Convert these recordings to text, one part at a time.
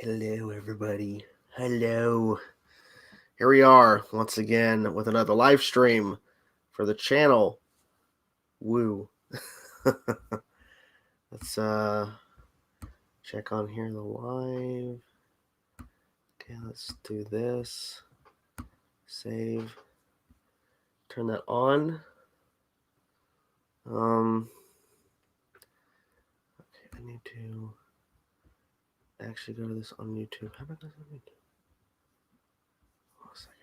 Hello, everybody. Hello. Here we are once again with another live stream for the channel. Woo. Let's check on here the live. Okay, let's do this. Save. Turn that on. Okay, I need to actually go to this on YouTube. How about this on YouTube? Hold a second.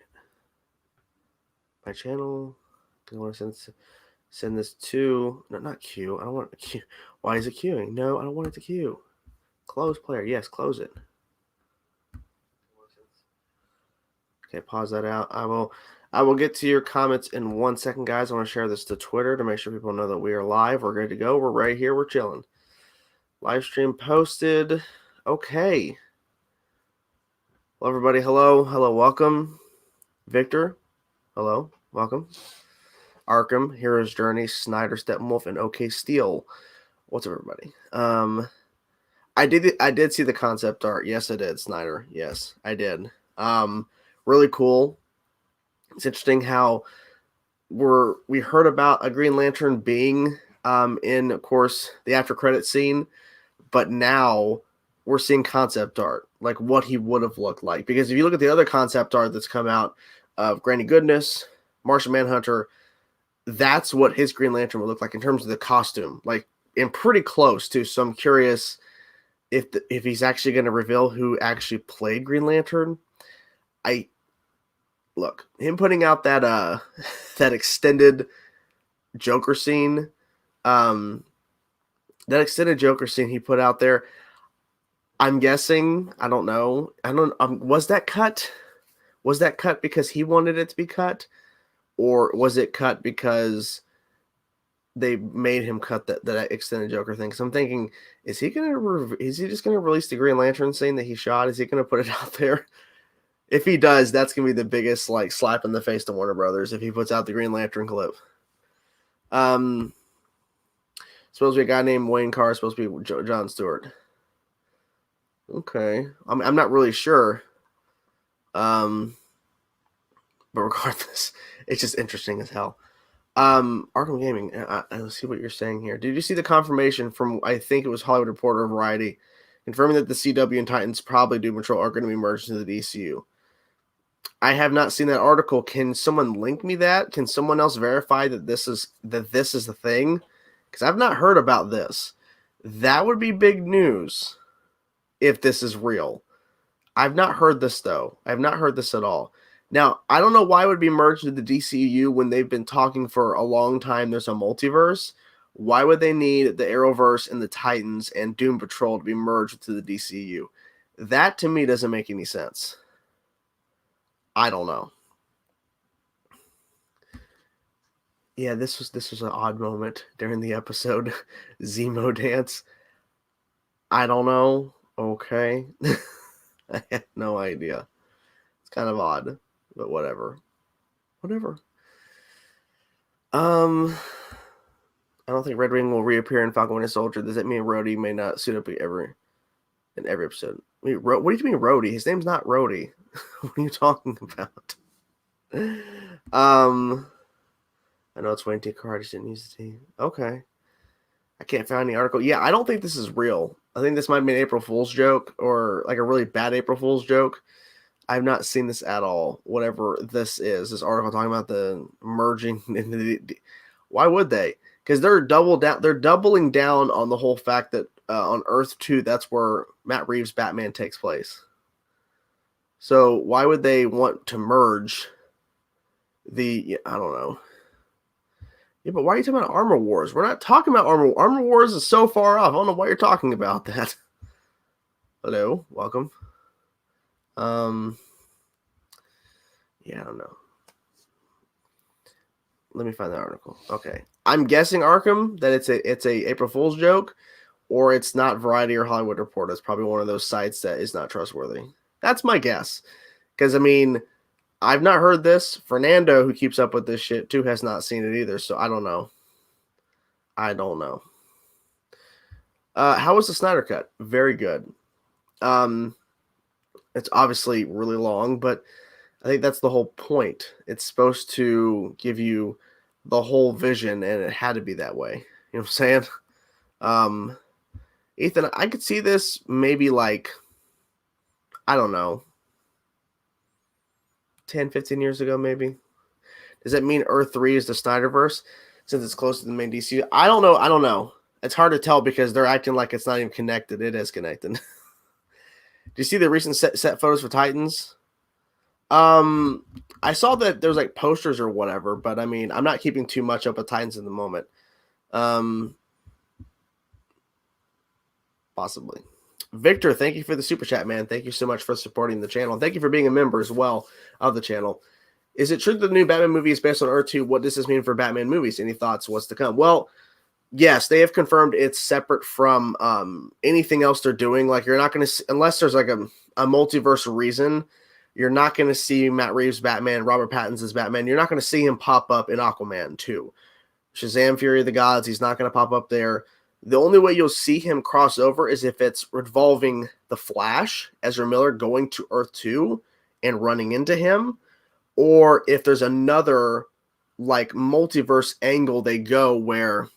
My channel. I want to send this to not queue. I don't want it to queue. Why is it queuing? No, I don't want it to queue. Close player. Yes, close it. Okay, pause that out. I will get to your comments in 1 second, guys. I want to share this to Twitter to make sure people know that we are live. We're ready to go. We're right here. We're chilling. Live stream posted. Okay. Well, everybody, hello. Hello, welcome. Victor, hello, welcome. Arkham, Hero's Journey, Snyder, Steppenwolf, and OK Steel. What's up, everybody? I did see the concept art. Yes, I did, Snyder. Yes, I did. Really cool. It's interesting how we heard about a Green Lantern being in, of course, the after credit scene, but now we're seeing concept art, like what he would have looked like. Because if you look at the other concept art that's come out of Granny Goodness, Martian Manhunter, that's what his Green Lantern would look like in terms of the costume, like, and pretty close too. So I'm curious if he's actually going to reveal who actually played Green Lantern. Look, him putting out that that extended Joker scene, that extended Joker scene he put out there. I'm guessing, I don't know. Was that cut? Was that cut because he wanted it to be cut, or was it cut because they made him cut that extended Joker thing? Because I'm thinking, is he just gonna release the Green Lantern scene that he shot? Is he gonna put it out there? If he does, that's gonna be the biggest like slap in the face to Warner Brothers if he puts out the Green Lantern clip. Supposed to be a guy named Wayne Carr. Supposed to be John Stewart. Okay, I'm not really sure. But regardless, it's just interesting as hell. Arkham Gaming. Let's see what you're saying here. Did you see the confirmation from, I think it was Hollywood Reporter and Variety, confirming that the CW and Titans probably Doom Patrol are going to be merged into the DCU? I have not seen that article. Can someone link me that? Can someone else verify that this is the thing? Because I've not heard about this. That would be big news if this is real. I've not heard this, though. I have not heard this at all. Now, I don't know why it would be merged into the DCU when they've been talking for a long time there's a multiverse. Why would they need the Arrowverse and the Titans and Doom Patrol to be merged into the DCU? That, to me, doesn't make any sense. I don't know. Yeah, this was an odd moment during the episode. Zemo dance. I don't know. Okay. I have no idea. It's kind of odd, but whatever. Whatever. I don't think Red Wing will reappear in Falcon Winter Soldier. Does that mean Rhodey may not suit up in every episode? Wait, what do you mean Rhodey? His name's not Rhodey. What are you talking about? I know it's Wayne T. Carr. I just didn't use the T. Okay. I can't find any article. Yeah, I don't think this is real. I think this might be an April Fool's joke or like a really bad April Fool's joke. I've not seen this at all. Whatever this is, this article talking about the merging into the. Why would they? Because they're doubling down on the whole fact that on Earth 2, that's where Matt Reeves' Batman takes place. So why would they want to merge the? I don't know. Yeah, but why are you talking about Armor Wars? We're not talking about Armor Wars is so far off. I don't know why you're talking about that. Hello, welcome. Yeah, I don't know. Let me find that article. Okay, I'm guessing Arkham that it's a April Fool's joke, or it's not Variety or Hollywood Reporter. It's probably one of those sites that is not trustworthy. That's my guess. Because I mean, I've not heard this. Fernando, who keeps up with this shit too, has not seen it either. So I don't know. How was the Snyder Cut? Very good. It's obviously really long, but I think that's the whole point. It's supposed to give you the whole vision, and it had to be that way. You know what I'm saying? Um, Ethan, I could see this maybe like, I don't know, 10, 15 years ago, maybe. Does that mean Earth 3 is the Snyderverse since it's close to the main DC? I don't know. I don't know. It's hard to tell because they're acting like it's not even connected. It is connected. Do you see the recent set photos for Titans? I saw that there's like posters or whatever, but I mean, I'm not keeping too much up with Titans in the moment. Possibly. Victor, thank you for the super chat, man. Thank you so much for supporting the channel. Thank you for being a member as well of the channel. Is it true that the new Batman movie is based on Earth 2? What does this mean for Batman movies? Any thoughts? What's to come? Well, yes, they have confirmed it's separate from anything else they're doing. Like, you're not going to, unless there's like a multiverse reason, you're not going to see Matt Reeves' Batman, Robert Pattinson's Batman. You're not going to see him pop up in Aquaman 2. Shazam! Fury of the Gods, he's not going to pop up there. The only way you'll see him cross over is if it's involving the Flash, Ezra Miller, going to Earth 2 and running into him, or if there's another like multiverse angle they go where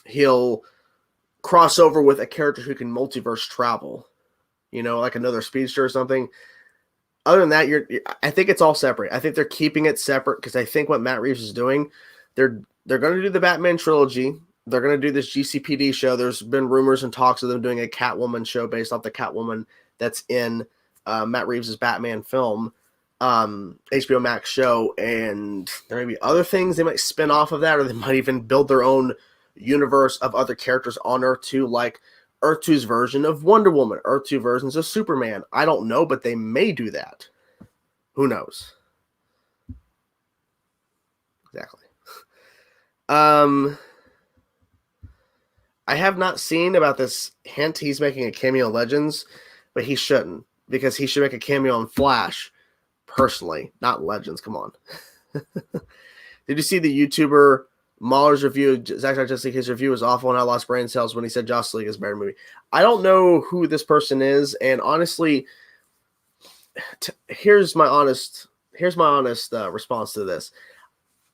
he'll cross over with a character who can multiverse travel, you know, like another speedster or something. Other than that, I think it's all separate. I think they're keeping it separate because I think what Matt Reeves is doing, they're going to do the Batman trilogy. They're going to do this GCPD show. There's been rumors and talks of them doing a Catwoman show based off the Catwoman that's in Matt Reeves' Batman film, HBO Max show. And there may be other things they might spin off of that, or they might even build their own universe of other characters on Earth 2, like Earth 2's version of Wonder Woman, Earth 2 versions of Superman. I don't know, but they may do that. Who knows? Exactly. I have not seen about this hint he's making a cameo in Legends, but he shouldn't, because he should make a cameo on Flash, personally, not Legends. Come on. Did you see the YouTuber Mahler's review? Zack Justice League, his review was awful and I lost brain cells when he said Justice League is a better movie. I don't know who this person is, and honestly, here's my honest response to this.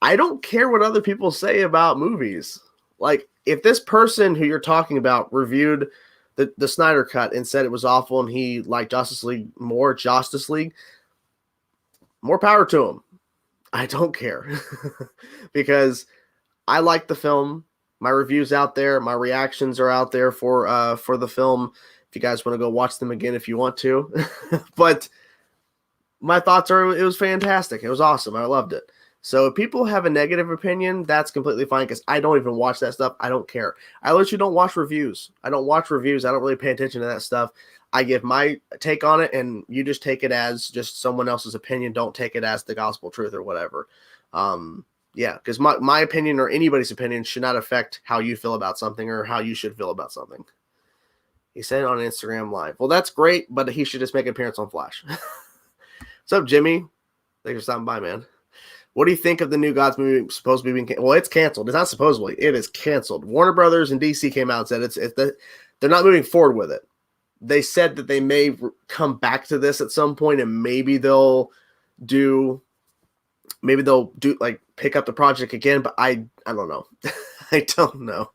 I don't care what other people say about movies. Like, if this person who you're talking about reviewed the Snyder Cut and said it was awful and he liked Justice League, more power to him. I don't care. Because I like the film. My review's out there. My reactions are out there for the film. If you guys want to go watch them again if you want to. But my thoughts are it was fantastic. It was awesome. I loved it. So if people have a negative opinion, that's completely fine because I don't even watch that stuff. I don't care. I literally don't watch reviews. I don't watch reviews. I don't really pay attention to that stuff. I give my take on it, and you just take it as just someone else's opinion. Don't take it as the gospel truth or whatever. Yeah, because my opinion or anybody's opinion should not affect how you feel about something or how you should feel about something. He said it on Instagram Live. Well, that's great, but he should just make an appearance on Flash. What's up, Jimmy? Thanks for stopping by, man. What do you think of the new Gods movie supposed to be being canceled? Well, it's canceled. It's not supposedly. It is canceled. Warner Brothers and DC came out and said they're not moving forward with it. They said that they may come back to this at some point, and maybe they'll do like pick up the project again. But I don't know. I don't know.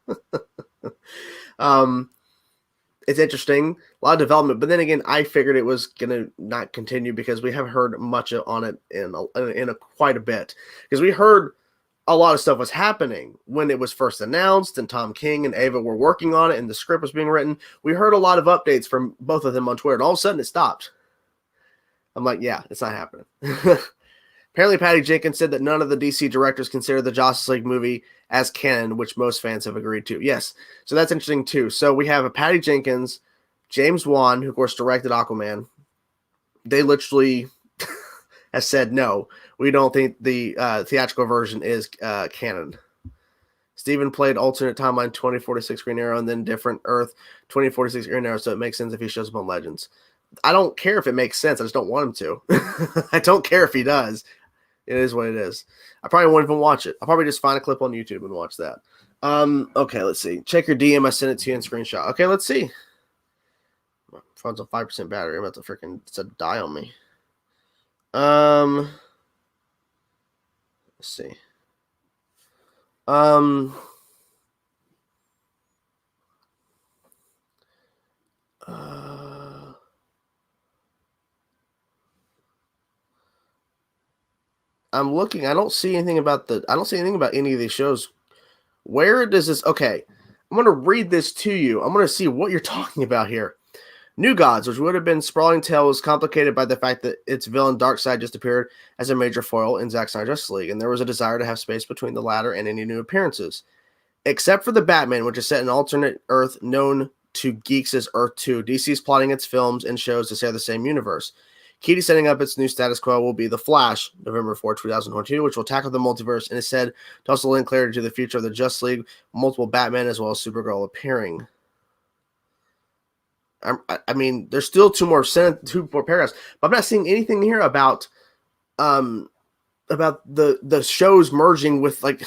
It's interesting, a lot of development, but then again, I figured it was gonna not continue because we haven't heard much on it in quite a bit. Because we heard a lot of stuff was happening when it was first announced, and Tom King and Ava were working on it, and the script was being written. We heard a lot of updates from both of them on Twitter, and all of a sudden it stopped. I'm like, yeah, it's not happening. Apparently, Patty Jenkins said that none of the DC directors consider the Justice League movie as canon, which most fans have agreed to. Yes, so that's interesting too. So we have a Patty Jenkins, James Wan, who of course directed Aquaman. They literally has said no, we don't think the theatrical version is canon. Steven played alternate timeline 2046 Green Arrow and then different Earth 2046 Green Arrow, so it makes sense if he shows up on Legends. I don't care if it makes sense. I just don't want him to. I don't care if he does. It is what it is. I probably won't even watch it. I'll probably just find a clip on YouTube and watch that. Okay, let's see. Check your DM. I sent it to you in screenshot. Okay, let's see. Phone's a 5% battery. I'm about to freaking die on me. Let's see. I'm looking. I don't see anything about any of these shows. Where does this? Okay, I'm going to read this to you. I'm going to see what you're talking about here. New Gods, which would have been sprawling tale, was complicated by the fact that its villain Darkseid just appeared as a major foil in Zack Snyder's Justice League, and there was a desire to have space between the latter and any new appearances. Except for the Batman, which is set in an alternate Earth known to geeks as Earth 2, DC is plotting its films and shows to share the same universe. Key to setting up its new status quo will be The Flash, November 4, 2022, which will tackle the multiverse and is said to also lend clarity to the future of the Justice League, multiple Batman as well as Supergirl appearing. I mean, there's still two more paragraphs, but I'm not seeing anything here about the shows merging with, like,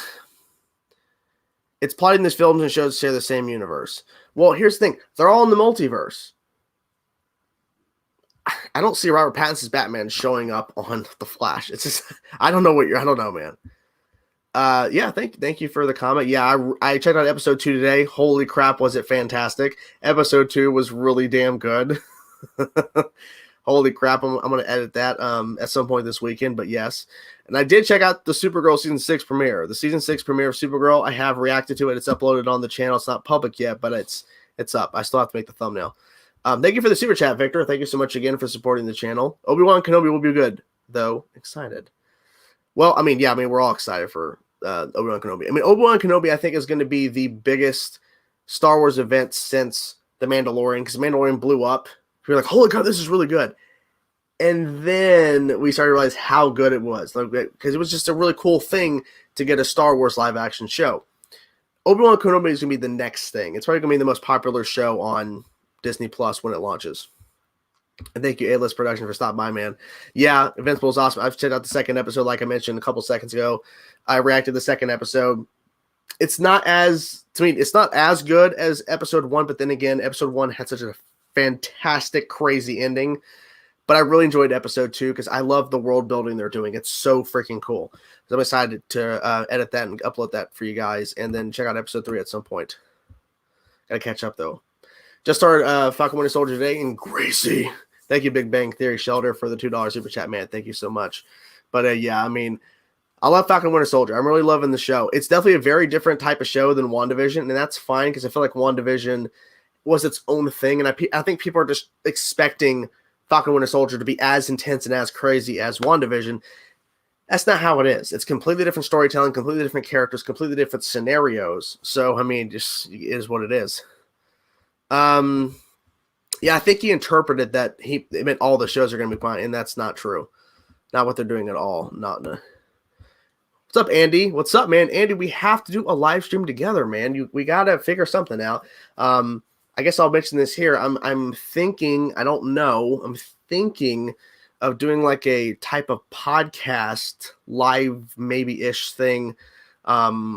it's plotting these films and shows to share the same universe. Well, here's the thing. They're all in the multiverse. I don't see Robert Pattinson's Batman showing up on The Flash. It's just, I don't know, man. Yeah, thank you for the comment. Yeah, I checked out episode 2 today. Holy crap, was it fantastic. Episode 2 was really damn good. Holy crap, I'm going to edit that at some point this weekend, but yes. And I did check out the Supergirl Season 6 premiere. The Season 6 premiere of Supergirl, I have reacted to it. It's uploaded on the channel. It's not public yet, but it's up. I still have to make the thumbnail. Thank you for the super chat, Victor. Thank you so much again for supporting the channel. Obi-Wan Kenobi will be good, though. Excited. Well, I mean, we're all excited for Obi-Wan Kenobi. I mean, Obi-Wan Kenobi, I think, is going to be the biggest Star Wars event since The Mandalorian, because The Mandalorian blew up. We're like, holy God, this is really good. And then we started to realize how good it was, because it was just a really cool thing to get a Star Wars live-action show. Obi-Wan Kenobi is going to be the next thing. It's probably going to be the most popular show on Disney Plus when it launches. And thank you, A-List Production, for stopping by, man. Yeah, Invincible is awesome. I've checked out the second episode, like I mentioned a couple seconds ago. I reacted to the second episode. It's not as good as episode 1, but then again, episode 1 had such a fantastic, crazy ending. But I really enjoyed episode 2 because I love the world building they're doing. It's so freaking cool. So I'm excited to edit that and upload that for you guys, and then check out episode 3 at some point. Gotta catch up though. Just started Falcon Winter Soldier today, and Gracie. Thank you, Big Bang Theory Shelter, for the $2 super chat, man. Thank you so much. But yeah, I mean, I love Falcon Winter Soldier. I'm really loving the show. It's definitely a very different type of show than WandaVision, and that's fine because I feel like WandaVision was its own thing, and I think people are just expecting Falcon Winter Soldier to be as intense and as crazy as WandaVision. That's not how it is. It's completely different storytelling, completely different characters, completely different scenarios. So, I mean, just it is what it is. Yeah, I think he interpreted that it meant all the shows are going to be fine, and that's not true. Not what they're doing at all. What's up, Andy? What's up, man? Andy, we have to do a live stream together, man. We got to figure something out. I guess I'll mention this here. I'm thinking, I don't know, I'm thinking of doing like a type of podcast live maybe-ish thing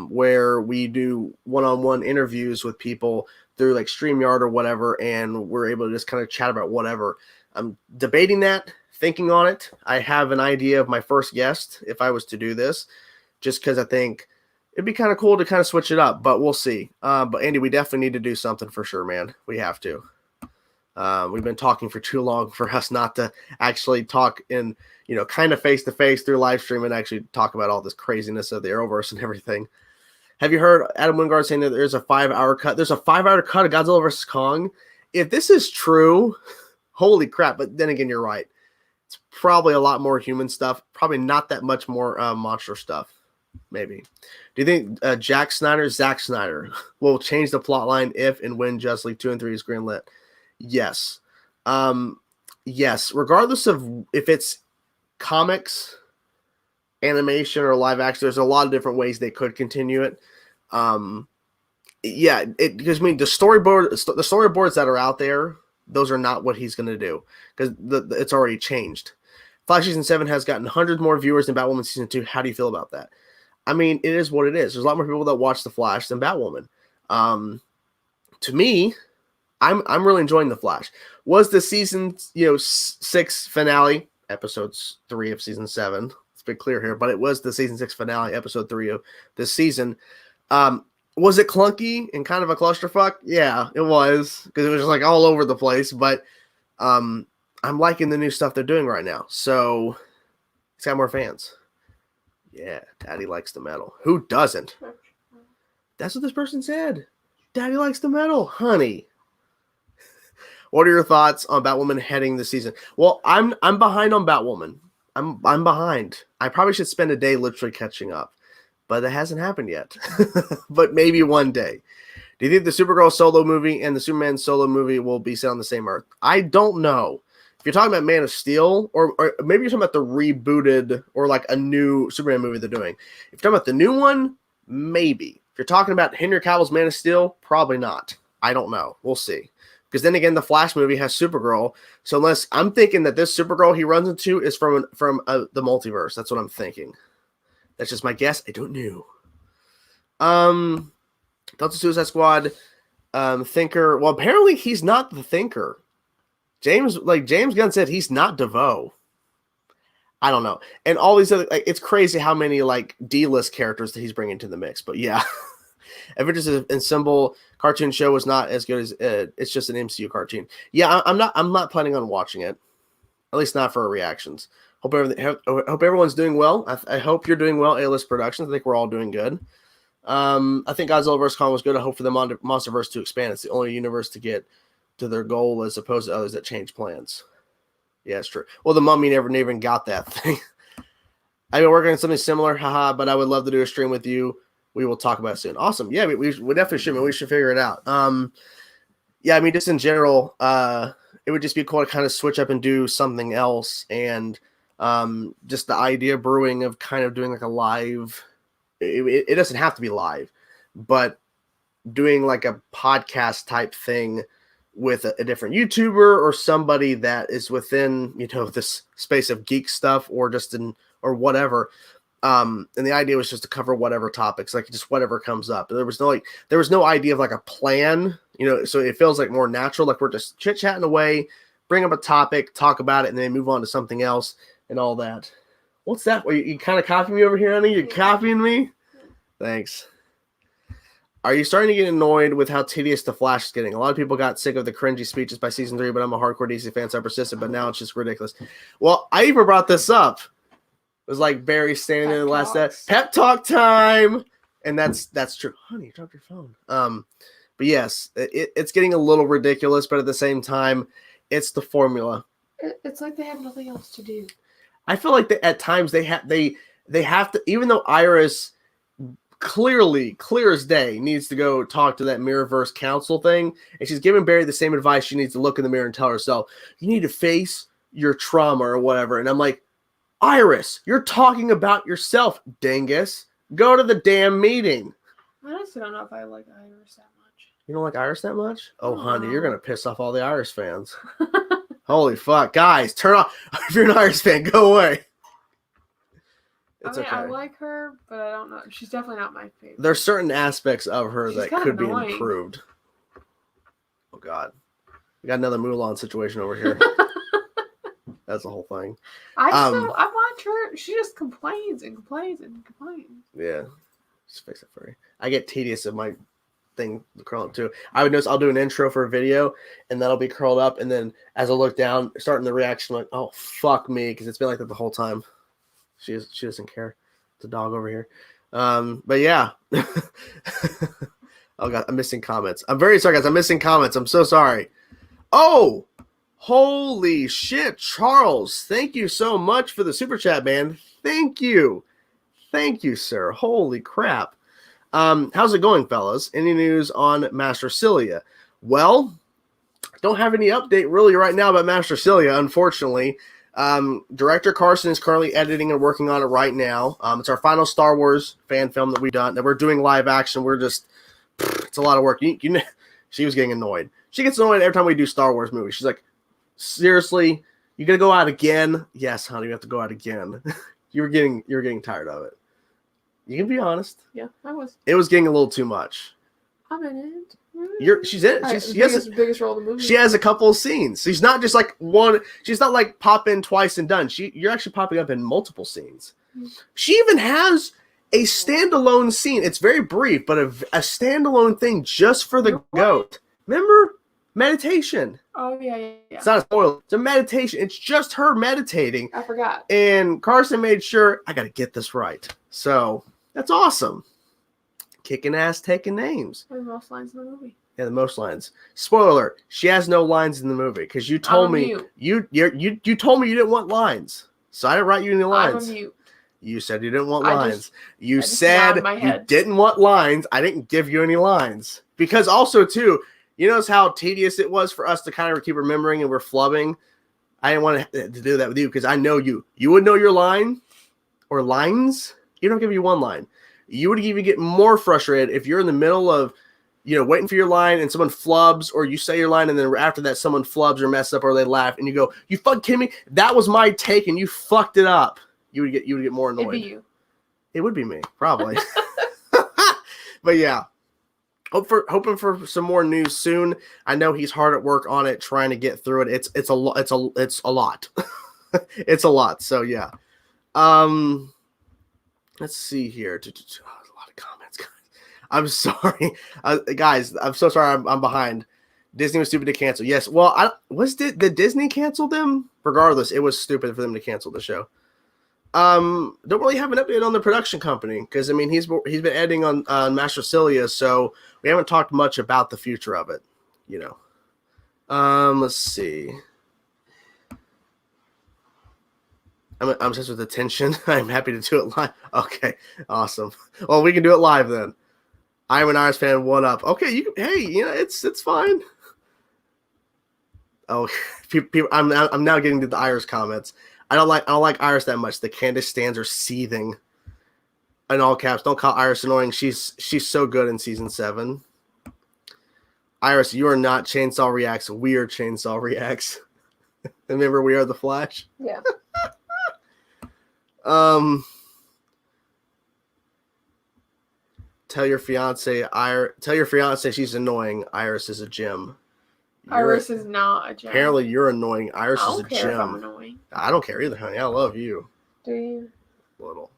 where we do one-on-one interviews with people through like StreamYard or whatever, and we're able to just kind of chat about whatever. I'm debating that, thinking on it. I have an idea of my first guest if I was to do this, just because I think it'd be kind of cool to kind of switch it up, but we'll see. But Andy, we definitely need to do something for sure, man. We have to. We've been talking for too long for us not to actually talk in, kind of face to face through live stream and actually talk about all this craziness of the Arrowverse and everything. Have you heard Adam Wingard saying that there's a 5-hour cut? There's a 5-hour cut of Godzilla vs. Kong. If this is true, holy crap. But then again, you're right. It's probably a lot more human stuff. Probably not that much more monster stuff. Maybe. Do you think Zack Snyder will change the plot line if and when Justice League 2 and 3 is greenlit? Yes. Yes. Regardless of if it's comics, animation, or live action, there's a lot of different ways they could continue it. Yeah, because I mean the storyboards that are out there, those are not what he's going to do because it's already changed. Flash Season 7 has gotten 100 more viewers than Batwoman Season 2. How do you feel about that? I mean, it is what it is. There's a lot more people that watch The Flash than Batwoman. To me, I'm really enjoying The Flash. Was the season 6 finale, episodes 3 of season 7? Let's be clear here, but it was the season 6 finale, episode 3 of this season. Was it clunky and kind of a clusterfuck? Yeah, it was, because it was just like all over the place. But I'm liking the new stuff they're doing right now. So it's got more fans. Yeah, Daddy likes the metal. Who doesn't? That's what this person said. Daddy likes the metal, honey. What are your thoughts on Batwoman heading the season? Well, I'm behind on Batwoman. I'm behind. I probably should spend a day literally catching up, but it hasn't happened yet. But maybe one day. Do you think the Supergirl solo movie and the Superman solo movie will be set on the same Earth? I don't know. If you're talking about Man of Steel, or maybe you're talking about the rebooted or like a new Superman movie they're doing. If you're talking about the new one, maybe. If you're talking about Henry Cavill's Man of Steel, probably not. I don't know. We'll see. Because then again, the Flash movie has Supergirl. So unless I'm thinking that this Supergirl he runs into is from the multiverse. That's what I'm thinking. That's just my guess. I don't know. Delta Suicide Squad Thinker. Well, apparently he's not the Thinker. James Gunn said he's not DeVoe. I don't know. And all these other, it's crazy how many like D-list characters that he's bringing to the mix. But yeah, Avengers Ensemble cartoon show was not as good as it's just an MCU cartoon. Yeah, I'm not planning on watching it, at least not for reactions. Hope everyone's doing well. I hope you're doing well. A-list Productions. I think we're all doing good. I think Godzilla vs. Kong was good. I hope for the MonsterVerse to expand. It's the only universe to get to their goal as opposed to others that change plans. Yeah, it's true. Well, the Mummy never even got that thing. I've been working on something similar, haha, but I would love to do a stream with you. We will talk about it soon. Awesome. Yeah, we definitely should. We should figure it out. Yeah, I mean, just in general, it would just be cool to kind of switch up and do something else. And just the idea brewing of kind of doing like a live, it doesn't have to be live, but doing like a podcast type thing with a different YouTuber or somebody that is within, this space of geek stuff or just or whatever. And the idea was just to cover whatever topics, like just whatever comes up. There was no idea of like a plan, so it feels like more natural. Like we're just chit chatting away, bring up a topic, talk about it, and then move on to something else and all that. What's that? You kind of copying me over here, honey? You're copying me? Thanks. Are you starting to get annoyed with how tedious The Flash is getting? A lot of people got sick of the cringy speeches by season 3, but I'm a hardcore DC fan, so I persisted, but now it's just ridiculous. Well, I even brought this up. It was like Barry standing in the last set. Pep talk time! And that's true. Honey, you dropped your phone. But yes, it's getting a little ridiculous, but at the same time, it's the formula. It's like they have nothing else to do. I feel like at times they have to, even though Iris clearly, clear as day, needs to go talk to that Mirrorverse Council thing, and she's giving Barry the same advice. She needs to look in the mirror and tell herself, you need to face your trauma or whatever. And I'm like, Iris, you're talking about yourself, dingus. Go to the damn meeting. I honestly don't know if I like Iris that much. You don't like Iris that much? Oh, honey, you're going to piss off all the Iris fans. Holy fuck. Guys, turn off. If you're an Iris fan, go away. Okay. I like her, but I don't know. She's definitely not my favorite. There's certain aspects of her that could be improved. Oh, God. We got another Mulan situation over here. That's the whole thing. I watch her. She just complains and complains and complains. Yeah. Just fix it for her. I get tedious of my thing curling up too. I would notice I'll do an intro for a video and that'll be curled up. And then as I look down, starting the reaction, like, oh, fuck me. Because it's been like that the whole time. She doesn't care. It's a dog over here. But yeah. Oh, God. I'm missing comments. I'm very sorry, guys. I'm missing comments. I'm so sorry. Oh! Holy shit, Charles. Thank you so much for the super chat, man. Thank you. Thank you, sir. Holy crap. How's it going, fellas? Any news on Master Cilia? Well, don't have any update really right now about Master Cilia, unfortunately. Director Carson is currently editing and working on it right now. It's our final Star Wars fan film that we've done, that we're doing live action. We're just, it's a lot of work. You know, she was getting annoyed. She gets annoyed every time we do Star Wars movies. She's like, seriously, you gonna go out again? Yes, honey, you have to go out again. You're getting tired of it. You can be honest. Yeah, I was. It was getting a little too much. I'm in it. She's in it. She has the biggest role in the movie. She has a couple of scenes. She's not just like one. She's not like pop in twice and done. You're actually popping up in multiple scenes. She even has a standalone scene. It's very brief, but a standalone thing just for the goat. Remember meditation? Oh yeah. It's not a spoiler. It's a meditation. It's just her meditating. I forgot. And Carson made sure I got to get this right. So that's awesome. Kicking ass, taking names. The most lines in the movie. Yeah, the most lines. Spoiler alert: she has no lines in the movie because you told me you told me you didn't want lines, so I didn't write you any lines. I'm a mute. You said you didn't want lines. You said you didn't want lines. I didn't give you any lines because also too, you notice how tedious it was for us to kind of keep remembering and we're flubbing. I didn't want to do that with you because I know you. You would know your line or lines. You don't give you one line. You would even get more frustrated if you're in the middle of, waiting for your line and someone flubs, or you say your line and then after that someone flubs or messes up or they laugh and you go, "You fucking kidding me? That was my take and you fucked it up." You would get more annoyed. It'd be you. It would be me, probably. But yeah, hoping for some more news soon. I know he's hard at work on it, trying to get through it. It's a lot. It's a lot. So yeah. Let's see here. A lot of comments, guys. I'm sorry, guys. I'm so sorry. I'm behind. Disney was stupid to cancel. Yes. Well, did Disney cancel them? Regardless, it was stupid for them to cancel the show. Don't really have an update on the production company because he's been editing on Master Celia, so we haven't talked much about the future of it. Let's see. I'm obsessed with attention. I'm happy to do it live. Okay, awesome. Well, we can do it live then. I'm an Iris fan. One up. Okay, it's fine. Oh, people, I'm now getting to the Iris comments. I don't like Iris that much. The Candace stands are seething. In all caps. Don't call Iris annoying. She's so good in season 7. Iris, you are not Chainsaw Reacts. We are Chainsaw Reacts. Remember, we are the Flash. Yeah. Tell your fiance she's annoying. Iris is a gem. Iris is not a gem. Apparently you're annoying. Iris is a gem. I don't care if I'm annoying. I don't care either, honey. I love you. Do you? A little.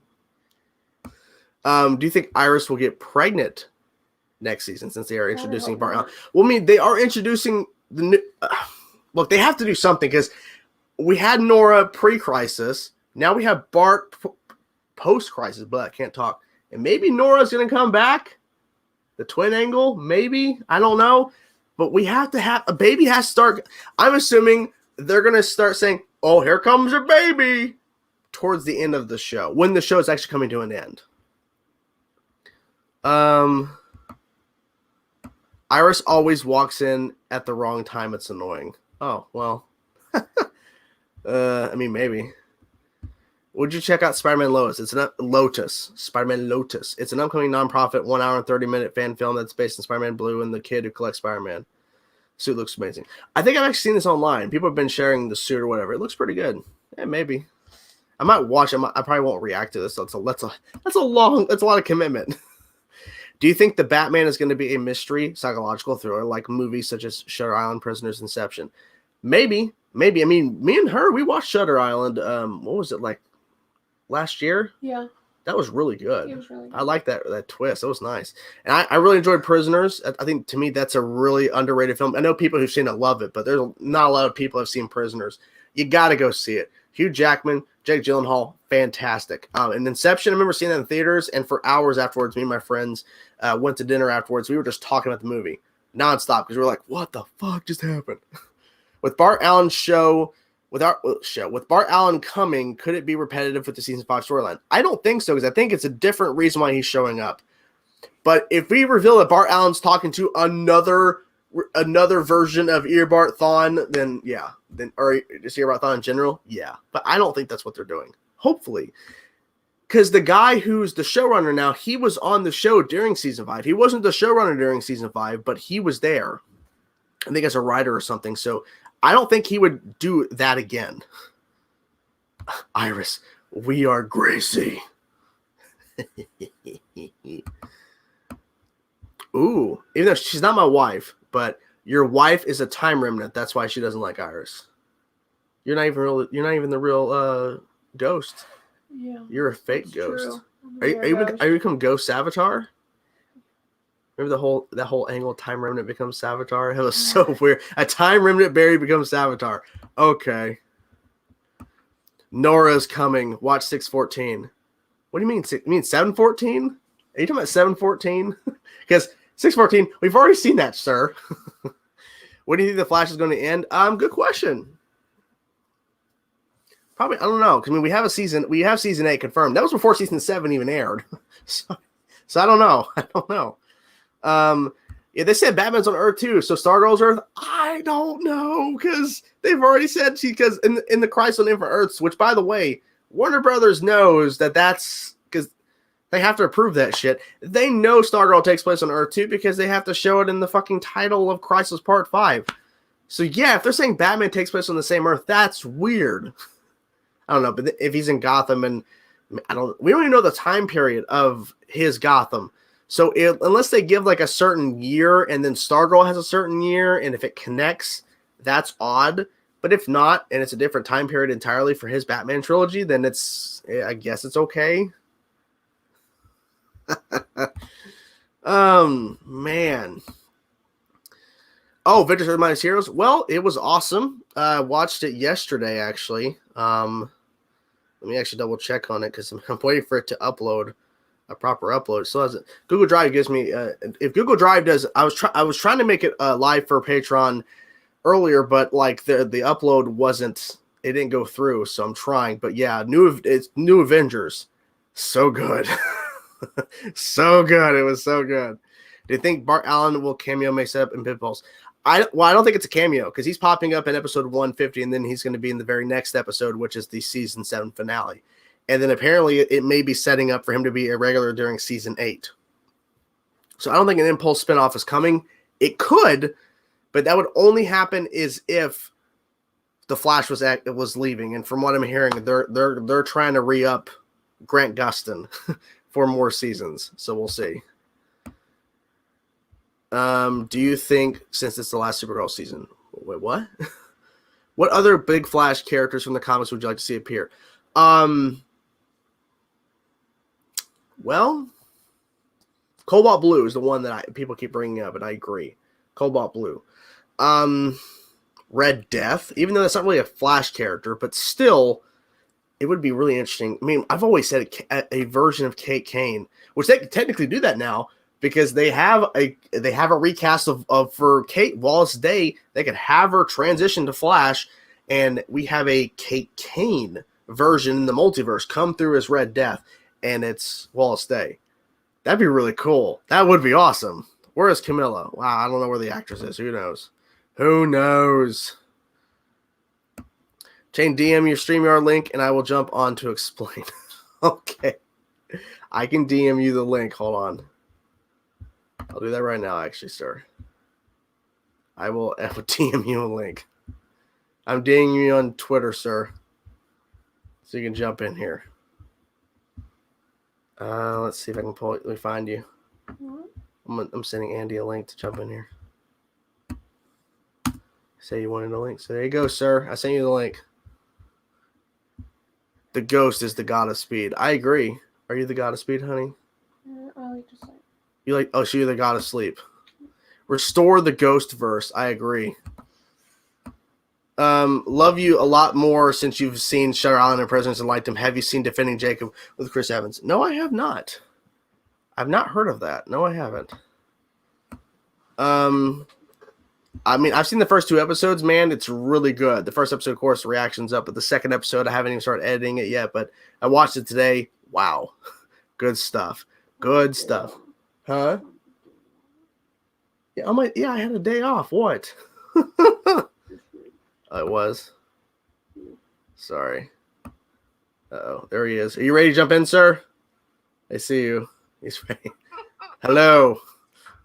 Do you think Iris will get pregnant next season since they are introducing Bart? Well, they are introducing the new. Look, they have to do something because we had Nora pre-crisis. Now we have Bart post-crisis, but I can't talk. And maybe Nora's going to come back. The twin angle, maybe. I don't know. But we have to have a baby has to start. I'm assuming they're going to start saying, "Oh, here comes your baby," towards the end of the show, when the show is actually coming to an end. Iris always walks in at the wrong time. It's annoying. Oh, well. Maybe. Would you check out Spider-Man Lotus? Spider-Man Lotus. It's an upcoming nonprofit 1 hour and 30-minute fan film that's based on Spider-Man Blue and the kid who collects Spider-Man. Suit looks amazing. I think I've actually seen this online. People have been sharing the suit or whatever. It looks pretty good. Yeah, maybe. I might watch it. I probably won't react to this. That's a lot of commitment. Do you think the Batman is going to be a mystery psychological thriller like movies such as Shutter Island, Prisoners, Inception? Maybe. Me and her, we watched Shutter Island. What was it, like last year? Yeah. That was really good. It was really good. I like that twist. That was nice. And I really enjoyed Prisoners. I think, to me, that's a really underrated film. I know people who've seen it love it, but there's not a lot of people who have seen Prisoners. You got to go see it. Hugh Jackman, Jake Gyllenhaal, fantastic. And Inception, I remember seeing that in theaters, and for hours afterwards, me and my friends went to dinner afterwards. We were just talking about the movie nonstop because we were like, what the fuck just happened? With Bart Allen's show, with Bart Allen coming, could it be repetitive with the season 5 storyline? I don't think so, because I think it's a different reason why he's showing up. But if we reveal that Bart Allen's talking to another version of Eobard Thawne, then yeah. Or just Eobard Thawne in general, yeah. But I don't think that's what they're doing. Hopefully. Because the guy who's the showrunner now, he was on the show during season 5. He wasn't the showrunner during season 5, but he was there. I think as a writer or something. So I don't think he would do that again. Iris, we are Gracie. Ooh, even though she's not my wife, but your wife is a time remnant. That's why she doesn't like Iris. You're not even the real ghost. Yeah. You're a fake ghost. True. Are you become Ghost Savitar? Remember that whole angle time remnant becomes Savitar? It was so weird. A time remnant Barry becomes Savitar. Okay. Nora's coming. Watch 614. What do you mean? You mean 714? Are you talking about 714? Because 614, we've already seen that, sir. When do you think the Flash is going to end? Good question. Probably, I don't know. Because I mean, we have season 8 confirmed. That was before season 7 even aired. So I don't know. Yeah, they said Batman's on Earth too. So Stargirl's Earth. I don't know because they've already said because in the Crisis on Infinite Earths, which by the way, Warner Brothers knows that's because they have to approve that shit. They know Stargirl takes place on Earth too because they have to show it in the fucking title of Crisis Part 5. So yeah, if they're saying Batman takes place on the same Earth, that's weird. I don't know, but if he's in Gotham and we don't even know the time period of his Gotham. So unless they give like a certain year and then Stargirl has a certain year, and if it connects, that's odd. But if not, and it's a different time period entirely for his Batman trilogy, then I guess it's okay. Man. Oh, Victor's Minus Heroes. Well, it was awesome. I watched it yesterday, actually. Let me actually double check on it because I'm waiting for it to upload a proper upload. So as Google Drive gives me, if Google Drive does, I was trying to make it live for Patreon earlier, but like the upload it didn't go through. So I'm trying, but yeah, it's New Avengers. So good. So good. It was so good. Do you think Bart Allen will cameo mix up in Pitfalls? I don't think it's a cameo because he's popping up in episode 150 and then he's going to be in the very next episode, which is the season 7 finale. And then apparently it may be setting up for him to be a regular during season 8. So I don't think an Impulse spinoff is coming. It could, but that would only happen is if the Flash was leaving. And from what I'm hearing, they're trying to re-up Grant Gustin for more seasons. So we'll see. Do you think, since it's the last Supergirl season, wait, what? What other big Flash characters from the comics would you like to see appear? Well, Cobalt Blue is the one that people keep bringing up, and I agree. Cobalt Blue. Red Death, even though that's not really a Flash character, but still, it would be really interesting. I mean, I've always said a version of Kate Kane, which they can technically do that now, because they have a recast of for Kate Wallace Day. They could have her transition to Flash, and we have a Kate Kane version in the multiverse come through as Red Death, and it's Wallace Day. That'd be really cool. That would be awesome. Where is Camilla? Wow, I don't know where the actress is. Who knows? Who knows? Chain DM your StreamYard link, and I will jump on to explain. Okay. I can DM you the link. Hold on. I'll do that right now, actually, sir. I will DM you a link. I'm DMing you on Twitter, sir. So you can jump in here. Let's see if I can let me find you. I'm sending Andy a link to jump in here. Say you wanted a link. So there you go, sir. I sent you the link. The ghost is the god of speed. I agree. Are you the god of speed, honey? I like to sleep. You like? Oh, so you're the god of sleep. Restore the ghost verse. I agree. Love you a lot more since you've seen Shutter Island and Presidents and liked him. Have you seen Defending Jacob with Chris Evans? No, I have not. I've not heard of that. No, I haven't. I mean, I've seen the first 2 episodes, man. It's really good. The first episode, of course, the reaction's up, but the second episode, I haven't even started editing it yet, but I watched it today. Wow. Good stuff. Good stuff. Huh? Yeah, I had a day off. What? It was. Sorry. Uh-oh. There he is. Are you ready to jump in, sir? I see you. He's ready. Hello.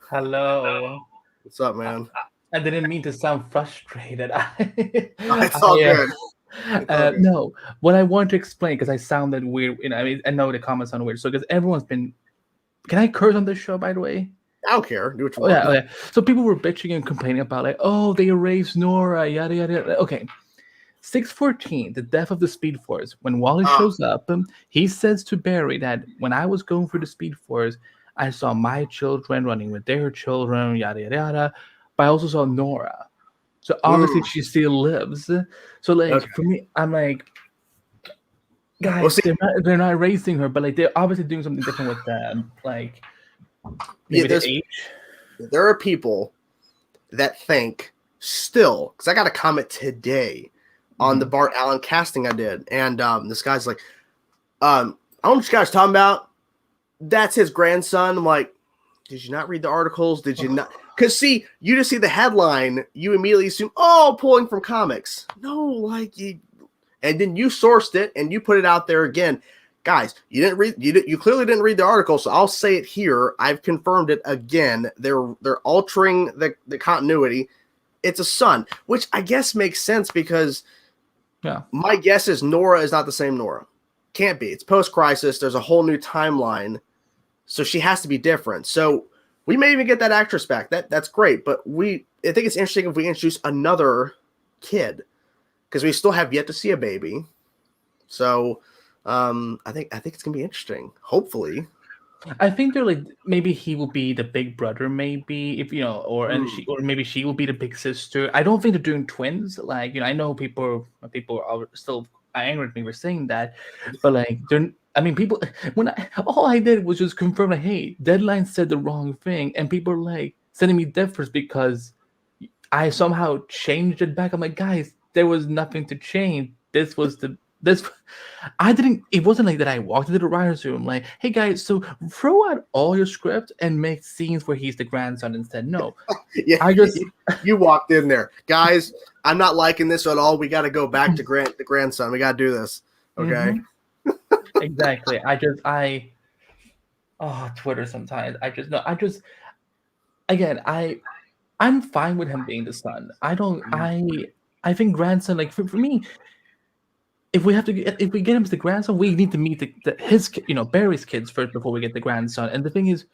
Hello. What's up, man? I didn't mean to sound frustrated. It's all good. No, what I want to explain, because I sounded weird. I mean, I know the comments sound weird. So, because everyone's been... Can I curse on this show, by the way? I don't care. Do what you want. want. Yeah. So people were bitching and complaining about like, oh, they erased Nora, yada yada yada. Okay. 614, the death of the Speed Force. When Wally shows up, he says to Barry that when I was going through the Speed Force, I saw my children running with their children, yada yada yada. But I also saw Nora. So obviously she still lives. So like for me, I'm like, guys, they're not erasing her, but like they're obviously doing something different with them. Like maybe the age. There are people that think still, because I got a comment today on the Bart Allen casting I did, and this guy's like, I don't know what you guys are talking about. That's his grandson. I'm like, did you not read the articles? Did you not? Because see, you just see the headline, you immediately assume, oh, pulling from comics. No, like you, and then you sourced it and you put it out there again. Guys, you didn't read. You clearly didn't read the article, so I'll say it here. I've confirmed it again. They're altering the continuity. It's a son, which I guess makes sense because my guess is Nora is not the same Nora. Can't be. It's post-crisis. There's a whole new timeline, so she has to be different. So we may even get that actress back. That's great, but I think it's interesting if we introduce another kid because we still have yet to see a baby. So I think it's gonna be interesting. Hopefully. I think they're like maybe he will be the big brother, maybe if or maybe she will be the big sister. I don't think they're doing twins. Like I know people are still angry at me for saying that, but like people all I did was just confirm like, hey, Deadline said the wrong thing, and people are like sending me differs because I somehow changed it back. I'm like, guys, there was nothing to change. This I didn't. It wasn't like that. I walked into the writers' room, like, "Hey guys, so throw out all your script and make scenes where he's the grandson instead." No, I just you walked in there, guys. I'm not liking this at all. We got to go back to the grandson. We got to do this, okay? Exactly. Twitter sometimes. I'm fine with him being the son. I think grandson. Like for me. If we get him as the grandson, we need to meet his Barry's kids first before we get the grandson. And the thing is,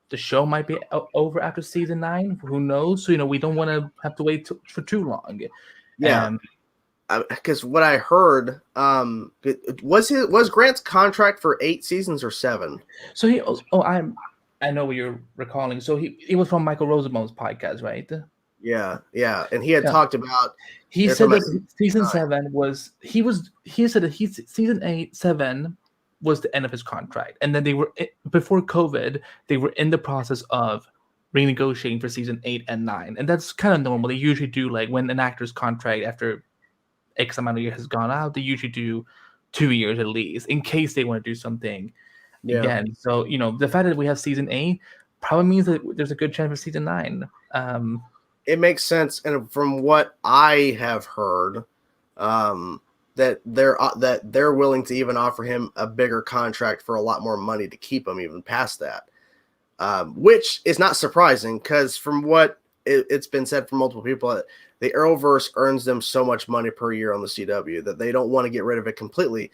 the show might be over after season 9. Who knows? So we don't want to have to wait for too long. Yeah, because what I heard was Grant's contract for 8 seasons or 7. So I know what you're recalling. So he was from Michael Rosenbaum's podcast, right? Yeah, and he had talked about. He said that season 7 was season 7 was the end of his contract, and then they were before COVID. They were in the process of renegotiating for season 8 and 9, and that's kind of normal. They usually do like when an actor's contract after X amount of years has gone out, they usually do 2 years at least in case they want to do something again. So the fact that we have season 8 probably means that there's a good chance for season 9. It makes sense, and from what I have heard, that they're willing to even offer him a bigger contract for a lot more money to keep him even past that, which is not surprising because from what it's been said from multiple people, the Arrowverse earns them so much money per year on the CW that they don't want to get rid of it completely.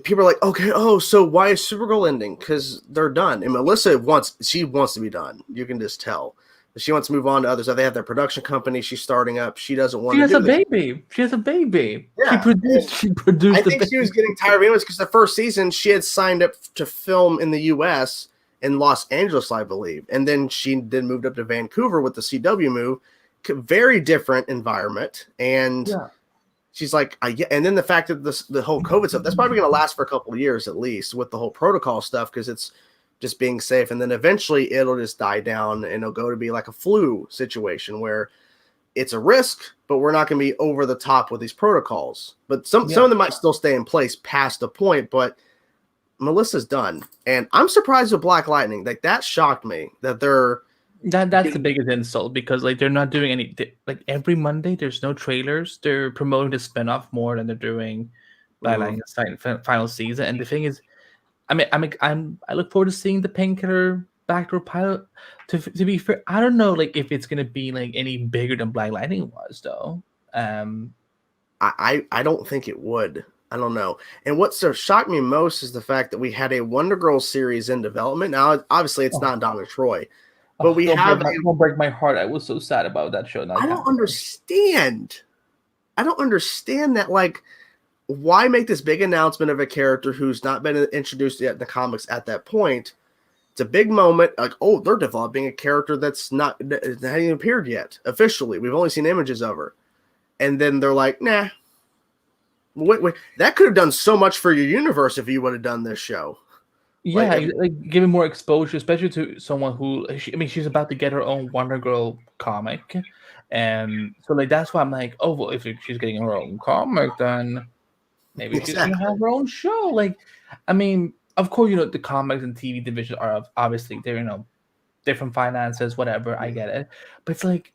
People are like, okay, so why is Supergirl ending? Because they're done, and Melissa wants to be done. You can just tell. She wants to move on to others. They have their production company she's starting up. She doesn't want to do this. She has a baby. Yeah. She produced I think she was getting tired of it because the first season she had signed up to film in the U.S. in Los Angeles, I believe. And then she moved up to Vancouver with the CW move. Very different environment. And she's like, and then the fact that the whole COVID stuff, that's probably going to last for a couple of years at least with the whole protocol stuff because it's just being safe, and then eventually it'll just die down and it'll go to be like a flu situation where it's a risk, but we're not going to be over the top with these protocols. But some of them might still stay in place past a point, but Melissa's done. And I'm surprised with Black Lightning. Like that shocked me that that's the biggest insult because like they're not doing any like every Monday there's no trailers. They're promoting the spinoff more than they're doing Black Lightning's final season. And the thing is, I look forward to seeing the Painkiller backdoor pilot. To be fair, I don't know like if it's gonna be like any bigger than Black Lightning was though. I don't think it would. I don't know. And what sort of shocked me most is the fact that we had a Wonder Girl series in development. Now, obviously, it's not Donna Troy, but we have. Don't break my heart. I was so sad about that show. I don't understand. I don't understand that. Like, why make this big announcement of a character who's not been introduced yet in the comics at that point? It's a big moment. Like, oh, they're developing a character that hasn't even appeared yet officially. We've only seen images of her, and then they're like, nah. Wait, that could have done so much for your universe if you would have done this show. Yeah, like giving more exposure, especially to someone who, she's about to get her own Wonder Girl comic, and so like that's why I'm like, oh well, if she's getting her own comic, then maybe she's gonna have her own show. Like, I mean, of course, the comics and TV division are obviously they're different finances, whatever. I get it, but it's like,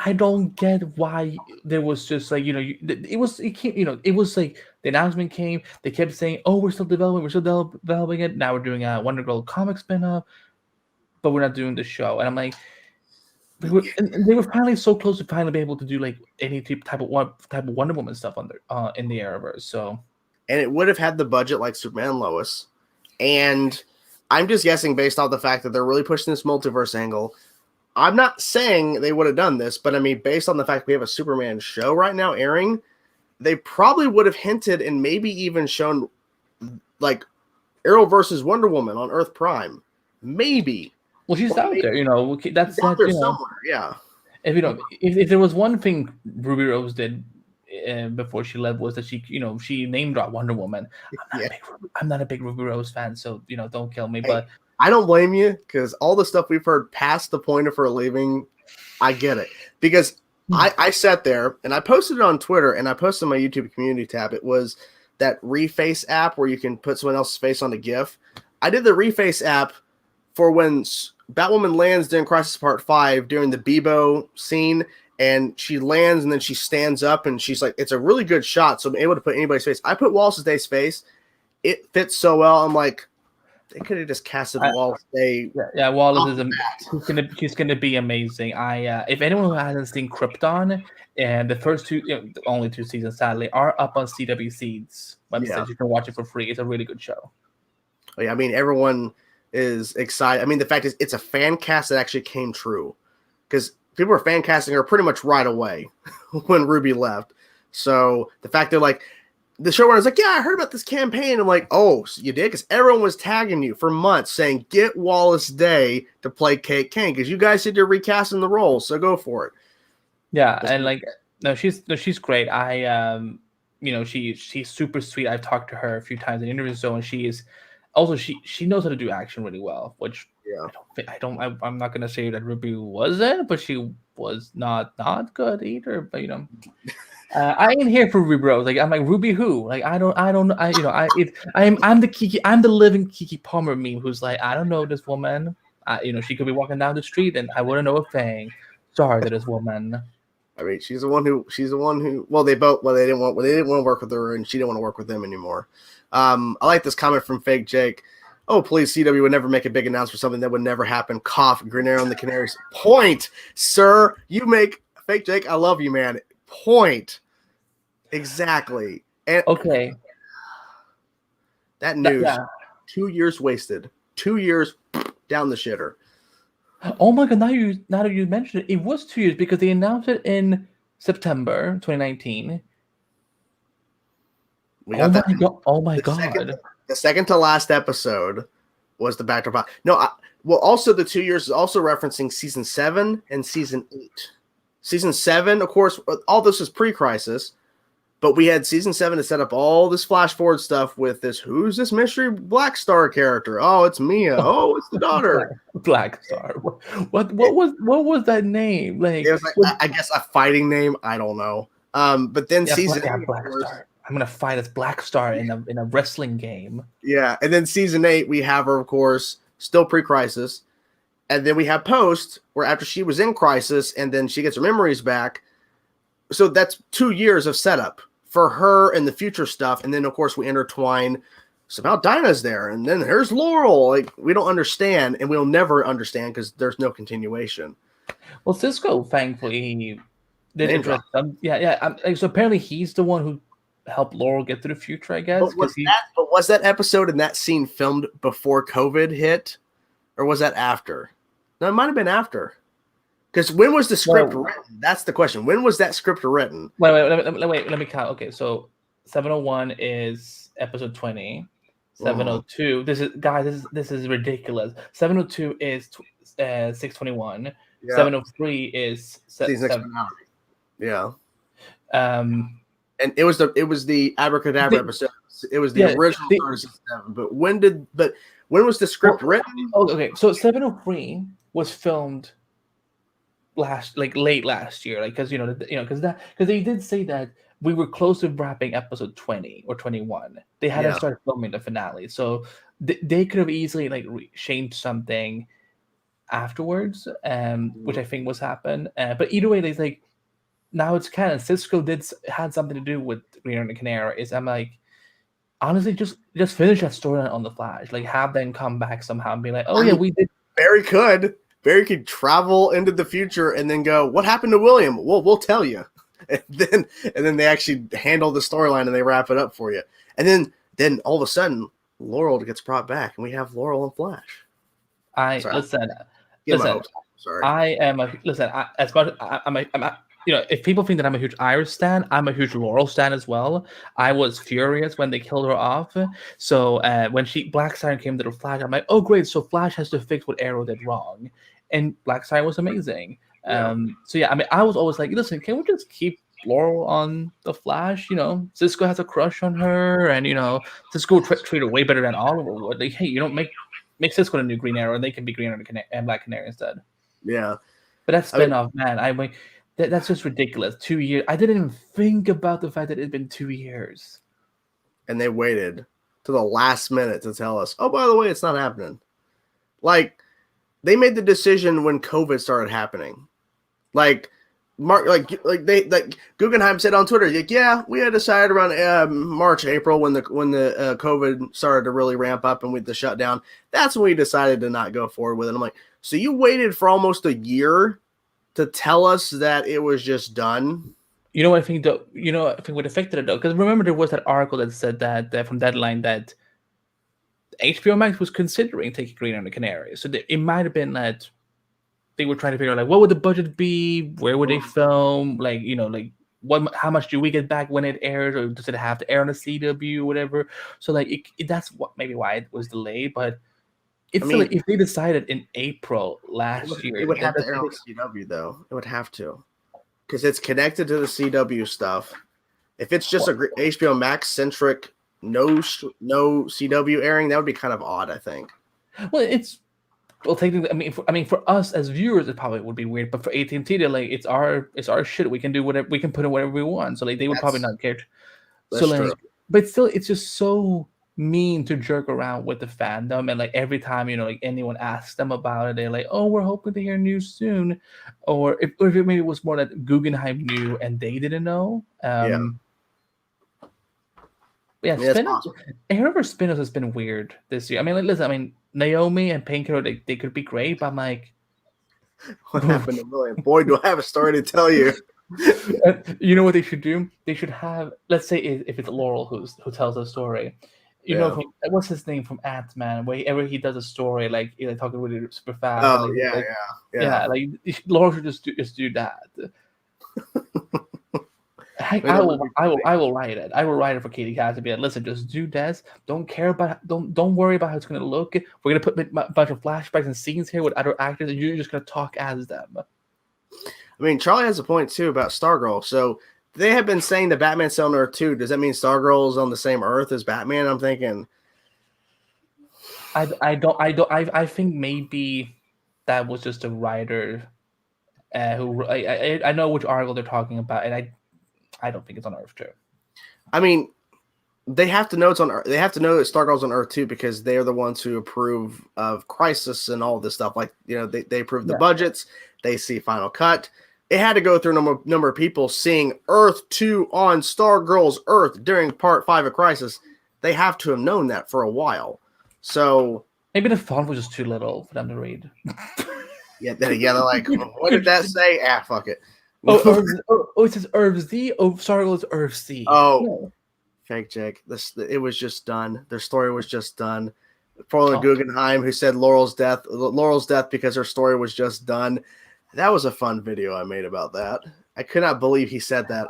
I don't get why there was just like, it was like the announcement came, they kept saying, oh, we're still developing it. Now we're doing a Wonder Girl comic spin-off, but we're not doing the show. And I'm like, they were finally so close to finally be able to do like any type of Wonder Woman stuff in the Arrowverse. So, and it would have had the budget like Superman and Lois. And I'm just guessing based off the fact that they're really pushing this multiverse angle. I'm not saying they would have done this, but I mean, based on the fact we have a Superman show right now airing, they probably would have hinted and maybe even shown like Arrow versus Wonder Woman on Earth Prime. Maybe. Well, she's out there, that's out there somewhere. Yeah. If there was one thing Ruby Rose did before she left was that she name dropped Wonder Woman. I'm not a big Ruby Rose fan, so don't kill me, but. I don't blame you because all the stuff we've heard past the point of her leaving, I get it. Because I sat there and I posted it on Twitter and I posted on my YouTube community tab. It was that Reface app where you can put someone else's face on a GIF. I did the Reface app for when Batwoman lands during Crisis Part 5 during the Bebo scene, and she lands and then she stands up and she's like, it's a really good shot, so I'm able to put anybody's face. I put Wallace Day's face. It fits so well. I'm like, they could have just casted Wallace Day. Yeah, Wallace is he's gonna be amazing. If anyone who hasn't seen Krypton, and the first two, only 2 seasons sadly, are up on CW Seeds website. You can watch it for free. It's a really good show. Oh, yeah, I mean, everyone is excited. I mean, the fact is, it's a fan cast that actually came true because people were fan casting her pretty much right away when Ruby left. So the fact they're like. The showrunner's like, yeah, I heard about this campaign. I'm like, oh, so you did? Because everyone was tagging you for months saying, get Wallace Day to play Kate Kane because you guys said you're recasting the role, so go for it. Yeah, and like, she's great. She's super sweet. I've talked to her a few times in interviews, and she is also she knows how to do action really well. Which I'm not gonna say that Ruby wasn't, but she was not good either. But I ain't here for Ruby Rose. Like I'm like Ruby who? Like I'm the living Kiki Palmer meme who's like, I don't know this woman. She could be walking down the street and I wouldn't know a thing. Sorry to this woman. I mean, she's the one who they didn't want to work with her and she didn't want to work with them anymore. I like this comment from Fake Jake. Oh, please, CW would never make a big announcement for something that would never happen. Cough, Green Arrow and the Canaries. Point, sir. You make Fake Jake. I love you, man. Point. Exactly. And okay. That news. 2 years wasted. 2 years down the shitter. Oh my god! Now that you mentioned it, it was 2 years because they announced it in September 2019. We got that. Oh my god! The second to last episode was the backdrop. No, also the 2 years is also referencing season 7 and season 8. Season 7, of course, all this was pre-crisis, but we had season 7 to set up all this flash forward stuff with this. Who's this mystery Black Star character? Oh, it's Mia. Oh, it's the daughter. Black Star. What was that name? Like, it was I guess a fighting name. I don't know. But then season 8, Black Star. I'm gonna fight as Black Star in a wrestling game. Yeah, and then season 8, we have her, of course, still pre-crisis. And then we have post where after she was in crisis and then she gets her memories back. So that's 2 years of setup for her and the future stuff. And then, of course, we intertwine. Somehow Dinah's there. And then there's Laurel. Like, we don't understand. And we'll never understand because there's no continuation. Well, Cisco, thankfully, did address some. Yeah. So apparently he's the one who helped Laurel get to the future, I guess. But was that episode and that scene filmed before COVID hit, or was that after? No, it might have been after. Because when was the script written? That's the question. When was that script written? Wait, let me count. Okay, so 701 is episode 20. 702. This is ridiculous. 702 is 621. Yeah. 703 is yeah. And it was the Abracadabra episode. It was the original 37. But when was the script written? Okay, so 703 was filmed late last year, because they did say that we were close to wrapping episode 20 or 21. They hadn't started filming the finale, so they could have easily changed something afterwards, which I think was happened. But either way, they now it's canon. Cisco had something to do with Green Lantern Canary. I'm like, honestly, just finish that storyline on the Flash. Have them come back somehow and be like, oh, we did. Barry could travel into the future and then go, what happened to William? Well, we'll tell you. And then they actually handle the storyline and they wrap it up for you. And then all of a sudden, Laurel gets brought back and we have Laurel and Flash. Listen. Sorry. I'm if people think that I'm a huge Iris stan, I'm a huge Laurel stan as well. I was furious when they killed her off. So when Black Siren came to the Flash, I'm like, oh great, so Flash has to fix what Arrow did wrong. And Black Siren was amazing. I was always like, listen, can we just keep Laurel on the Flash? Cisco has a crush on her, and Cisco treat her way better than Oliver would. Hey, make Cisco the new Green Arrow, and they can be Green Arrow and Black Canary instead. Yeah, but that spinoff, man, that's just ridiculous. 2 years. I didn't even think about the fact that it'd been 2 years, and they waited to the last minute to tell us, oh, by the way, it's not happening. They made the decision when COVID started happening. Guggenheim said on Twitter, we had decided around March, April when the COVID started to really ramp up and with the shutdown. That's when we decided to not go forward with it. I'm like, so you waited for almost a year to tell us that it was just done? I think what affected it though, because remember there was that article that said that from Deadline that HBO Max was considering taking Green Lantern Canary. So it might have been that they were trying to figure out what would the budget be, where would they film, how much do we get back when it airs, or does it have to air on the CW or whatever? So that's maybe why it was delayed. But if they decided in April last year, it would have to air on the CW though. It would have to, because it's connected to the CW stuff. If it's just a HBO Max centric, no CW airing, that would be kind of odd, I think. Well, technically, for us as viewers, it probably would be weird. But for AT&T, they're like, it's our shit. We can do whatever, we can put in whatever we want. So they would probably not care. That's true. But still, it's just so mean to jerk around with the fandom, and every time anyone asks them about it, they're like, oh, we're hoping to hear news soon, or if maybe it was more that Guggenheim knew and they didn't know. Arrowverse spin-offs has been weird this year. Listen, Naomi and Painkiller, they could be great, but I'm like, what happened to William? Boy, do I have a story to tell you. You know what they should do? They should have, let's say if it's Laurel who tells a story. What's his name from Ant-Man? Whenever he does a story, talking really super fast. Oh, Laurel should just do that. I will write it. I will write it for Katie Cass to be like, listen, just do this. Don't worry about how it's gonna look. We're gonna put a bunch of flashbacks and scenes here with other actors, and you're just gonna talk as them. Charlie has a point too about Stargirl. So they have been saying that Batman's on Earth 2. Does that mean Stargirl is on the same Earth as Batman? I'm thinking. I think maybe that was just a writer who I know which article they're talking about, and I don't think it's on Earth 2. They have to know it's on Earth. They have to know that Stargirl's on Earth 2 because they're the ones who approve of Crisis and all this stuff. They approve the budgets. They see Final Cut. It had to go through a number of people seeing Earth 2 on Stargirl's Earth during Part 5 of Crisis. They have to have known that for a while. So maybe the font was just too little for them to read. They're like, what did that say? Fuck it. It says Irv Z. Oh, sorry, it was Irv C. Oh, No. fake Jake. It was just done. Their story was just done. Paula Guggenheim, who said Laurel's death because her story was just done. That was a fun video I made about that. I could not believe he said that.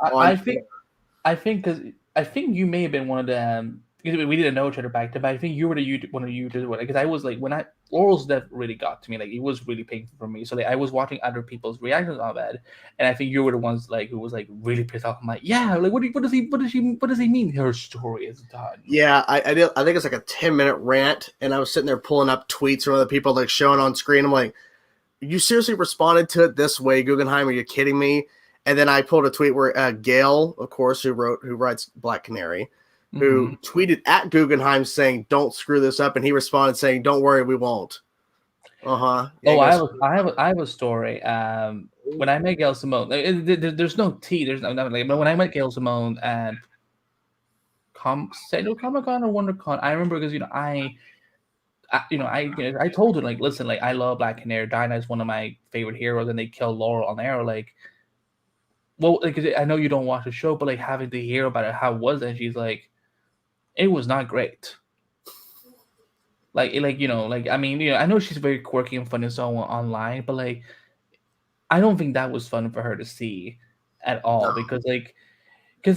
I think you may have been one of them. Because we didn't know each other back then, but I think you were one of the YouTubers. Because I was like, Laurel's death really got to me. Like, it was really painful for me. So like, I was watching other people's reactions on that, and I think you were the ones like who was like really pissed off. I'm like, yeah, like what does he mean? Her story is done. Yeah, I think it's like a 10-minute rant, and I was sitting there pulling up tweets from other people like showing on screen. I'm like, you seriously responded to it this way, Guggenheim? Are you kidding me? And then I pulled a tweet where Gail, of course, who writes Black Canary, who tweeted at Guggenheim saying, "Don't screw this up," and he responded saying, "Don't worry, we won't." Yeah, I have a story. When I met Gail Simone, there's no tea. There's no nothing. But when I met Gail Simone at San Diego Comic-Con or WonderCon, I remember because I told her like, listen, like I love Black Canary. Dinah is one of my favorite heroes, and they killed Laurel on Arrow. Like, well, like I know you don't watch the show, but like having to hear about it, how was it? And she's like, it was not great. I mean, I know she's very quirky and funny and so on online, but like, I don't think that was fun for her to see at all because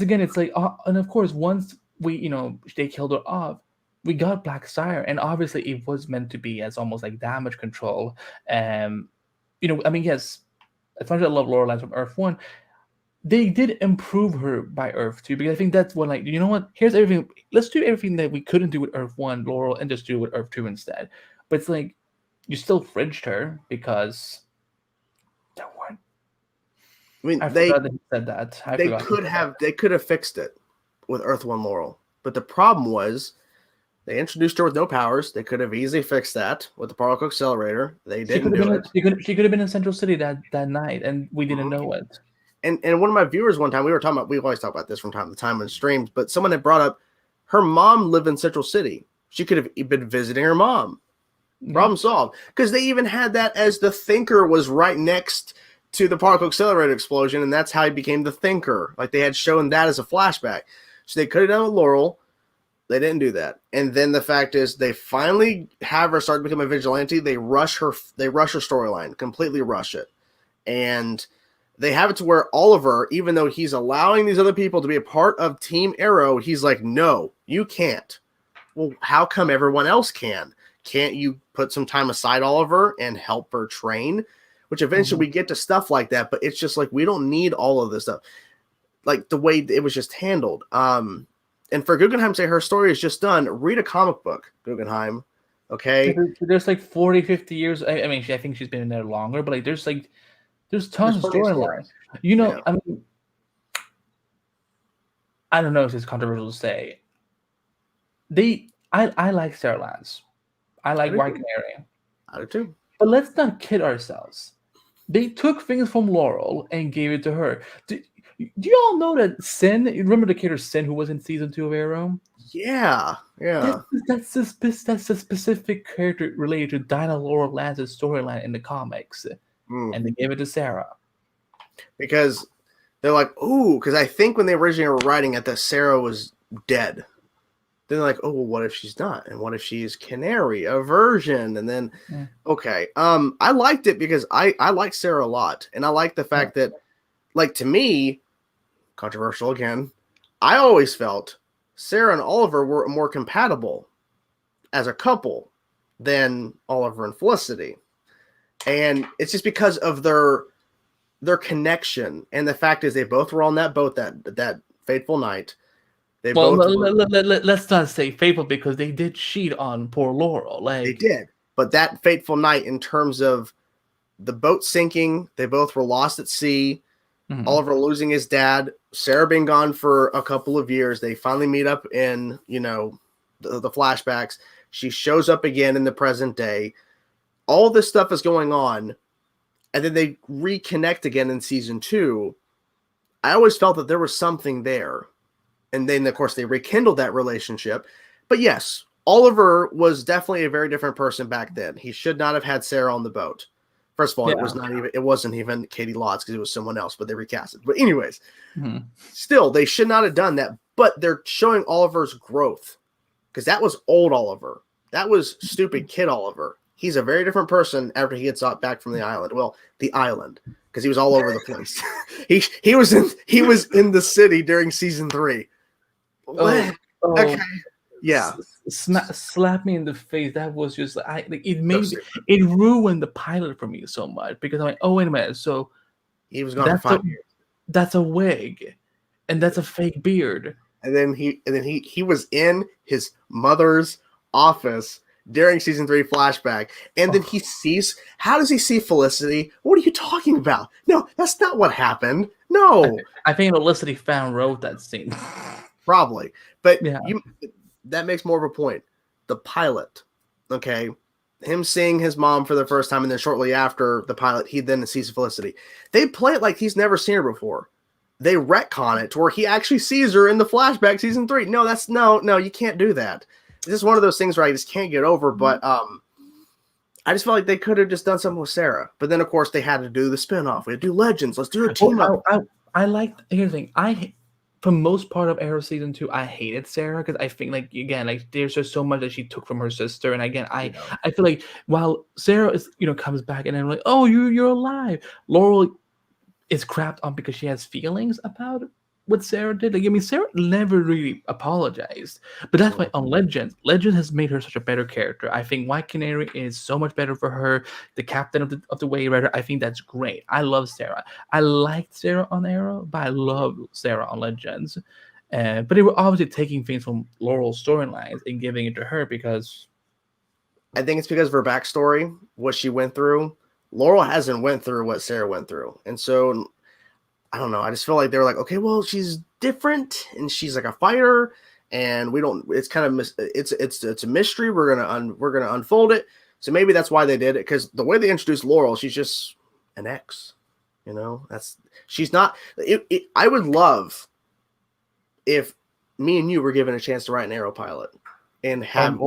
again, it's like, and of course, once they killed her off, we got Black Sire, and obviously it was meant to be as almost like damage control. I mean, yes, as much as I love Lorelai from Earth 1, they did improve her by Earth 2, because I think that's what, like, you know what? Here's everything. Let's do everything that we couldn't do with Earth 1, Laurel, and just do it with Earth 2 instead. But it's like, you still fridged her because that one. I mean, they said that. They could have fixed it with Earth 1 Laurel. But the problem was they introduced her with no powers. They could have easily fixed that with the particle accelerator. They didn't do it. She could have been in Central City that night, and we didn't know it. And one of my viewers one time, we always talk about this from time to time on streams, but someone had brought up her mom lived in Central City. She could have been visiting her mom. Problem solved. Because they even had that as the Thinker was right next to the particle accelerator explosion, and that's how he became the Thinker. Like, they had shown that as a flashback. So they could have done it with Laurel. They didn't do that. And then the fact is, they finally have her start to become a vigilante. They rush her storyline, completely rush it. And they have it to where Oliver, even though he's allowing these other people to be a part of Team Arrow, he's like, no, you can't. Well, how come everyone else can? Can't you put some time aside, Oliver, and help her train? Which eventually we get to stuff like that, but it's just like, we don't need all of this stuff. Like, the way it was just handled. And for Guggenheim to say her story is just done, read a comic book, Guggenheim. Okay? There's like 40, 50 years. I mean, I think she's been in there longer, but like, there's tons of storyline. I mean, I don't know if it's controversial to say. I like Sarah Lance. I like White Canary. I do too. But let's not kid ourselves. They took things from Laurel and gave it to her. Do you all know that Sin? You remember the character Sin who was in season 2 of Arrow? Yeah. That's a specific character related to Dinah Laurel Lance's storyline in the comics. And they gave it to Sarah. Because they're like, ooh, because I think when they originally were writing it that Sarah was dead. Then they're like, oh, well, what if she's not? And what if she's Canary, a version? And then, okay. I liked it because I like Sarah a lot. And I like the fact that, like, to me, controversial again, I always felt Sarah and Oliver were more compatible as a couple than Oliver and Felicity. And it's just because of their connection. And the fact is they both were on that boat that fateful night. Let's not say fateful, because they did cheat on poor Laurel. Like, they did. But that fateful night, in terms of the boat sinking, they both were lost at sea. Oliver losing his dad, Sarah being gone for a couple of years. They finally meet up in, the flashbacks. She shows up again in the present day. All this stuff is going on, and then they reconnect again in season 2. I always felt that there was something there. And then, of course, they rekindled that relationship. But yes, Oliver was definitely a very different person back then. He should not have had Sarah on the boat. First of all, it wasn't even Katie Lotz because it was someone else, but they recast it. But anyways, still, they should not have done that. But they're showing Oliver's growth because that was old Oliver. That was stupid kid Oliver. He's a very different person after he gets back from the island. Well, the island, because he was all over the place. he was in the city during season 3. Okay. Yeah. Slap me in the face. That was just it ruined the pilot for me so much because I'm like, oh wait a minute. So he was gone for 5 years. That's a wig, and that's a fake beard. And then he was in his mother's office during season 3 flashback, and then he sees. How does he see Felicity? What are you talking about? No, that's not what happened. No, I think Felicity fan wrote that scene. Probably, but that makes more of a point. The pilot, okay, him seeing his mom for the first time, and then shortly after the pilot, he then sees Felicity. They play it like he's never seen her before. They retcon it to where he actually sees her in the flashback season 3. No, no, you can't do that. This is one of those things where I just can't get over. But I just felt like they could have just done something with Sarah. But then, of course, they had to do the spinoff. We had to do Legends. Let's do a team up. I liked. Here's the thing. For most part of Arrow season 2, I hated Sarah because I think there's just so much that she took from her sister, and again, I feel like while Sarah is comes back and I'm like, oh, you're alive. Laurel is crapped on because she has feelings about what Sarah did. Sarah never really apologized, but that's why on Legends has made her such a better character. I think White Canary is so much better for her. The captain of the Wayrider, I think that's great. I love Sarah. I liked Sarah on Arrow, but I love Sarah on Legends. But they were obviously taking things from Laurel's storylines and giving it to her because I think it's because of her backstory, what she went through. Laurel hasn't went through what Sarah went through, and so I don't know. I just feel like they were like, okay, well, she's different and she's like a fighter, and we don't. It's kind of it's a mystery. We're gonna unfold it. So maybe that's why they did it, because the way they introduced Laurel, she's just an ex. She's not. I would love if me and you were given a chance to write an Arrow pilot and have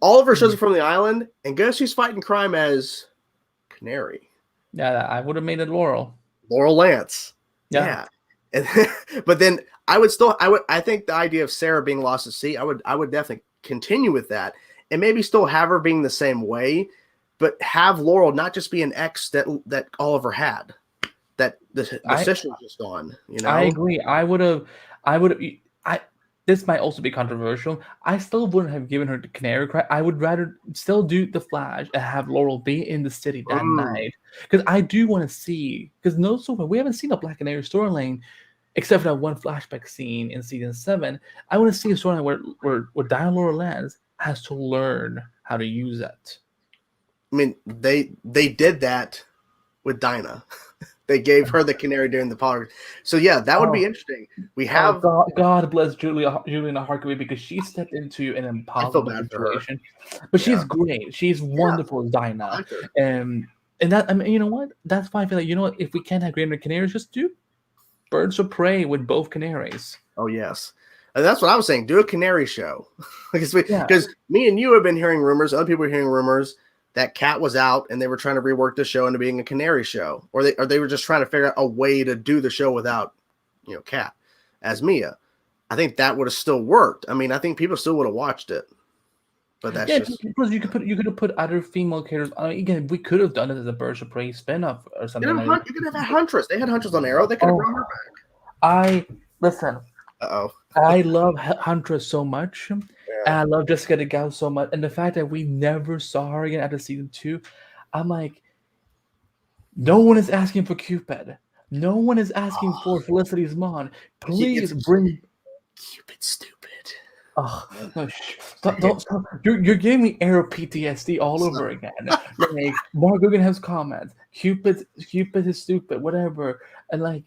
Oliver shows up from the island, and guess who's fighting crime as Canary? Yeah, I would have made it Laurel Lance. Yeah. But then I think the idea of Sarah being lost at sea, I would definitely continue with that, and maybe still have her being the same way, but have Laurel not just be an ex that Oliver had, that the sister was just on. I agree. This might also be controversial. I still wouldn't have given her the Canary cry. I would rather still do the Flash and have Laurel be in the city that night, because I do want to see. Because we haven't seen a Black Canary storyline except for that one flashback scene in season 7. I want to see a storyline where Diana Laurel Lance has to learn how to use it. I mean, they did that with Dinah. They gave her the Canary during the polygraph. So yeah, that would be interesting. We have God bless Juliana Harkaway, because she stepped into an impossible situation. But she's great. She's wonderful as Dinah. And that, I mean, you know what? That's why I feel like, if we can't have Greater Canaries, just do Birds of Prey with both canaries. Oh yes. And that's what I was saying. Do a Canary show. Because me and you have been hearing rumors, other people are hearing rumors that Cat was out and they were trying to rework the show into being a Canary show, or they were just trying to figure out a way to do the show without, Cat as Mia. I think that would have still worked. I mean, I think people still would have watched it, but that's just because you could have put other female characters. I mean, again, we could have done it as a Birds of Prey spinoff or something. You could have had Huntress. They had Huntress on Arrow. They could have brought her back. I love Huntress so much. And I love Jessica DeGao so much. And the fact that we never saw her again after season 2, I'm like, no one is asking for Cupid. No one is asking for Felicity's mom. Please bring Cupid. Stupid. Oh, no, don't. You're giving me Arrow PTSD all over again. Like, Mark Guggenheim's comments. Cupid is stupid, whatever. And like,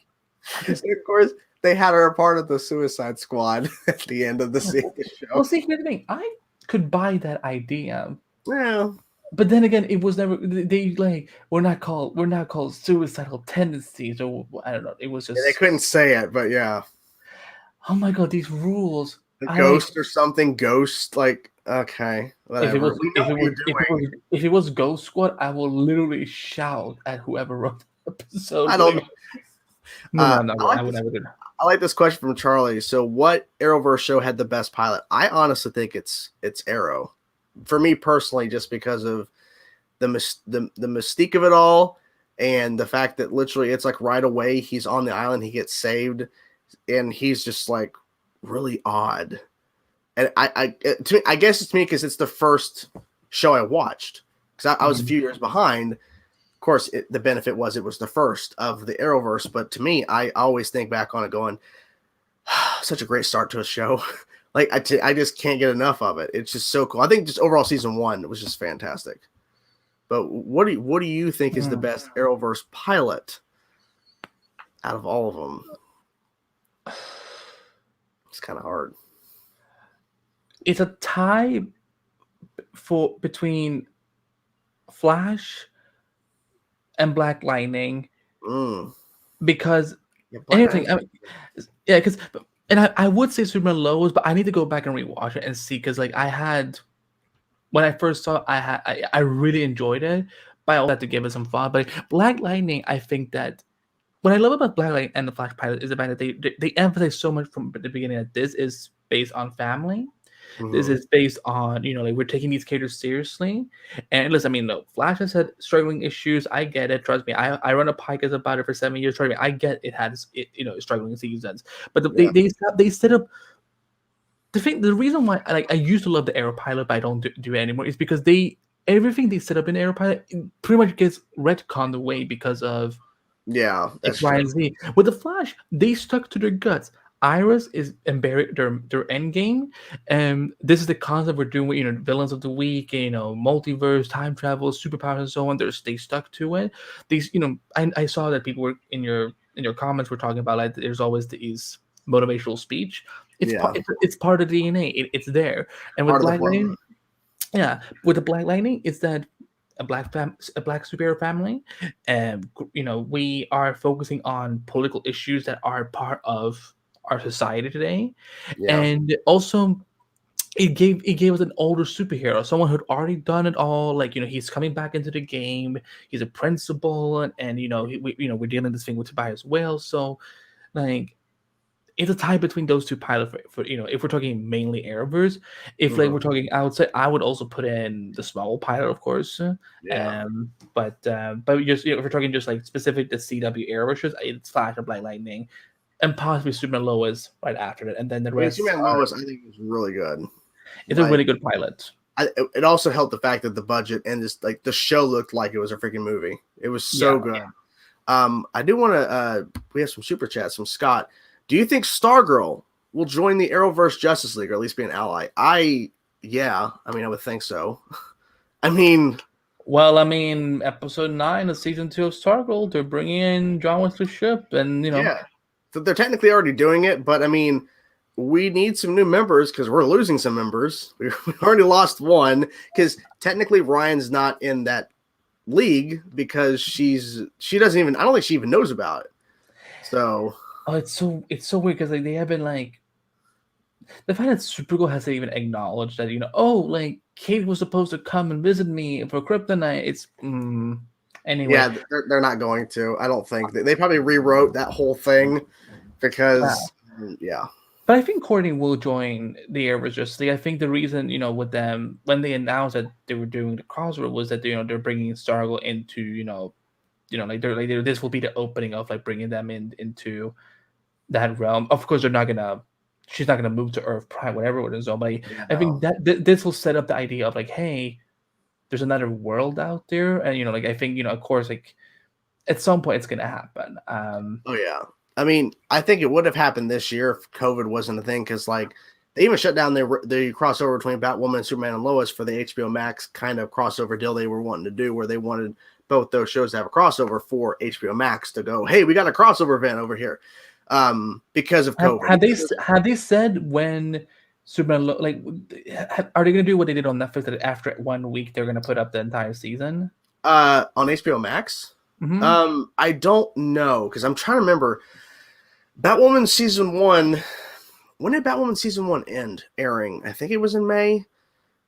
of course, they had her a part of the Suicide Squad at the end of the show. Well, see, here's the thing. I could buy that idea. Yeah. But then again, it was never. We're not called suicidal tendencies, or I don't know. It was just they couldn't say it, but yeah. Oh my god, these rules. Ghost or something. Ghost, like Okay, whatever. If it was Ghost Squad, I will literally shout at whoever wrote the episode. I don't know. No, I would never do that. I like this question from Charlie. So, what Arrowverse show had the best pilot? I honestly think it's Arrow. For me personally, just because of the mystique of it all, and the fact that literally it's like right away he's on the island, he gets saved, and he's just like really odd. And I guess it's me because it's the first show I watched, because I was a few years behind. Of course, the benefit was it was the first of the Arrowverse, but to me, I always think back on it going, such a great start to a show. Like I just can't get enough of it. It's just so cool. I think just overall season 1 was just fantastic. But what do you think is the best Arrowverse pilot out of all of them? It's kind of hard. It's a tie between Flash and Black Lightning, because anything. Because I would say Superman Lois, but I need to go back and rewatch it and see, because like when I first saw it, I really enjoyed it, but I also had to give it some thought. But Black Lightning, I think that what I love about Black Lightning and the Flash pilot is the fact that they emphasize so much from the beginning that this is based on family. This is based on, like, we're taking these characters seriously. And listen, I mean, no, Flash has had struggling issues. I get it. Trust me. I run a podcast about it for 7 years. Trust me, I get it has struggling seasons. But they set up the reason why I used to love the Arrow pilot, but I don't do it anymore, is because everything they set up in Arrow pilot pretty much gets retconned away because of X, Y, and Z. With the Flash, they stuck to their guts. Iris is buried their end game, and this is the concept we're doing with villains of the week, multiverse, time travel, superpowers, and so on. They stuck to it. These, I saw that people were in your comments were talking about, like, there's always these motivational speech. It's part of the DNA. It's there. And with Black Lightning, with the Black Lightning, it's that a black superhero family, and we are focusing on political issues that are part of our society today, and also it gave us an older superhero, someone who'd already done it all. Like, he's coming back into the game. He's a principal, and we're dealing this thing with Tobias Whale. So, like, it's a tie between those two pilots for if we're talking mainly Arrowverse. If like we're talking outside, I would also put in the Small pilot, of course. But just if we're talking just like specific to CW Arrowverse, it's Flash and Black Lightning, and possibly Superman Lois right after that, and then the rest. Superman Lois, I think, is really good. It's a really good pilot. It also helped the fact that the budget and just like the show looked like it was a freaking movie. It was so good. I do want to. We have some super chats from Scott. Do you think Stargirl will join the Arrowverse Justice League, or at least be an ally? I would think so. Episode 9 of season 2 of Stargirl, they're bringing in John Wesley Shipp, and so they're technically already doing it, but we need some new members because we're losing some members. We already lost one because technically Ryan's not in that league because she doesn't even. I don't think she even knows about it. So. Oh, it's so weird because they haven't, like, the fact that Supergirl hasn't even acknowledged that Kate was supposed to come and visit me for Kryptonite. It's anyway. Yeah, they're not going to. I don't think they probably rewrote that whole thing because But I think Courtney will join the Arrowverse Justice League. I think the reason with them when they announced that they were doing the crossover was that they're bringing Stargirl into this will be the opening of like bringing them into that realm. Of course, she's not gonna move to Earth Prime, whatever it is. But I think that this will set up the idea of like, hey, there's another world out there, and I think of course, like at some point it's gonna happen. I think it would have happened this year if COVID wasn't a thing, because like they even shut down the crossover between Batwoman, Superman, and Lois for the HBO Max kind of crossover deal they were wanting to do, where they wanted both those shows to have a crossover for HBO Max to go, hey, we got a crossover event over here. Because of COVID. Had they said when Superman are they going to do what they did on Netflix, that after 1 week they're going to put up the entire season on HBO Max? I don't know, because I'm trying to remember Batwoman season 1. When did Batwoman season 1 end airing? I think it was in May.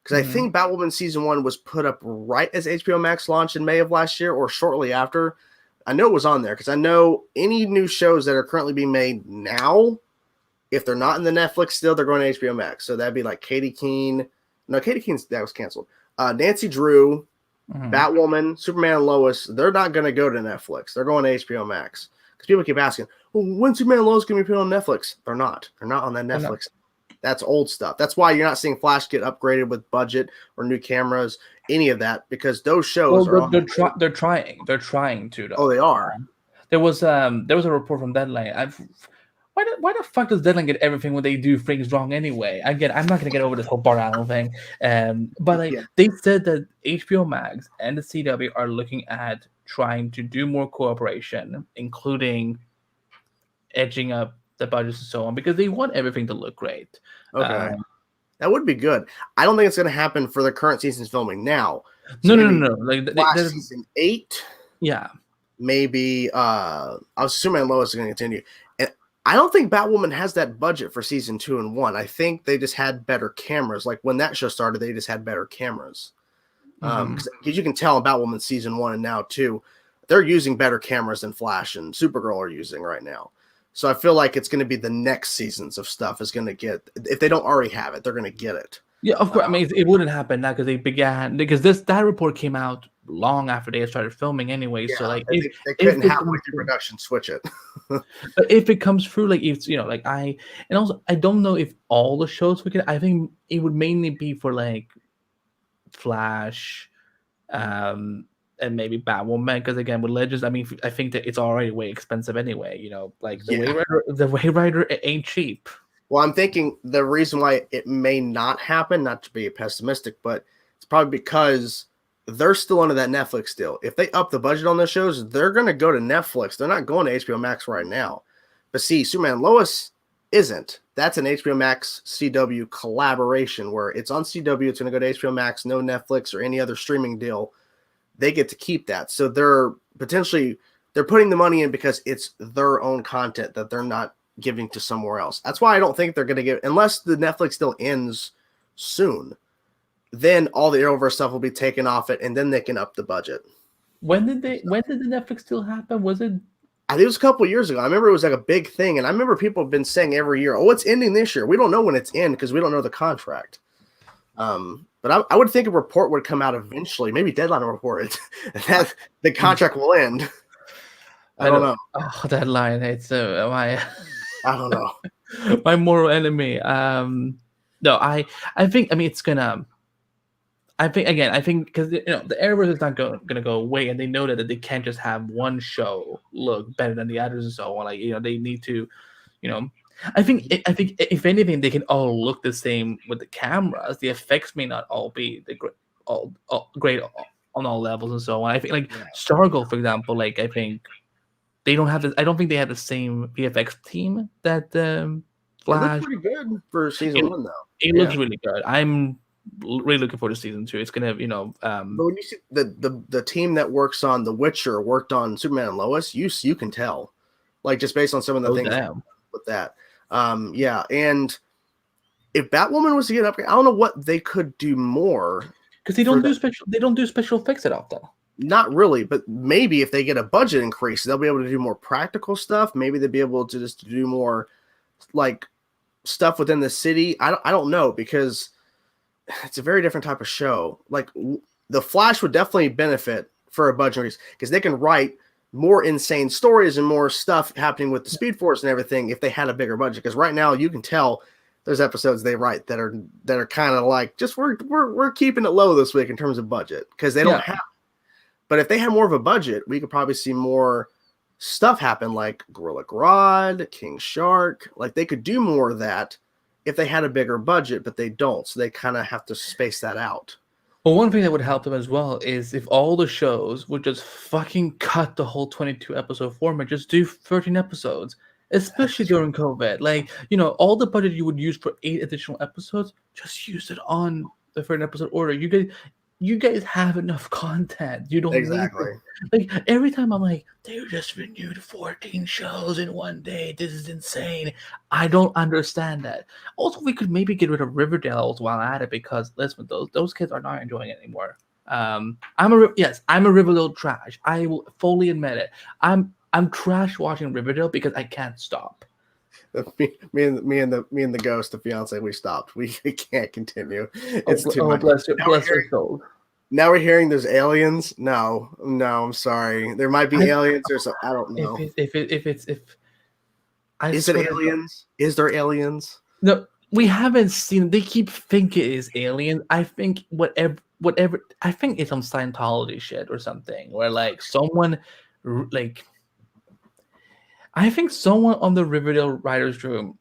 because I think Batwoman season 1 was put up right as HBO Max launched in May of last year or shortly after. I know it was on there because I know any new shows that are currently being made now, if they're not in the Netflix still, they're going to HBO Max. So that'd be like Katie Keene. No, Katie Keene, that was canceled. Nancy Drew, Batwoman, Superman and Lois, they're not going to go to Netflix. They're going to HBO Max. Because people keep asking, well, when Superman and Lois can be put on Netflix? They're not. They're not on that Netflix. That's old stuff. That's why you're not seeing Flash get upgraded with budget or new cameras, any of that, because those shows are. They're trying. They're trying to. Though. Oh, they are. There was a report from Deadline. Why the fuck does Deadline get everything when they do things wrong anyway? Again, I'm not gonna get over this whole Bart Allen thing. But they said that HBO Max and the CW are looking at trying to do more cooperation, including edging up the budgets and so on, because they want everything to look great. Okay. That would be good. I don't think it's going to happen for the current season's filming now. So no. Like season 8. Yeah. Maybe I was assuming Lois is going to continue. And I don't think Batwoman has that budget for season 2 and 1. I think they just had better cameras. Like when that show started, they just had better cameras. Because you can tell in Batwoman season 1 and now 2, they're using better cameras than Flash and Supergirl are using right now. So I feel like it's going to be the next seasons of stuff is going to get, if they don't already have it, they're going to get it. Yeah, of course. I mean, it wouldn't happen now because that report came out long after they had started filming anyway. Yeah, so like they couldn't halfway through production switch it. But if it comes through, like it's like I don't know if all the shows we get. I think it would mainly be for like Flash, and maybe Batwoman, because again with Legends, I mean, I think that it's already way expensive anyway. Like the Wayrider it ain't cheap. Well, I'm thinking the reason why it may not happen, not to be pessimistic, but it's probably because they're still under that Netflix deal. If they up the budget on those shows, they're going to go to Netflix. They're not going to HBO Max right now. But see, Superman and Lois isn't. That's an HBO Max CW collaboration where it's on CW. It's going to go to HBO Max, no Netflix or any other streaming deal. They get to keep that. So they're putting the money in because it's their own content that they're not giving to somewhere else. That's why I don't think they're going to give, unless the Netflix deal ends soon, then all the Arrowverse stuff will be taken off it and then they can up the budget. When did the Netflix deal happen? Was it? I think it was a couple of years ago. I remember it was like a big thing. And I remember people have been saying every year, oh, it's ending this year. We don't know when it's in because we don't know the contract. But I would think a report would come out eventually. Maybe Deadline will report it. That the contract will end. I don't know. Oh, Deadline. It's my. I don't know. My moral enemy. No, I think. I mean, it's gonna. I think because the Arrowverse is not gonna go away, and they know that they can't just have one show look better than the others and so on. Like they need to, I think if anything, they can all look the same with the cameras. The effects may not all be all great on all levels and so on. I think Stargirl, for example, like I think they don't have. I don't think they have the same VFX team that Flash. It looks pretty good for season 1, though. It looks really good. I'm really looking forward to season 2. It's gonna, But when you see the team that works on The Witcher worked on Superman and Lois, you can tell, like just based on some of the things with that. Yeah, and if Batwoman was to get upgraded, I don't know what they could do more because they don't do special effects that often. Not really, but maybe if they get a budget increase, they'll be able to do more practical stuff. Maybe they'll be able to just do more like stuff within the city. I don't know, because it's a very different type of show. Like the Flash would definitely benefit for a budget increase because they can write more insane stories and more stuff happening with the Speed Force and everything if they had a bigger budget. Because right now you can tell there's episodes they write that are kind of like just we're keeping it low this week in terms of budget because they don't have. But if they had more of a budget, we could probably see more stuff happen like Gorilla Grodd, King Shark. Like they could do more of that if they had a bigger budget, but they don't. So they kind of have to space that out. Well, one thing that would help them as well is if all the shows would just fucking cut the whole 22 episode format, just do 13 episodes, especially during COVID. Like, all the budget you would use for 8 additional episodes, just use it on the 13 episode order. you guys have enough content. You don't exactly. Like every time I'm like, they just renewed 14 shows in one day. This is insane. I don't understand that. Also, we could maybe get rid of Riverdale while at it because listen, those kids are not enjoying it anymore. I'm a Riverdale trash. I will fully admit it. I'm trash watching Riverdale because I can't stop. Me and the ghost, the fiance, we stopped. We can't continue. It's too much. Bless your soul. Now we're hearing there's aliens. No, I'm sorry. There might be aliens or something. I don't know. Is it aliens? Is there aliens? No, we haven't seen. They keep thinking it is aliens. I think whatever. I think it's some Scientology shit or something where like someone like. I think someone on the Riverdale writers' room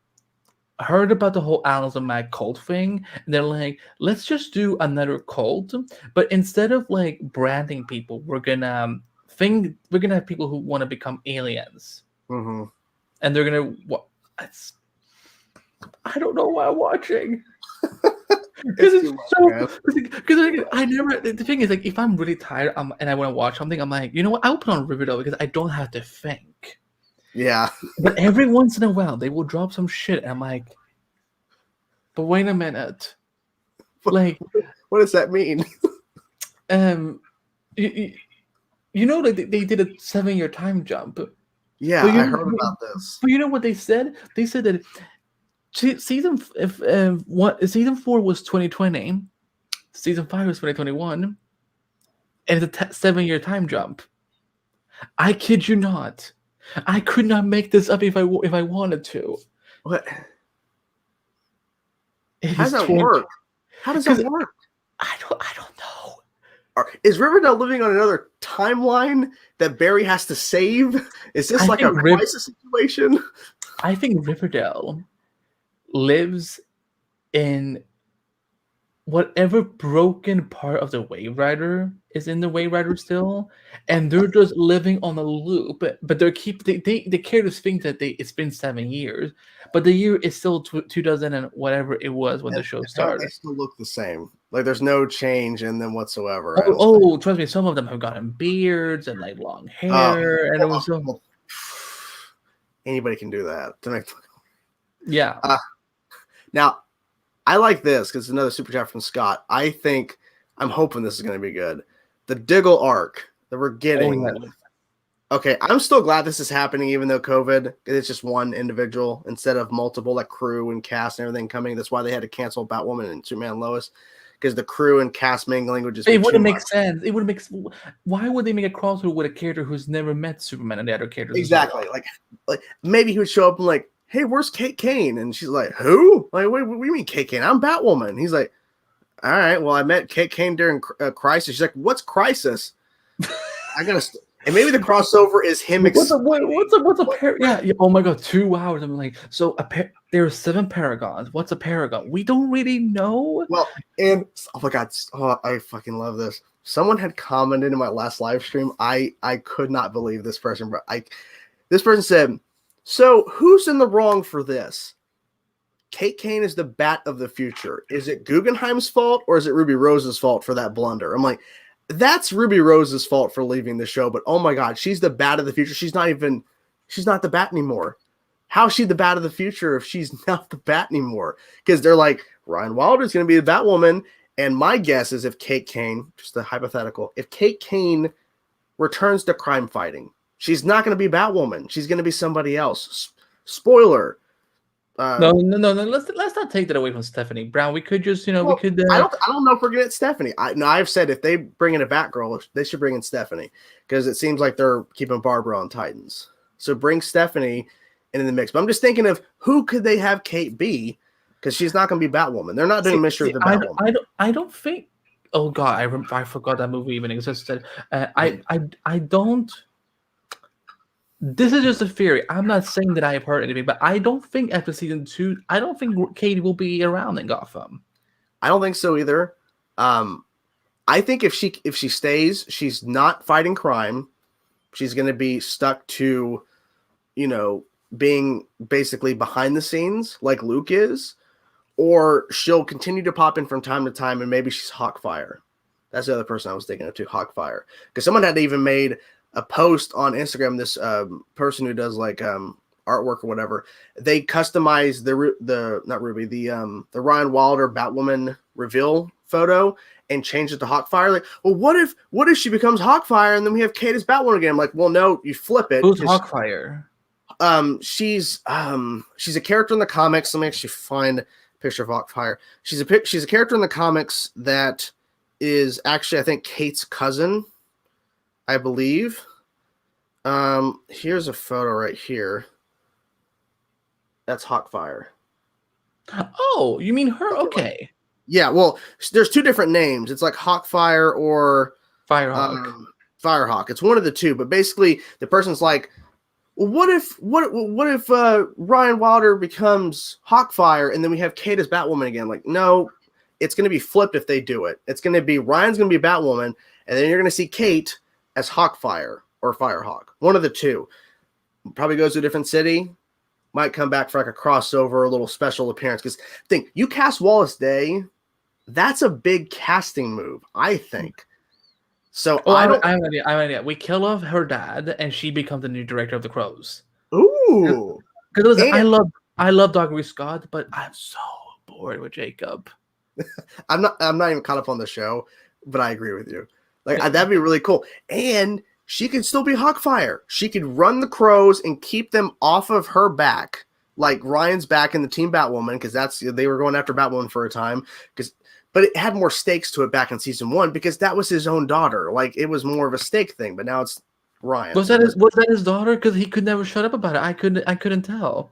heard about the whole Alice and Mac cult thing, and they're like, let's just do another cult, but instead of like branding people, we're gonna have people who want to become aliens, and they're gonna. I don't know why I'm watching. Because I never. The thing is, like, if I'm really tired and I want to watch something, I'm like, you know what? I'll put on Riverdale because I don't have to think. Yeah. But every once in a while, they will drop some shit, and I'm like, but wait a minute. Like, what does that mean? You know that they did a 7-year time jump. Yeah, I heard about this. But you know what they said? They said that season 4 was 2020, season 5 was 2021, and it's a 7-year time jump. I kid you not. I could not make this up if I wanted to. What? How does that work? How does that work? I don't know. Is Riverdale living on another timeline that Barry has to save? Is this like a crisis situation? I think Riverdale lives in whatever broken part of the Wave Rider is in the Wave Rider still, and they're just living on a loop. But the characters think that it's been 7 years, but the year is still 2000 and whatever it was when the show started. They still look the same. Like there's no change in them whatsoever. Trust me, some of them have gotten beards and like long hair, and it was so. Anybody can do that to make. Yeah. Now. I like this because it's another super chat from Scott. I'm hoping this is going to be good. The Diggle arc that we're getting. Okay, I'm still glad this is happening, even though COVID, it's just one individual instead of multiple, like crew and cast and everything coming. That's why they had to cancel Batwoman and Superman and Lois, because the crew and cast mingling would just. It wouldn't make sense. It wouldn't make. Why would they make a crossover with a character who's never met Superman and the other characters? Exactly. Like maybe he would show up and like, hey, where's Kate Kane? And she's like, who? Like, what do you mean Kate Kane? I'm Batwoman. He's like, all right, well, I met Kate Kane during Crisis. She's like, what's Crisis? I gotta. And maybe the crossover is him. What's a yeah. Oh my god, 2 hours. I'm like, so there are 7 paragons. What's a paragon? We don't really know. Well, and oh my god, I fucking love this. Someone had commented in my last live stream. I could not believe this person, but this person said, so who's in the wrong for this? Kate Kane is the Bat of the future. Is it Guggenheim's fault or is it Ruby Rose's fault for that blunder? I'm like, that's Ruby Rose's fault for leaving the show, but oh my god, she's the Bat of the future. She's not the Bat anymore. How is she the Bat of the future if she's not the Bat anymore? Because they're like, Ryan Wilder's going to be the Batwoman, and my guess is if Kate Kane, just a hypothetical, if Kate Kane returns to crime fighting, she's not going to be Batwoman. She's going to be somebody else. Spoiler. No. Let's not take that away from Stephanie Brown. We could just, we could. I don't know if we're getting Stephanie. I've said if they bring in a Batgirl, they should bring in Stephanie because it seems like they're keeping Barbara on Titans. So bring Stephanie in the mix. But I'm just thinking of who could they have Kate be because she's not going to be Batwoman. They're not doing Mystery of the Batwoman. I don't think. Oh God, I forgot that movie even existed. I don't. This is just a theory. I'm not saying that I have heard anything, but I don't think after season 2, I don't think Katie will be around in Gotham. I don't think so either. I think if she stays, she's not fighting crime. She's going to be stuck to, being basically behind the scenes like Luke is, or she'll continue to pop in from time to time, and maybe she's Hawkfire. That's the other person I was thinking of too, Hawkfire. Because someone had even made a post on Instagram. This person who does like artwork or whatever, they customized the Ryan Wilder Batwoman reveal photo and changed it to Hawkfire. Like, well, what if she becomes Hawkfire and then we have Kate as Batwoman again? I'm like, well, no, you flip it. Who's Hawkfire? She's a character in the comics. Let me actually find a picture of Hawkfire. She's a character in the comics that is actually, I think, Kate's cousin, I believe. Here's a photo right here. That's Hawkfire. Oh, you mean her? Okay. Yeah, well, there's two different names. It's like Hawkfire or Firehawk. Firehawk. It's one of the two, but basically the person's like, well, what if Ryan Wilder becomes Hawkfire and then we have Kate as Batwoman again? Like, no, it's going to be flipped if they do it. It's going to be Ryan's going to be Batwoman, and then you're going to see Kate as Hawkfire or Firehawk. One of the two. Probably goes to a different city. Might come back for like a crossover, a little special appearance. Because think, you cast Wallace Day, that's a big casting move, I think. So I have an idea. We kill off her dad, and she becomes the new director of the Crows. Ooh, because I love Douglas Scott, but I'm so bored with Jacob. I'm not even caught up on the show, but I agree with you. Like that'd be really cool, and she could still be Hawkfire. She could run the Crows and keep them off of her back, like Ryan's back in the Team Batwoman, because they were going after Batwoman for a time. But it had more stakes to it back in season 1 because that was his own daughter. Like it was more of a stake thing, but now it's Ryan. Was that his daughter? Because he could never shut up about it. I couldn't tell.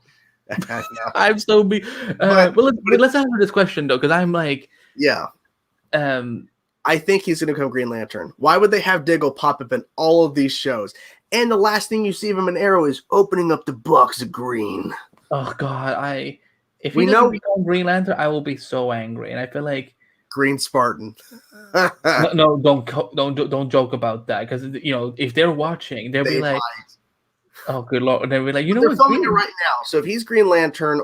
I'm so let's answer this question though, because I'm like, yeah. I think he's going to become Green Lantern. Why would they have Diggle pop up in all of these shows? And the last thing you see of him in Arrow is opening up the box of green. Oh God, if he doesn't become Green Lantern, I will be so angry, and I feel like Green Spartan. no, don't joke about that, because if they're watching, they'll be like, oh good Lord, they'll be like, they're filming it right now. So if he's Green Lantern,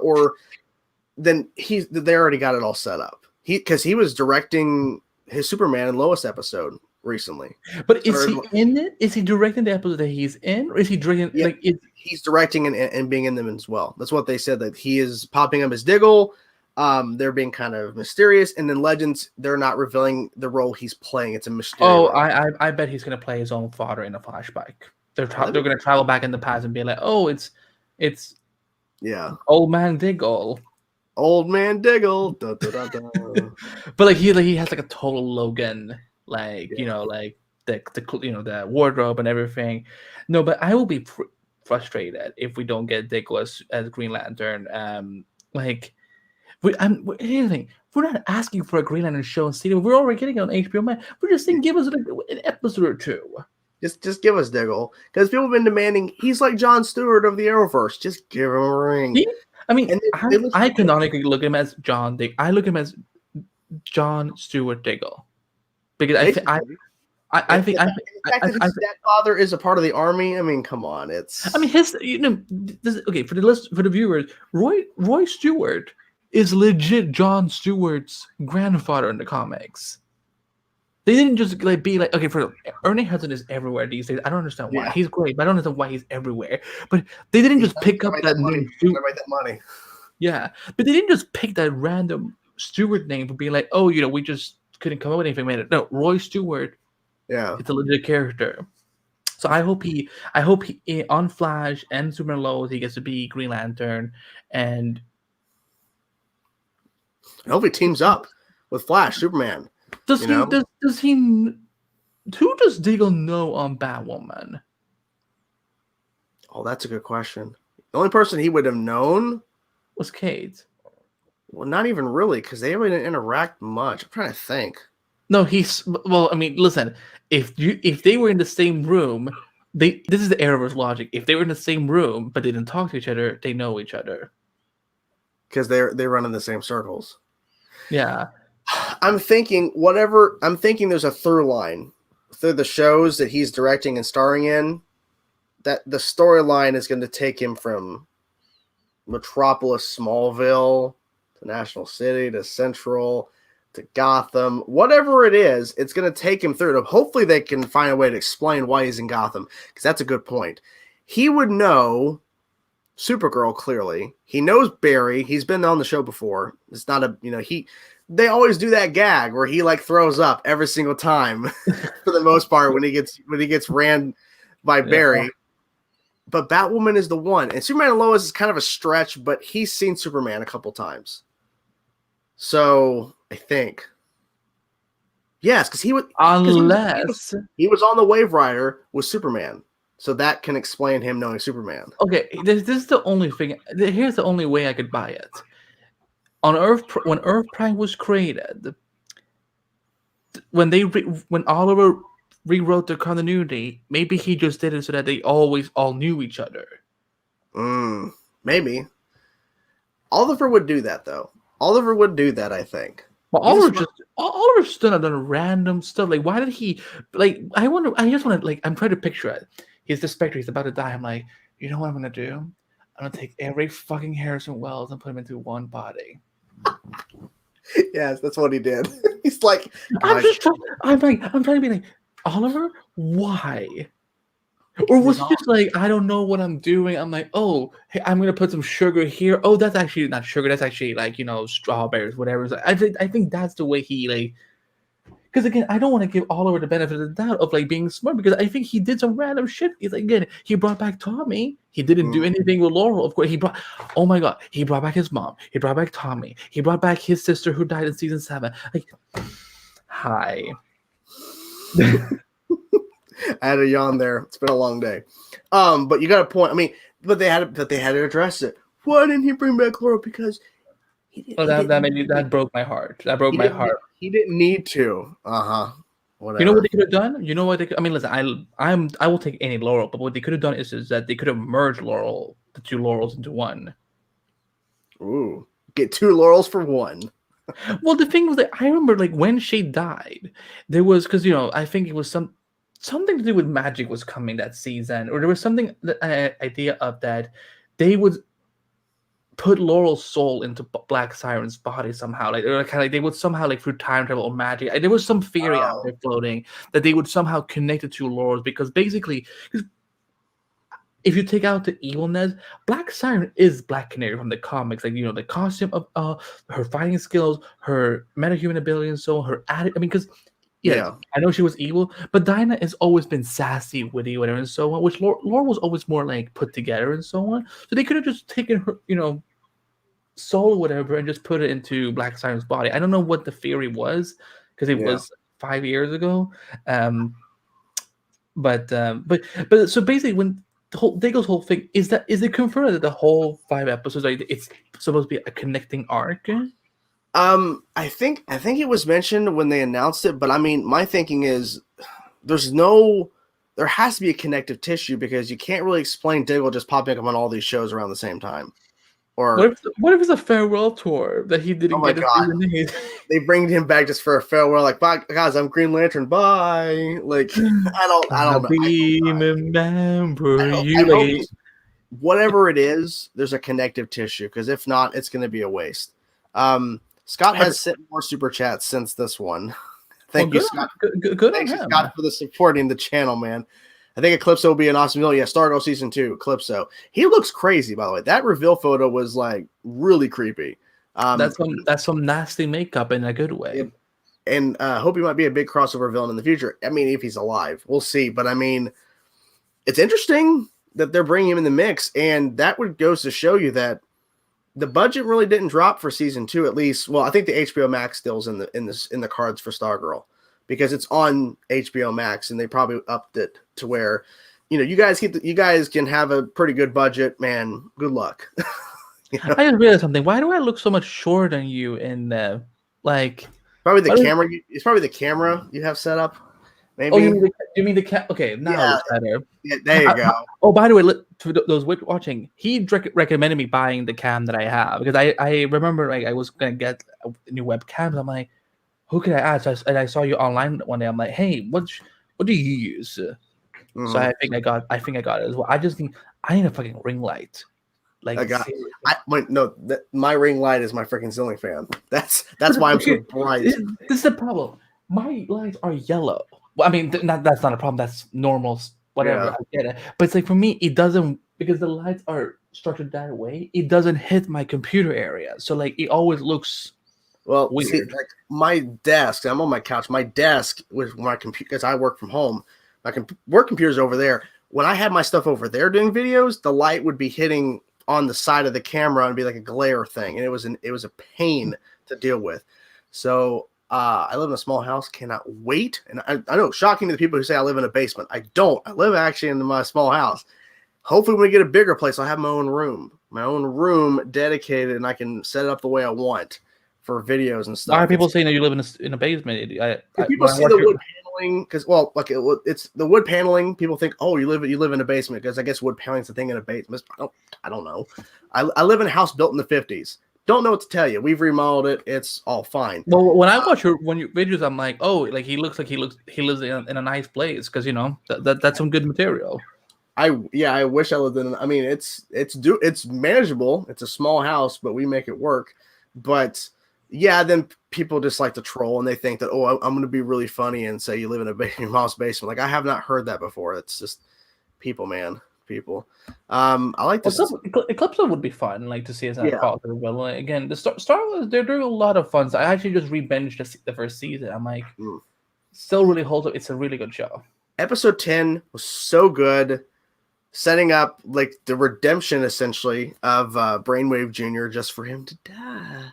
then they already got it all set up. Because he was directing his Superman and Lois episode recently. But is he in it? Is he directing the episode that he's in, or is he directing he's directing and being in them as well? That's what they said, that he is popping up as Diggle. They're being kind of mysterious, and then Legends, they're not revealing the role he's playing. It's a mystery. Oh, I bet he's gonna play his own father in a flashback. They're gonna travel back in the past and be like, oh, it's old man Diggle. Old man Diggle. Da, da, da, da. But like he has like a total Logan, like like the wardrobe and everything. No, but I will be frustrated if we don't get Diggle as Green Lantern. Here's the thing: we're not asking for a Green Lantern show and see. We're already getting it on HBO Max. We're just saying, give us an episode or two. Just give us Diggle, because people have been demanding. He's like Jon Stewart of the Arrowverse. Just give him a ring. I canonically look at him as John Diggle. I look at him as Jon Stewart Diggle, because I think his stepfather is a part of the army. I mean, come on, it's. I mean, for the viewers, Roy Stewart is legit Jon Stewart's grandfather in the comics. They didn't just be like, okay, Ernie Hudson is everywhere these days. I don't understand why. He's great, but I don't understand why he's everywhere. But they didn't just pick up that money. Write that money. Yeah, but they didn't just pick that random Stewart name to be like, oh, we just couldn't come up with anything. No, Roy Stewart. Yeah, it's a legit character. So I hope he on Flash and Superman Lois, he gets to be Green Lantern, and I hope he teams up with Flash, Superman. Who does Diggle know on Batwoman? Oh, that's a good question. The only person he would have known was Kate. Well, not even really, because they haven't interact much. I'm trying to think. No, listen. If they were in the same room, this is the Arrowverse logic. If they were in the same room but they didn't talk to each other, they know each other. Because they run in the same circles. Yeah. I'm thinking there's a through line through the shows that he's directing and starring in, that the storyline is going to take him from Metropolis, Smallville, to National City, to Central, to Gotham, whatever it is, it's going to take him through it. Hopefully they can find a way to explain why he's in Gotham, because that's a good point. He would know Supergirl clearly. He knows Barry. He's been on the show before. It's not a, they always do that gag where he like throws up every single time for the most part when he gets ran by Barry. But Batwoman is the one. And Superman and Lois is kind of a stretch, but he's seen Superman a couple times. So I think. Yes, because he was he was on the Wave Rider with Superman. So that can explain him knowing Superman. Okay, this is the only thing. Here's the only way I could buy it. On Earth, when Earth Prime was created, when Oliver rewrote the continuity, maybe he just did it so that they always all knew each other. Maybe. Oliver would do that, though. Oliver would do that, I think. Well, Oliver still done random stuff. Like, why did he? Like, I wonder. I just want to. Like, I'm trying to picture it. He's the Spectre. He's about to die. I'm like, you know what I'm gonna do? I'm gonna take every fucking Harrison Wells and put him into one body. Yes, that's what he did. He's like, I'm trying to be like, Oliver, why? Or was he just like, I don't know what I'm doing? I'm like, oh, hey, I'm gonna put some sugar here. Oh, that's actually not sugar. That's actually like, strawberries, whatever. I think that's the way he like. Because again, I don't want to give Oliver the benefit of the doubt of like being smart, because I think he did some random shit. He's like, again, he brought back Tommy. He didn't do anything with Laurel. Of course, he brought back his mom. He brought back Tommy. He brought back his sister who died in season 7. Like, hi. I had a yawn there. It's been a long day. But you got a point. I mean, but they had to address it. Why didn't he bring back Laurel? Because that broke my heart. That broke my heart. He didn't need to. Whatever. You know what they could have done? You know what they could, I mean, listen, I will take any Laurel, but what they could have done is that they could have merged the two Laurels into one. Ooh. Get 2 Laurels for 1. Well, the thing was that I remember like when she died, there was, because I think it was something to do with magic was coming that season, or there was something idea of that they would put Laurel's soul into Black Siren's body somehow, like kind of like they would somehow like through time travel or magic. There was some theory out there floating that they would somehow connect it to Laurel's, because basically, if you take out the evilness, Black Siren is Black Canary from the comics. Like the costume of her fighting skills, her metahuman ability, and so her attitude. I mean, because. Yeah, I know she was evil, but Dinah has always been sassy, witty, whatever, and so on, which Laura was always more like put together and so on. So they could have just taken her, soul or whatever and just put it into Black Siren's body. I don't know what the theory was, because it was 5 years ago. But so basically, when Daigle's whole thing is it confirmed that the whole 5 episodes, like, it's supposed to be a connecting arc? I think it was mentioned when they announced it, but I mean, my thinking is there has to be a connective tissue, because you can't really explain Diggle just popping up on all these shows around the same time. Or what if it's a farewell tour that he didn't get? Oh my God! They bring him back just for a farewell, like, bye guys, I'm Green Lantern, bye. Like, I don't remember you. Whatever it is, there's a connective tissue, because if not, it's going to be a waste. Scott has sent more super chats since this one. Thank you, Scott. Good. Thanks, Scott, for the supporting the channel, man. I think Eclipso will be an awesome villain. Yeah, Stargirl season 2, Eclipso. He looks crazy, by the way. That reveal photo was like really creepy. That's some nasty makeup in a good way. And hope he might be a big crossover villain in the future. I mean, if he's alive, we'll see. But I mean, it's interesting that they're bringing him in the mix, and that goes to show you that the budget really didn't drop for season 2, at least. Well, I think the HBO Max still's in the cards for Stargirl, because it's on HBO Max, and they probably upped it to where, you guys can have a pretty good budget, man. Good luck. I just realized something. Why do I look so much shorter than you in like? Probably the camera. It's probably the camera you have set up. Maybe. Oh, you mean the cat? Okay, now it's better. Yeah, there you go. By the way, to those watching, he recommended me buying the cam that I have, because I remember like I was gonna get a new webcam. I'm like, who can I ask? And I saw you online one day. I'm like, hey, what do you use? So I think I got it as well. I need a fucking ring light. Like, my ring light is my freaking ceiling fan. That's why I'm so bright. This is the problem. My lights are yellow. Well, I mean, that's not a problem. That's normal. Whatever. Yeah. I get it. But it's like for me, it doesn't, because the lights are structured that way. It doesn't hit my computer area. So like it always looks weird. See, like my desk. I'm on my couch. My desk with my computer, because I work from home. My work computer's over there. When I had my stuff over there doing videos, the light would be hitting on the side of the camera and be like a glare thing, and it was a pain to deal with. So I live in a small house, cannot wait. And I know, shocking to the people who say I live in a basement. I don't. I live actually in my small house. Hopefully when we get a bigger place, I'll have my own room dedicated, and I can set it up the way I want for videos and stuff. Why are people saying that you live in a basement? People see the wood paneling, because it's the wood paneling. People think, oh, you live in a basement, because I guess wood paneling's a thing in a basement. I don't know. I live in a house built in the 50s. Don't know what to tell you. We've remodeled it. It's all fine. Well, when I watch your videos, I'm like, oh, like he lives in a nice place, because that's some good material. I wish I lived in. I mean, it's manageable. It's a small house, but we make it work. But yeah, then people just like to troll, and they think that, oh, I'm going to be really funny and say you live in your mom's basement. Like, I have not heard that before. It's just people, man. People. I like this. Eclipse would be fun, like, to see as a positive. But like, again, the Star Wars, they're doing a lot of fun. So I actually just re-binged the first season. I'm like, still really holds up. It's a really good show. Episode 10 was so good, setting up like the redemption essentially of Brainwave Jr. just for him to die.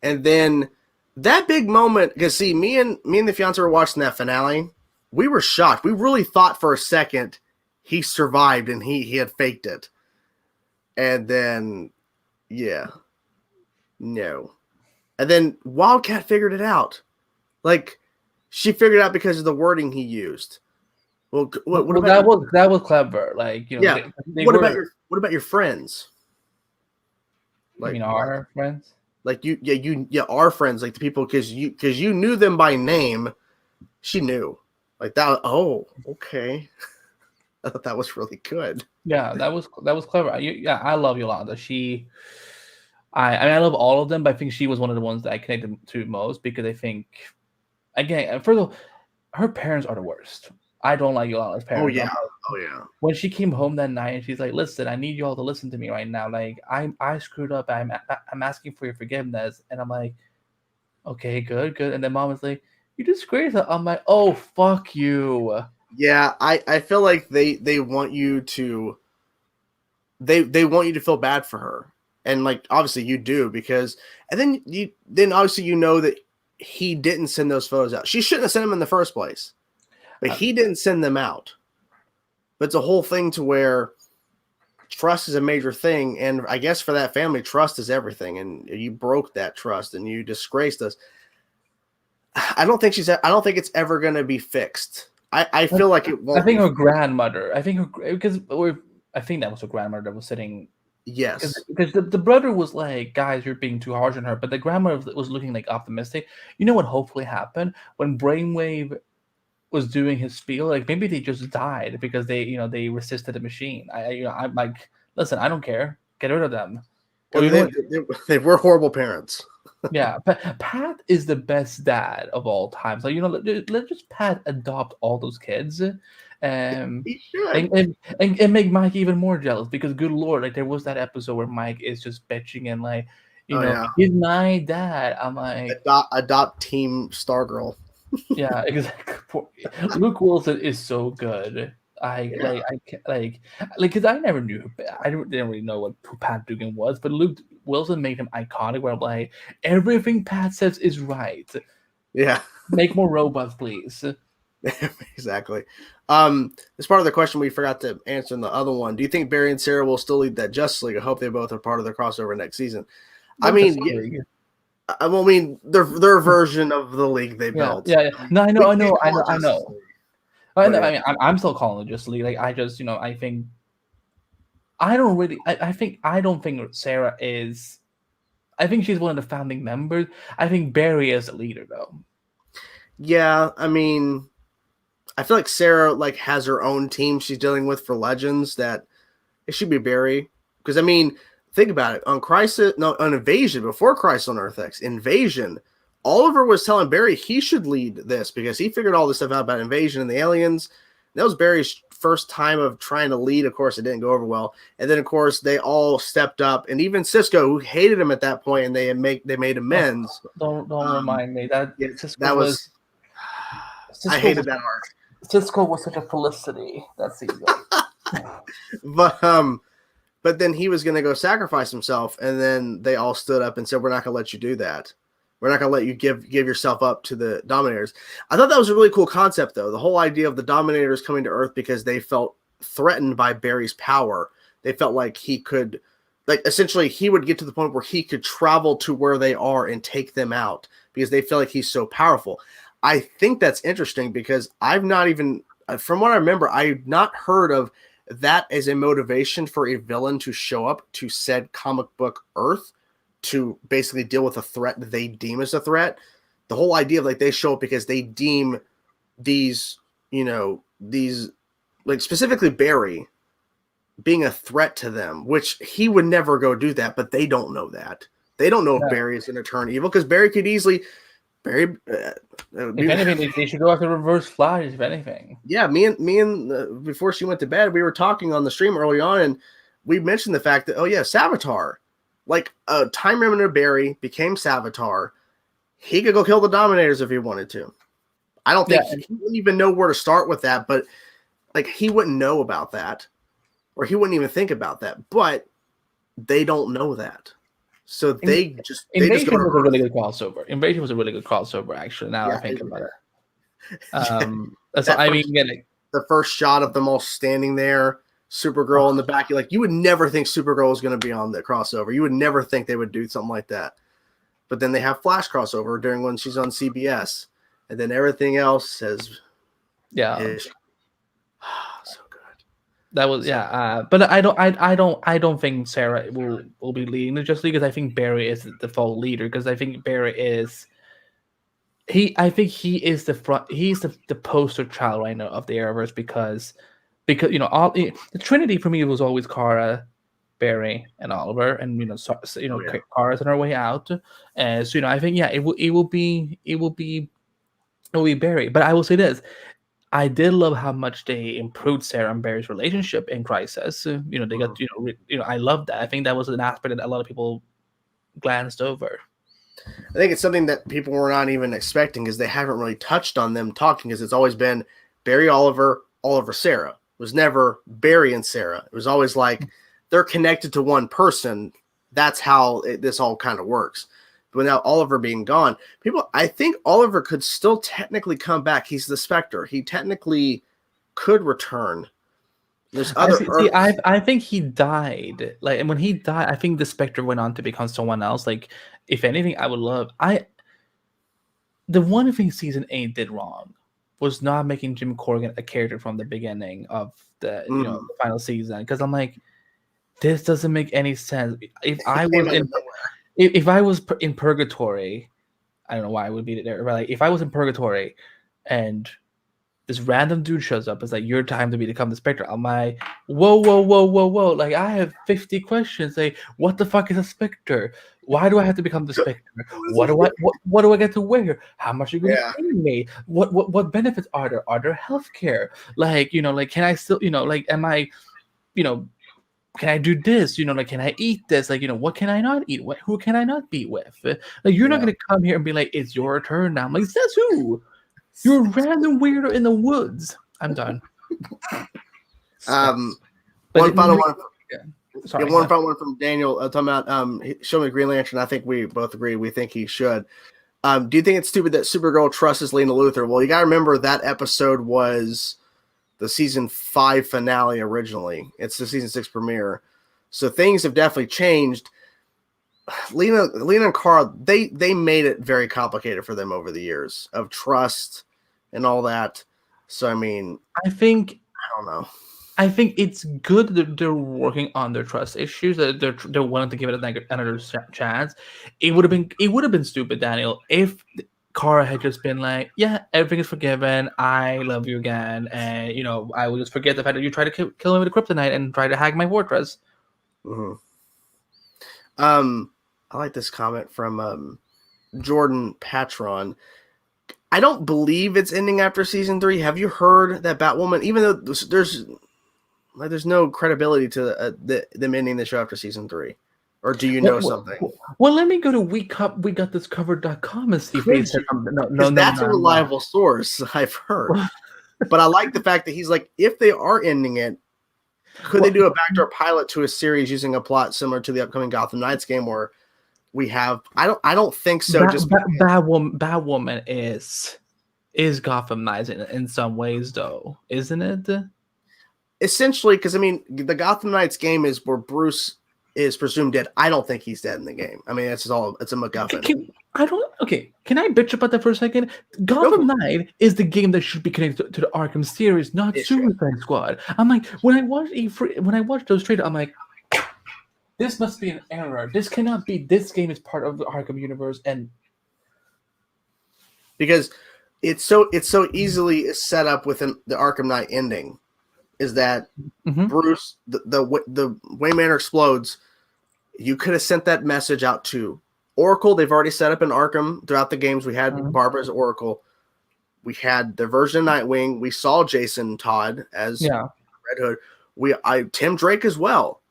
And then that big moment, because see, me and the fiance were watching that finale. We were shocked. We really thought for a second he survived and he had faked it. And then, no. And then Wildcat figured it out. Like, she figured it out because of the wording he used. Well, that was clever. Like, what about your friends? Like, our friends? Like our friends, like the people, because you knew them by name. She knew, like that. Oh, okay. I thought that was really good. Yeah, that was clever. I love Yolanda. I love all of them, but I think she was one of the ones that I connected to most, because I think, again, first of all, her parents are the worst. I don't like Yolanda's parents. Oh yeah. When she came home that night and she's like, "Listen, I need you all to listen to me right now. Like, I screwed up. I'm asking for your forgiveness." And I'm like, "Okay, good." And then mom was like, "You disgraced her." I'm like, "Oh, fuck you." Yeah, I feel like they want you to they want you to feel bad for her. And like, obviously you do, because, and then obviously you know that he didn't send those photos out. She shouldn't have sent them in the first place. But he didn't send them out. But it's a whole thing to where trust is a major thing. And I guess for that family, trust is everything. And you broke that trust and you disgraced us. I don't think it's ever going to be fixed. I feel like it won't. I think her grandmother, I think that was her grandmother that was sitting. Yes. Because the brother was like, "Guys, you're being too harsh on her." But the grandmother was looking like optimistic. You know what hopefully happened? When Brainwave was doing his spiel, like, maybe they just died because they resisted the machine. I'm like, listen, I don't care, get rid of them. Or they were horrible parents. Yeah, Pat is the best dad of all time. So let's just Pat adopt all those kids, and make Mike even more jealous, because good lord, like, there was that episode where Mike is just bitching and like, he's my dad. I'm like, adopt Team Stargirl. Yeah, exactly. Luke Wilson is so good. Because I never knew. I didn't really know who Pat Dugan was, but Luke Wilson made him iconic. Where I'm like, everything Pat says is right. Yeah. Make more robots, please. Exactly. As part of the question we forgot to answer in the other one, do you think Barry and Sarah will still lead that Justice League? I hope they both are part of the crossover next season. I mean, their version of the league they built. Yeah. No, I know. I mean, I'm still calling it Justice League. Like, I just, I think, I don't think Sarah is. I think she's one of the founding members. I think Barry is a leader, though. Yeah, I mean, I feel like Sarah has her own team she's dealing with for Legends. That it should be Barry. Because I mean, think about it. On Invasion, before Crisis on Earth X, Invasion, Oliver was telling Barry he should lead this because he figured all this stuff out about Invasion and the aliens. That was Barry's first time of trying to lead. Of course, it didn't go over well. And then, of course, they all stepped up. And even Cisco, who hated him at that point, and they made amends. Don't remind me. That I hated that arc. Cisco was such a felicity that season. But then he was going to go sacrifice himself, and then they all stood up and said, "We're not going to let you do that. We're not going to let you give yourself up to the Dominators." I thought that was a really cool concept, though. The whole idea of the Dominators coming to Earth because they felt threatened by Barry's power. They felt like he could, essentially, he would get to the point where he could travel to where they are and take them out because they feel like he's so powerful. I think that's interesting because I've not even, from what I remember, I've not heard of that as a motivation for a villain to show up to said comic book Earth to basically deal with a threat that they deem as a threat. The whole idea of they show up because they deem these specifically Barry being a threat to them, which he would never go do that, but they don't know that. They don't know if Barry is going to turn evil because Barry could easily if anything, they should go after Reverse Flash. If anything, yeah. Me and before she went to bed, we were talking on the stream early on, and we mentioned the fact that Savitar, Time Remnant of Barry became Savitar. He could go kill the Dominators if he wanted to. I don't think he wouldn't even know where to start with that, but he wouldn't know about that, or he wouldn't even think about that. But they don't know that. So Invasion was a really good crossover. Invasion was a really good crossover, actually. Now I think about it. The first shot of them all standing there, Supergirl in the back. You would never think Supergirl was going to be on the crossover. You would never think they would do something like that. But then they have Flash crossover during when she's on CBS, and then everything else says, so good. That was but I don't think Sarah will be leading the Justice League because I think Barry is the default leader because I think Barry is he is the front, he's the poster child right now of the Arrowverse because all the Trinity for me was always Kara, Barry, and Oliver, and Kara's on her way out, and so I think it will be Barry. But I will say this. I did love how much they improved Sarah and Barry's relationship in Crisis. They got, I love that. I think that was an aspect that a lot of people glanced over. I think it's something that people were not even expecting because they haven't really touched on them talking because it's always been Barry, Oliver, Sarah. It was never Barry and Sarah. It was always they're connected to one person. That's how this all kind of works. But now Oliver being gone, I think Oliver could still technically come back. He's the Spectre. He technically could return. There's other. I think he died. And when he died, I think the Spectre went on to become someone else. If anything, I would love. The one thing season 8 did wrong was not making Jim Corrigan a character from the beginning of the the final season. Because I'm this doesn't make any sense. If I was in purgatory, I don't know why I would be there, but if I was in purgatory and this random dude shows up, it's your time to become the Spectre. I'm whoa. I have 50 questions. What the fuck is a Spectre? Why do I have to become the Spectre? What do I get to wear? How much are you going to pay me? What benefits are there? Are there healthcare? Can I still, am I, can I do this? Can I eat this? What can I not eat? Who can I not be with? You're not going to come here and be it's your turn now. I'm says who? You're a random weirdo in the woods. I'm done. One final one from Daniel talking about show me Green Lantern. I think we both agree. We think he should. Do you think it's stupid that Supergirl trusts Lena Luthor? Well, you got to remember that episode was the season 5 finale originally. It's the season 6 premiere. So things have definitely changed. Lena and Carl, they made it very complicated for them over the years of trust and all that. So, I don't know. I think it's good that they're working on their trust issues. That they're wanting to give it another chance. It would have been stupid, Daniel, if Kara had just been everything is forgiven. I love you again, and I will just forget the fact that you tried to kill me with a kryptonite and try to hack my fortress. Mm-hmm. I like this comment from Jordan Patron. I don't believe it's ending after season 3. Have you heard that Batwoman? Even though there's no credibility to them ending the show after season 3, or do you know something? Well, let me go to WeGotThisCovered.com and see if they said something. No, that's a reliable source, I've heard. But I like the fact that he's like, if they are ending it, could they do a backdoor pilot to a series using a plot similar to the upcoming Gotham Knights game, where we have? I don't think so. Batwoman is Gotham Knights in some ways, though, isn't it? Essentially, because I mean, the Gotham Knights game is where Bruce is presumed dead. I don't think he's dead in the game. I mean, it's a MacGuffin. Can I bitch about that for a second? Gotham Knight is the game that should be connected to the Arkham series, not Suicide Squad. I'm like, when I watched those trailers, I'm like, this must be an error. This cannot be. This game is part of the Arkham universe, and because it's so easily set up within the Arkham Knight ending, is that Bruce, the Wayne Manor explodes. You could have sent that message out to Oracle. They've already set up in Arkham throughout the games. We had Barbara's Oracle. We had the version of Nightwing. We saw Jason Todd as Red Hood. Tim Drake as well.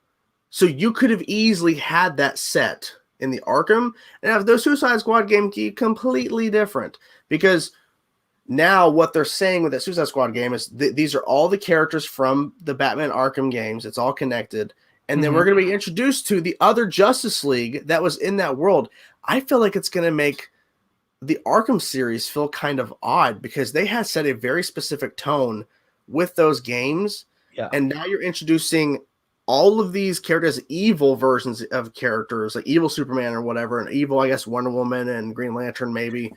So you could have easily had that set in the Arkham, and have the Suicide Squad game completely different, because now what they're saying with the Suicide Squad game is these are all the characters from the Batman Arkham games. It's all connected. And then we're going to be introduced to the other Justice League that was in that world. I feel like it's going to make the Arkham series feel kind of odd, because they had set a very specific tone with those games. Yeah. And now you're introducing all of these characters, evil versions of characters, like evil Superman or whatever, and evil, I guess, Wonder Woman and Green Lantern maybe.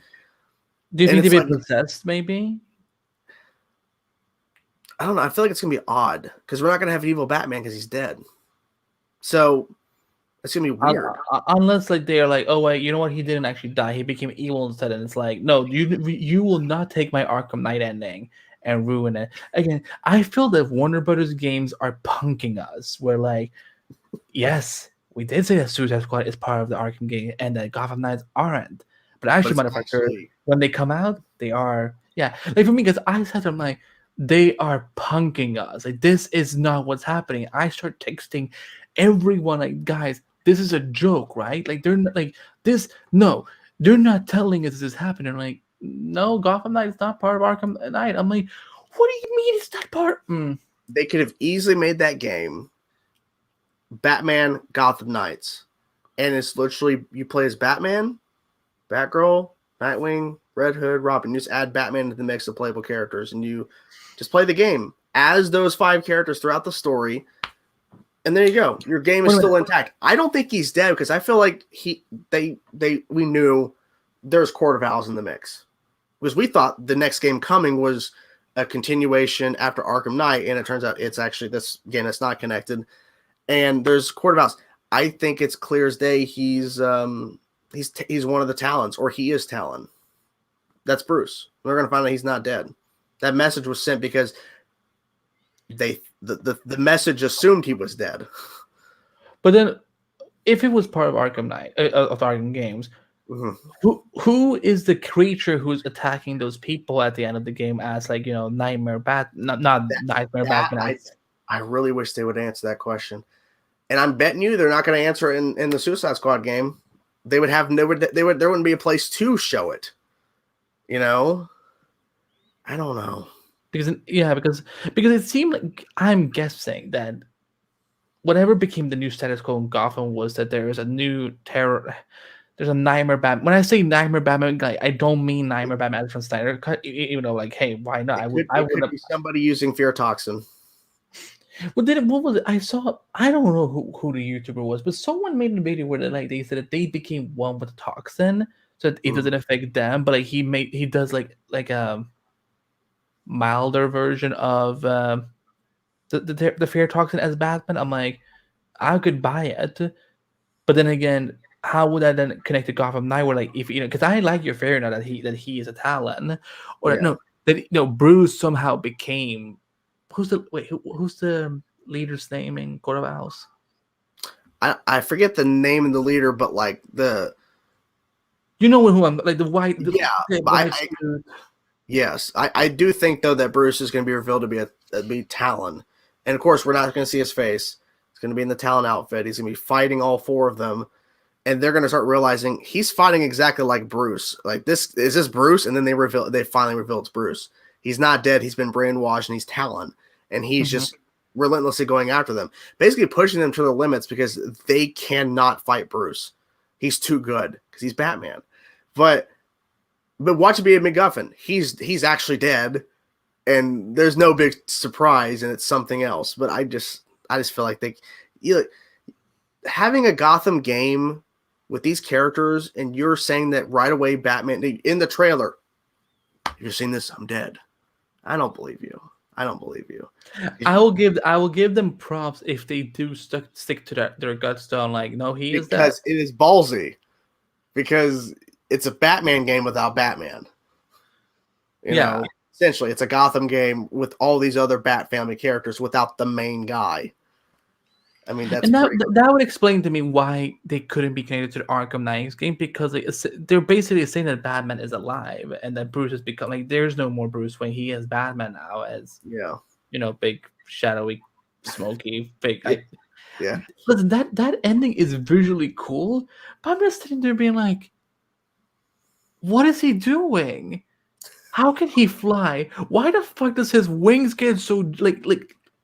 Do you think they've been possessed, maybe? I don't know. I feel like it's going to be odd, because we're not going to have an evil Batman because he's dead. So it's going to be weird. Unless like they're like, oh, wait, you know what? He didn't actually die. He became evil instead. And it's like, no, you will not take my Arkham Knight ending and ruin it. Again, I feel that Warner Brothers games are punking us. We're like, yes, we did say that Suicide Squad is part of the Arkham game and that Gotham Knights aren't. But actually, motherfucker, when they come out, they are. Yeah. Like for me, because I said, I'm like, they are punking us. Like, this is not what's happening. I start texting everyone, like, guys, this is a joke, right? Like, they're not like this. No, they're not telling us this is happening. I'm like, no, Gotham Knight is not part of Arkham Knight. I'm like, what do you mean it's not part? They could have easily made that game Batman Gotham Knights, and it's literally you play as Batman, Batgirl, Nightwing, Red Hood, Robin. You just add Batman to the mix of playable characters, and you just play the game as those 5 characters throughout the story. And there you go. Your game is still intact. I don't think he's dead, because I feel like we knew there's Court of Owls in the mix, because we thought the next game coming was a continuation after Arkham Knight, and it turns out it's actually this game that's not connected. And there's Court of Owls. I think it's clear as day he's one of the Talons, or he is Talon. That's Bruce. We're going to find out he's not dead. That message was sent because the message assumed he was dead. But then, if it was part of Arkham Knight, of Arkham games, who is the creature who's attacking those people at the end of the game as, like, you know, Nightmare Nightmare Batman? I really wish they would answer that question, and I'm betting you they're not going to answer it in the Suicide Squad game. There wouldn't be a place to show it. You know, I don't know. Because it seemed like, I'm guessing that whatever became the new status quo in Gotham was that there is a new terror. There's a Nightmare Batman. When I say Nightmare Batman, I don't mean Nightmare Batman from Snyder Cut. Even though, like, hey, why not? It would be somebody using fear toxin. Well, what was it? I saw. I don't know who the YouTuber was, but someone made a video where they said that they became one with the toxin, so that it doesn't affect them. But like he does like a milder version of the fear toxin as Batman. I'm like, I could buy it, but then again, how would that then connect to Gotham Knight? Where, like, if you know, because I like your theory now that he is a Talon, or Bruce somehow became. Who's the leader's name in Court of Owls? I forget the name of the leader, but like you know who I'm like the white. Yes, I do think though that Bruce is going to be revealed to be Talon, and of course we're not going to see his face. It's going to be in the Talon outfit. He's going to be fighting all 4 of them, and they're going to start realizing he's fighting exactly like Bruce. Like this is this Bruce, and then they finally reveal it's Bruce. He's not dead. He's been brainwashed, and he's Talon, and he's just relentlessly going after them, basically pushing them to the limits because they cannot fight Bruce. He's too good because he's Batman, but watch it be a MacGuffin. He's actually dead, and there's no big surprise, and it's something else. But I just feel like having a Gotham game with these characters, and you're saying that right away, Batman in the trailer. If you're seeing this, I'm dead. I don't believe you. I will give them props if they do stick to their guts though. Like, no, he is because it is ballsy. Because it's a Batman game without Batman. You know, essentially, it's a Gotham game with all these other Bat family characters without the main guy. I mean, that would explain to me why they couldn't be connected to the Arkham Knight game, because they're basically saying that Batman is alive and that Bruce has become like there's no more Bruce Wayne. He is Batman now as big shadowy, smoky, fake. Listen, that ending is visually cool, but I'm just sitting there being like, what is he doing? How can he fly? Why the fuck does his wings get so like?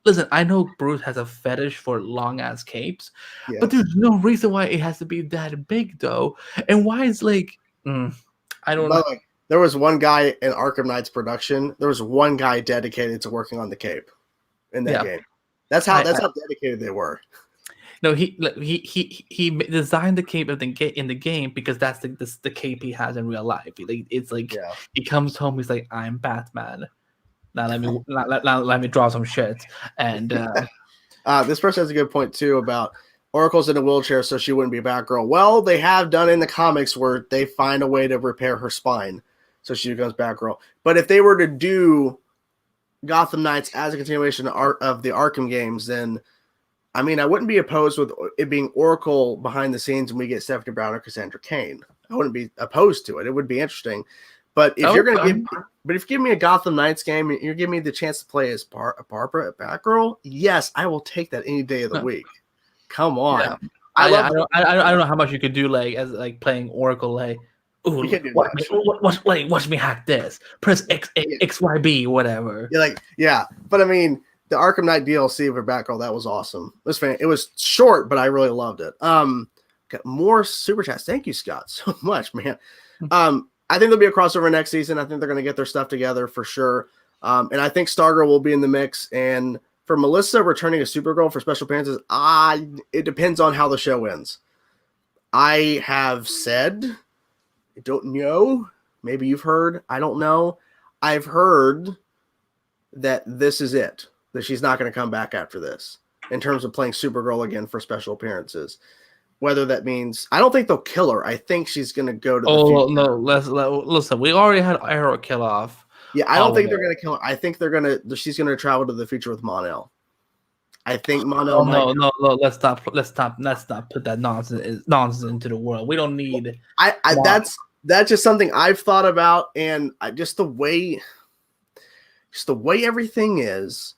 Listen, I know Bruce has a fetish for long ass capes, but there's no reason why it has to be that big though. And why is I don't know. There was one guy in Arkham Knight's production. There was one guy dedicated to working on the cape in that game. That's how dedicated they were. No, he designed the cape in the game because that's the cape he has in real life. It's like he comes home, he's like, I'm Batman. Now let me draw some shit. And this person has a good point too about Oracle's in a wheelchair, so she wouldn't be Batgirl. Well, they have done in the comics where they find a way to repair her spine, so she becomes Batgirl. But if they were to do Gotham Knights as a continuation of the Arkham games, then I mean, I wouldn't be opposed with it being Oracle behind the scenes and we get Stephanie Brown or Cassandra Cain. I wouldn't be opposed to it. It would be interesting. But if you're going to give me a Gotham Knights game and you're giving me the chance to play as Barbara Batgirl, yes, I will take that any day of the week. Come on. Yeah. I don't know how much you could do as playing Oracle ooh, watch me hack this. Press XYB, whatever. But I mean, the Arkham Knight DLC for Batgirl, that was awesome. It was short, but I really loved it. Got more super chats. Thank you, Scott, so much, man. I think there'll be a crossover next season. I think they're going to get their stuff together for sure. And I think Stargirl will be in the mix. And for Melissa returning as Supergirl for special appearances, it depends on how the show ends. I have said, I don't know. Maybe you've heard. I don't know. I've heard that this is it. That she's not going to come back after this in terms of playing Supergirl again for special appearances. Whether that means, I don't think they'll kill her. I think she's going to go to the future. No, listen, we already had Arrow kill off. Yeah, I don't think they're going to kill her. I think she's going to travel to the future with Mon-El. I think Mon-El No, let's not put that nonsense into the world. We don't need that's just something I've thought about, and just the way everything is,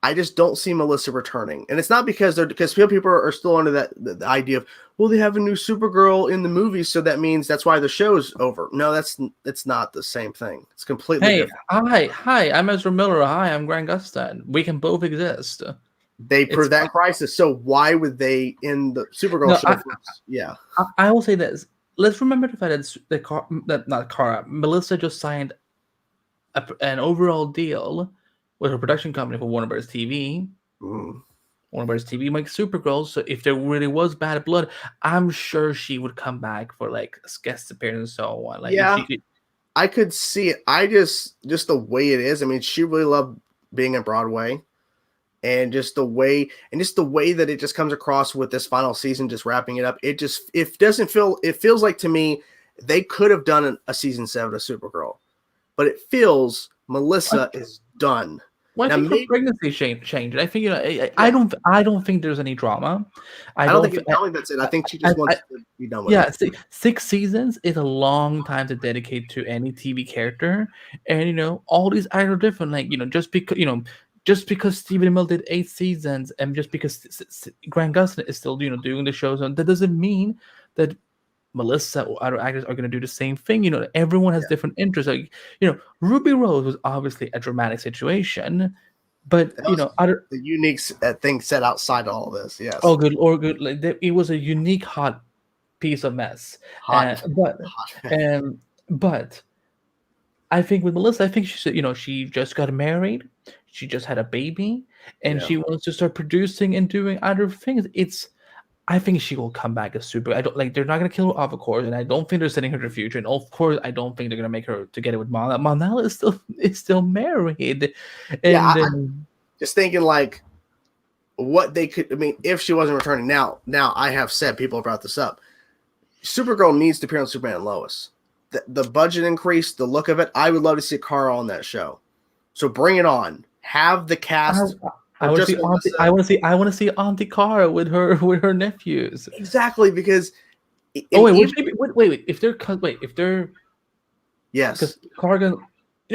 I just don't see Melissa returning. And it's not because people are still under the idea of, well, they have a new Supergirl in the movie, so that means that's why the show's over. No, it's not the same thing. It's completely different. Hi, I'm Ezra Miller. Hi, I'm Grant Gustin. We can both exist. They proved that crisis, so why would they in the Supergirl show? I will say this. Let's remember the fact that Melissa just signed an overall deal with her production company for Warner Bros. TV. Warner Bros. TV makes Supergirl, so if there really was bad blood, I'm sure she would come back for a guest appearance and so on. I could see it. I just the way it is. I mean, she really loved being on Broadway, and just the way that it just comes across with this final season, just wrapping it up. It feels like to me they could have done a season 7 of Supergirl, but it feels Melissa is done. Well, I think her pregnancy changed. I think I don't think there's any drama. I don't think that's it. I think she just wants to be done with it. Yeah, 6 seasons is a long time to dedicate to any TV character, and all these are different. Like just because Stephen Amell did 8 seasons, and just because Grant Gustin is still doing the shows, that doesn't mean that Melissa or other actors are going to do the same thing. Everyone has different interests. Like, Ruby Rose was obviously a dramatic situation, but the unique thing set outside all of this. Yes. Oh, good or good. Like, it was a unique hot piece of mess. But I think with Melissa, I think she said, she just got married, she just had a baby, and she wants to start producing and doing other things. I think she will come back as super. I don't like. They're not gonna kill her off, of course, and I don't think they're setting her to the future. And of course, I don't think they're gonna make her together with Manal. Manal is still married. And I'm just thinking like what they could. I mean, if she wasn't returning now, I have said people have brought this up. Supergirl needs to appear on Superman and Lois. The budget increase, the look of it. I would love to see Kara on that show. So bring it on. Have the cast. I want to see Auntie Kara with her nephews. Exactly, because. Wait. If they're yes, because Kara.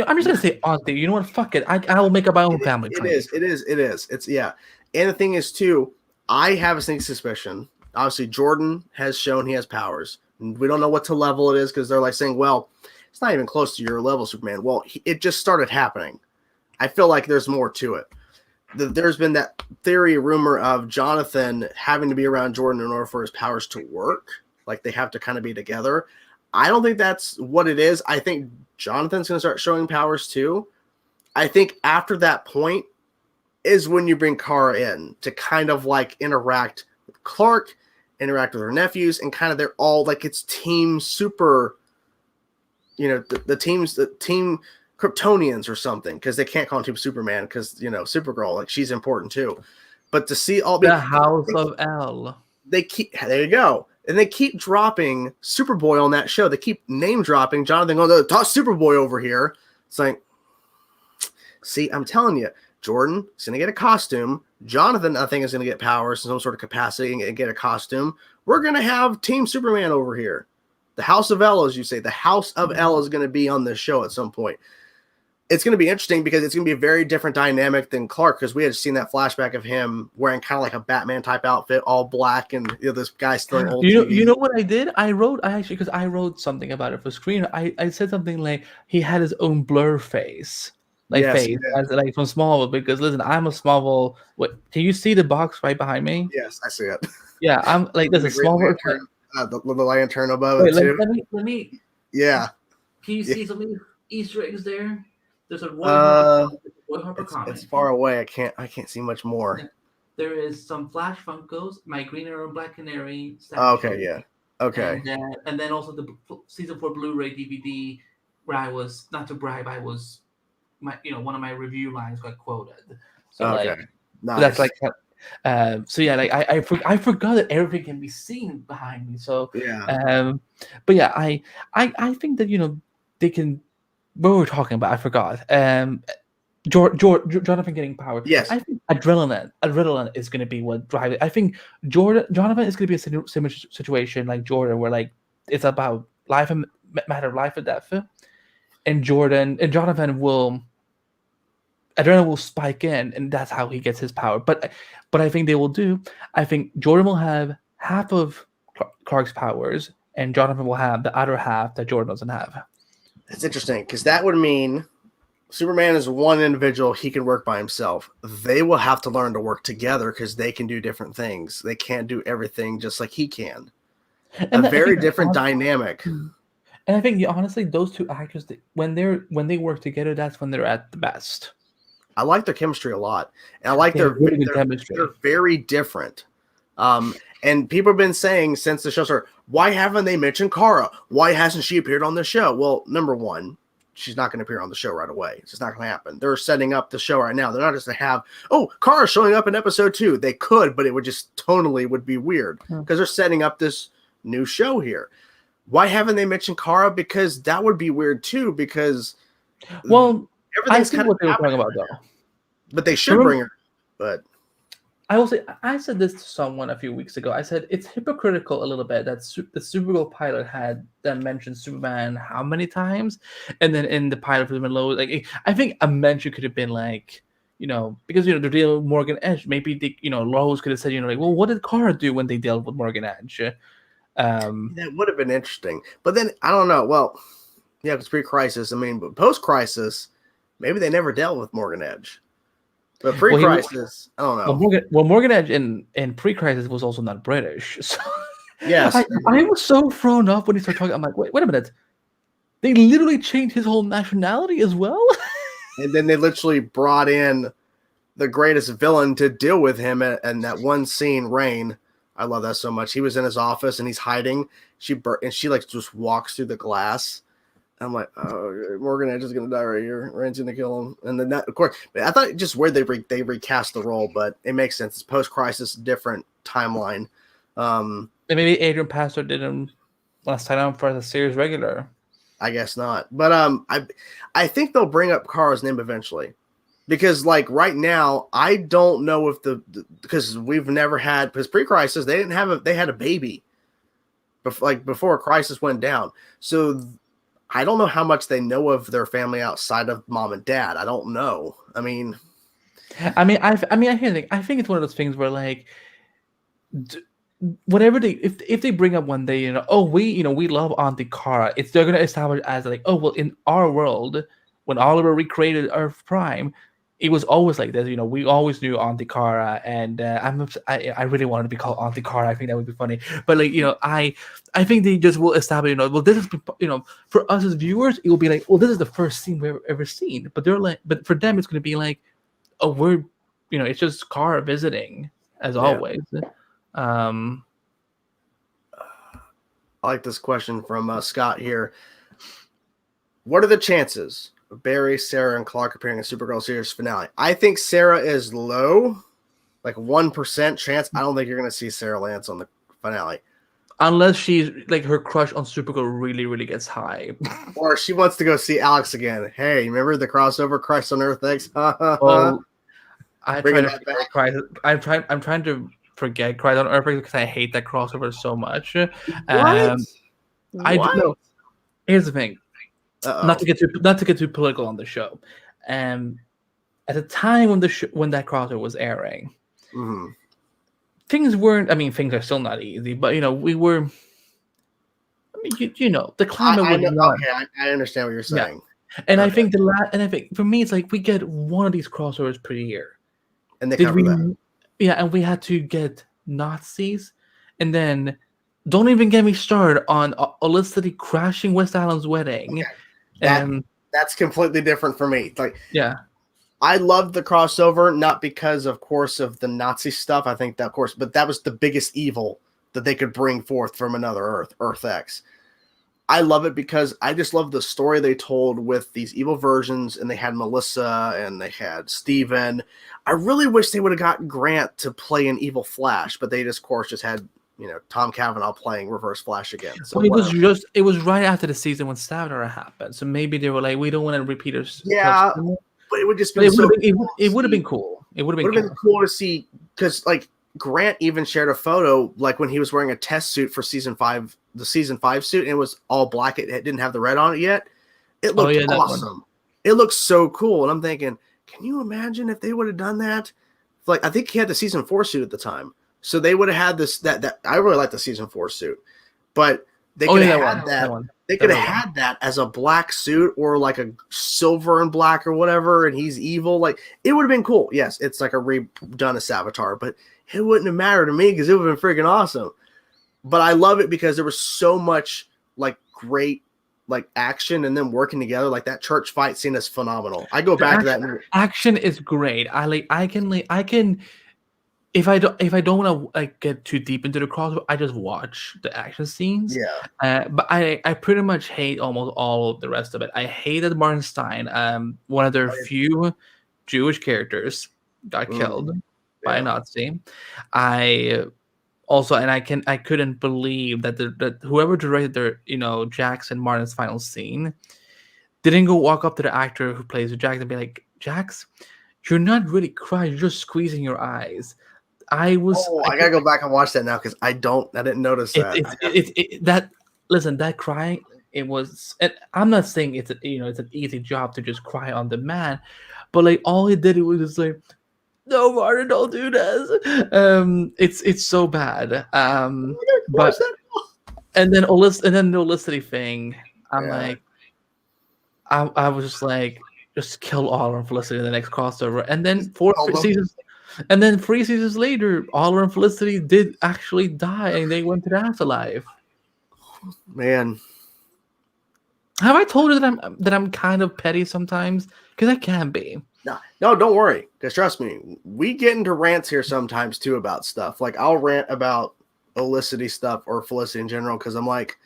I'm just gonna say Auntie. You know what? Fuck it. I will make up my own family. It is. It's yeah. And the thing is too, I have a sneaking suspicion. Obviously, Jordan has shown he has powers. We don't know what level it is because they're like saying, well, it's not even close to your level, Superman. Well, it just started happening. I feel like there's more to it. There's been that rumor of Jonathan having to be around Jordan in order for his powers to work. Like they have to kind of be together. I don't think that's what it is. I think Jonathan's going to start showing powers too. I think after that point is when you bring Kara in to kind of like interact with Clark, interact with her nephews, and kind of they're all like it's team super, the team Kryptonians or something, because they can't call him Team Superman because Supergirl, like she's important too. But to see all the House of L, there you go, and they keep dropping Superboy on that show. They keep name dropping Jonathan. Oh, toss Superboy over here. It's like, see, I'm telling you, Jordan is gonna get a costume. Jonathan, I think, is gonna get powers in some sort of capacity and get a costume. We're gonna have Team Superman over here. The House of L, as you say, the House of L is gonna be on this show at some point. It's going to be interesting because it's going to be a very different dynamic than Clark, because we had seen that flashback of him wearing kind of like a Batman type outfit, all black, and this guy's still old. You know what I did? I wrote something about it for screen. I said something like he had his own blur face, face as like from Smallville. Because listen, I'm a Smallville. What? Can you see the box right behind me? Yes, I see it. Yeah, I'm like there's a Smallville. The lantern above it too. Let me. Yeah. Can you see some Easter eggs there? There's a Roy Harper comic. It's far away. I can't see much more. There is some Flash Funkos, my Green Arrow and Black Canary. Okay, yeah. Okay. And then also the season 4 Blu-ray DVD, where I was not to brag, I was one of my review lines got quoted. So nice. That's like. So yeah, like I forgot that everything can be seen behind me. So yeah. But yeah, I think that they can. What were we talking about? I forgot. Jonathan getting power. Yes. I think adrenaline is going to be what drives it. I think Jonathan is going to be a similar situation like Jordan, where like it's about matter of life or death, and Jonathan will adrenaline will spike in, and that's how he gets his power. But I think they will do. I think Jordan will have half of Clark's powers, and Jonathan will have the other half that Jordan doesn't have. That's interesting, because that would mean Superman is one individual. He can work by himself. They will have to learn to work together because they can do different things. They can't do everything just like he can. A very different dynamic. And I think, honestly, those two actors, when they work together, that's when they're at the best. I like their chemistry a lot. And I like their chemistry. They're very different. And people have been saying since the show started, why haven't they mentioned Kara? Why hasn't she appeared on the show? Well, number one, she's not going to appear on the show right away. It's just not going to happen. They're setting up the show right now. They're not just going to have, Kara showing up in episode 2. They could, but it would just tonally would be weird because they're setting up this new show here. Why haven't they mentioned Kara? Because that would be weird too, because everything's kind of what they were talking about though. but they should bring her. But I will say, I said this to someone a few weeks ago. I said it's hypocritical a little bit that the Supergirl pilot had that mentioned Superman how many times, and then in the pilot for Superman Lois, like I think a mention could have been like, because they're dealing with Morgan Edge. Maybe Lois could have said, like, well, what did Kara do when they dealt with Morgan Edge? That would have been interesting. But then I don't know. Well, yeah, it's pre-crisis. I mean, but post-crisis, maybe they never dealt with Morgan Edge. But pre-crisis, I don't know. Morgan Edge in pre-crisis was also not British. So yes, I was so thrown off when he started talking. I'm like, wait a minute. They literally changed his whole nationality as well. And then they literally brought in the greatest villain to deal with him and that one scene, Rain. I love that so much. He was in his office and he's hiding. She like just walks through the glass. I'm like, oh, Morgan Edge is gonna die right here. Rain's gonna kill him, and then that, of course, I thought just where they recast the role, but it makes sense. It's post-crisis, different timeline. And maybe Adrian Pastor didn't last time for the series regular. I guess not, but I think they'll bring up Kara's name eventually, because like right now, I don't know if because we've never had, because pre-crisis they had a baby, before Crisis went down, so. I don't know how much they know of their family outside of mom and dad. I don't know. I mean, I think it's one of those things where like, whatever if they bring up one day, we love Auntie Kara. They're gonna establish as like, oh well, in our world, when Oliver recreated Earth Prime, it was always like this. We always knew Auntie Kara, and I really wanted to be called Auntie Kara. I think that would be funny. But like, I think they just will establish, well, this is, for us as viewers, it will be like, well, this is the first scene we've ever seen. But they're like, but for them, it's going to be like, oh, we're, it's just Kara visiting as always. I like this question from Scott here. What are the chances of Barry, Sarah, and Clark appearing in Supergirl series finale? I think Sarah is low, like 1% chance. I don't think you're going to see Sarah Lance on the finale. Unless she's like her crush on Supergirl really, really gets high. Or she wants to go see Alex again. Hey, remember the crossover Christ on Earth X? I'm trying to forget Christ on Earth X because I hate that crossover so much. What? I don't know. Here's the thing. Uh-oh. Not to get too political on the show. At the time when that crossover was airing, mm-hmm. Things weren't. I mean, things are still not easy, but we were. I mean, the climate was not. Okay, I understand what you're saying. Yeah. And I think I think for me, it's like we get one of these crossovers per year, and they cover that. Yeah, and we had to get Nazis, and then don't even get me started on Olicity crashing West Island's wedding. Okay. That's completely different for me. Like, yeah. I loved the crossover, not because, of course, of the Nazi stuff. I think that, of course, but that was the biggest evil that they could bring forth from another Earth X. I love it because I just love the story they told with these evil versions, and they had Melissa and they had Steven. I really wish they would have gotten Grant to play an evil Flash, but they just, of course, just had Tom Cavanaugh playing Reverse Flash again. So well, it was right after the season when Stavner happened, so maybe they were like, we don't want to repeat it. Yeah. But it would just be it would have been cool. It would have been cool to see, because like Grant even shared a photo like when he was wearing a test suit for season 5, the season 5 suit, and it was all black. It didn't have the red on it yet. It looked awesome. It looked so cool, and I'm thinking, can you imagine if they would have done that? Like, I think he had the season 4 suit at the time, so they would have had this. That I really like the season 4 suit, but they could have had that. They could have had that as a black suit or like a silver and black or whatever, and he's evil. Like, it would have been cool. Yes, it's like a redone of Savitar, but it wouldn't have mattered to me because it would have been freaking awesome. But I love it because there was so much like great like action and them working together. Like that church fight scene is phenomenal. I go back to that. Action is great. I can. If I don't want to like get too deep into the crossover, I just watch the action scenes. Yeah. But I pretty much hate almost all of the rest of it. I hated Martin Stein. One of their few Jewish characters got killed by a Nazi. I couldn't believe that whoever directed their Jax and Martin's final scene didn't go walk up to the actor who plays Jax and be like, Jax, you're not really crying, you're just squeezing your eyes. I gotta go back and watch that now because I didn't notice that. That crying, it was. I'm not saying it's an easy job to just cry on demand, but like all he did, it was just like, no, Martin, don't do this. It's so bad. But and then the Olicity thing, I'm like, I was just like, just kill Oliver and Felicity in the next crossover, and then 3 seasons later, Oliver and Felicity did actually die, and they went to the afterlife. Man, have I told you that I'm kind of petty sometimes? Because I can be. No, don't worry. Because trust me, we get into rants here sometimes too about stuff. Like I'll rant about Olicity stuff or Felicity in general because I'm like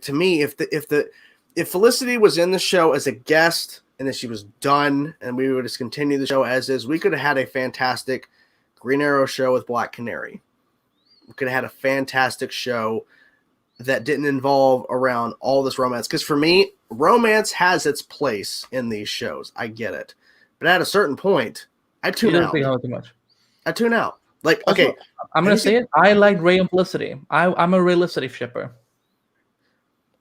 to me, if Felicity was in the show as a guest and then she was done and we would just continue the show as is, we could have had a fantastic Green Arrow show with Black Canary. We could have had a fantastic show that didn't involve around all this romance. Because for me, romance has its place in these shows. I get it. But at a certain point, I tune out. Too much. I tune out. Like, okay. Also, I'm going to say it. I like Ray and Felicity. I'm a Felicity shipper.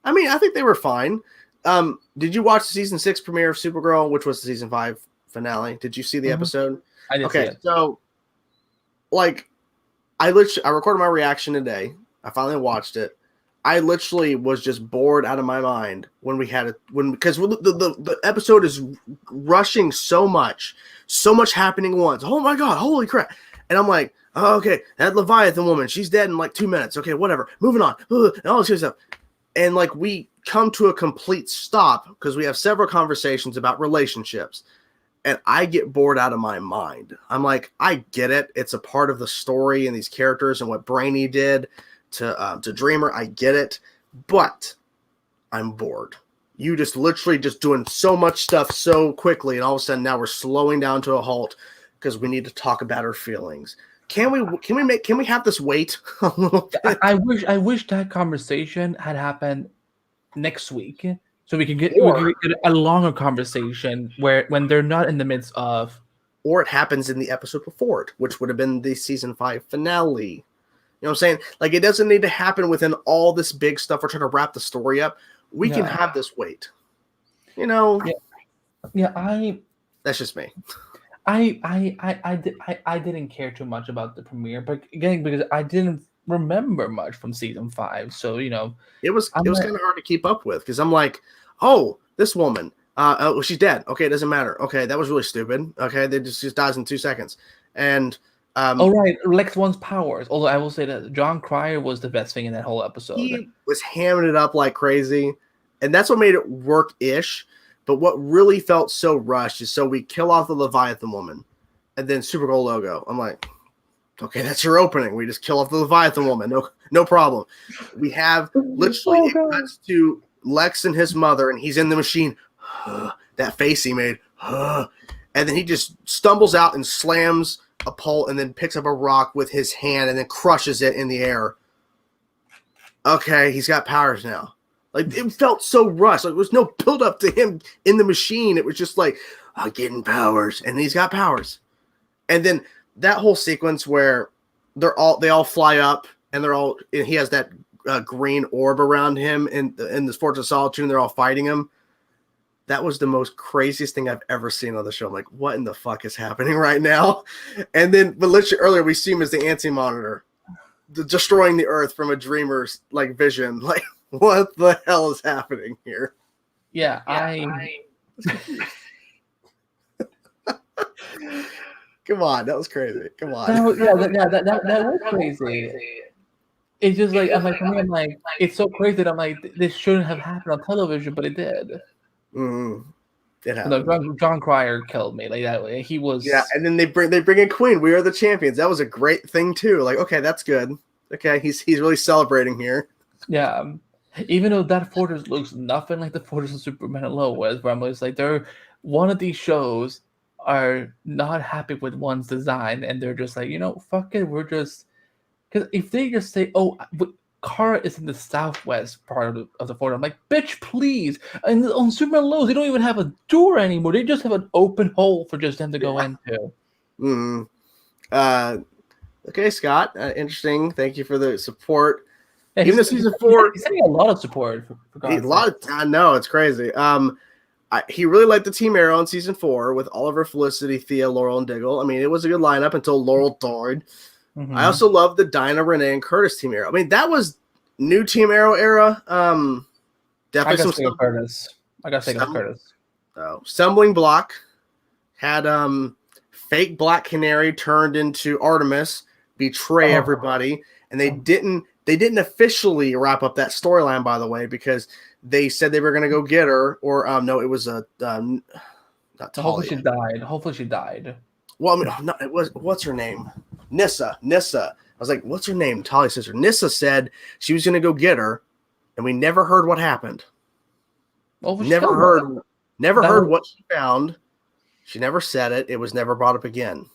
I mean, I think they were fine. Did you watch the season 6 premiere of Supergirl, which was the season 5 finale? Did you see the episode? I did see it. So, like, I recorded my reaction today. I finally watched it. I literally was just bored out of my mind because the episode is rushing so much happening at once. Oh my God, holy crap. And I'm like, oh, okay, that Leviathan woman, she's dead in like 2 minutes. Okay, whatever, moving on, and all this kind of stuff. And like we come to a complete stop because we have several conversations about relationships. And I get bored out of my mind. I'm like, I get it. It's a part of the story and these characters and what Brainy did to Dreamer. I get it. But I'm bored. You just literally just doing so much stuff so quickly. And all of a sudden now we're slowing down to a halt because we need to talk about our feelings. Can we have this wait a little bit? I wish that conversation had happened next week. So we can get a longer conversation when they're not in the midst of, or it happens in the episode before it, which would have been the season 5 finale. You know what I'm saying? Like it doesn't need to happen within all this big stuff. We're trying to wrap the story up. We can have this wait. You know? Yeah. That's just me. I didn't care too much about the premiere, but again because I didn't remember much from season 5, so it was kind of hard to keep up with because I'm like, oh, this woman, she's dead. Okay, it doesn't matter. Okay, that was really stupid. Okay, they just dies in 2 seconds, and right, Lex One's powers. Although I will say that John Cryer was the best thing in that whole episode. He was hamming it up like crazy, and that's what made it work-ish. But what really felt so rushed is so we kill off the Leviathan woman, and then Supergirl logo. I'm like, okay, that's your opening. We just kill off the Leviathan woman. No problem. We have literally it cuts to Lex and his mother, and he's in the machine. That face he made. And then he just stumbles out and slams a pole and then picks up a rock with his hand and then crushes it in the air. Okay, he's got powers now. Like, it felt so rushed. Like, there was no build up to him in the machine. It was just like, I'm getting powers. And he's got powers. And then that whole sequence where they all fly up and he has that green orb around him in this Fortress of Solitude and they're all fighting him. That was the most craziest thing I've ever seen on the show. I'm like, what in the fuck is happening right now? And then, but literally earlier we see him as the Anti-Monitor, destroying the Earth from a dreamer's like vision. Like, what the hell is happening here? Yeah, Come on, that was crazy. Come on. That was crazy. It's just like I'm like it's so crazy that I'm like this shouldn't have happened on television, but it did. Mm-hmm. It happened. No, John Cryer killed me like that way. He was and then they bring in Queen. We are the champions. That was a great thing too. Like, okay, that's good. Okay, he's really celebrating here. Yeah. Even though that fortress looks nothing like the fortress of Superman and Lois, where I'm always like, one of these shows are not happy with one's design, and they're just like, fuck it, we're just because if they just say, oh, Kara is in the southwest part of the fort. I'm like, bitch, please. And on Superman Lowe's, they don't even have a door anymore. They just have an open hole for just them to go into. Okay, Scott. Interesting. Thank you for the support. Yeah, even the season 4, he's getting a lot of support. I know, it's crazy. He really liked the Team Arrow in season 4 with Oliver, Felicity, Thea, Laurel, and Diggle. I mean, it was a good lineup until Laurel died. Mm-hmm. I also love the Dinah, Renee, and Curtis Team Arrow. I mean, that was new Team Arrow era. Definitely some stuff. I gotta say Curtis. Stumbling Block had fake Black Canary turned into Artemis, betray everybody, and they didn't officially wrap up that storyline, by the way, because they said they were going to go get her, or no, it was not Talia. Hopefully she died. Well, I mean, no, it was, what's her name? Nissa. I was like, what's her name? Talia's sister. Nissa said she was going to go get her, and we never heard what happened. Well, never heard what she found. She never said it. It was never brought up again.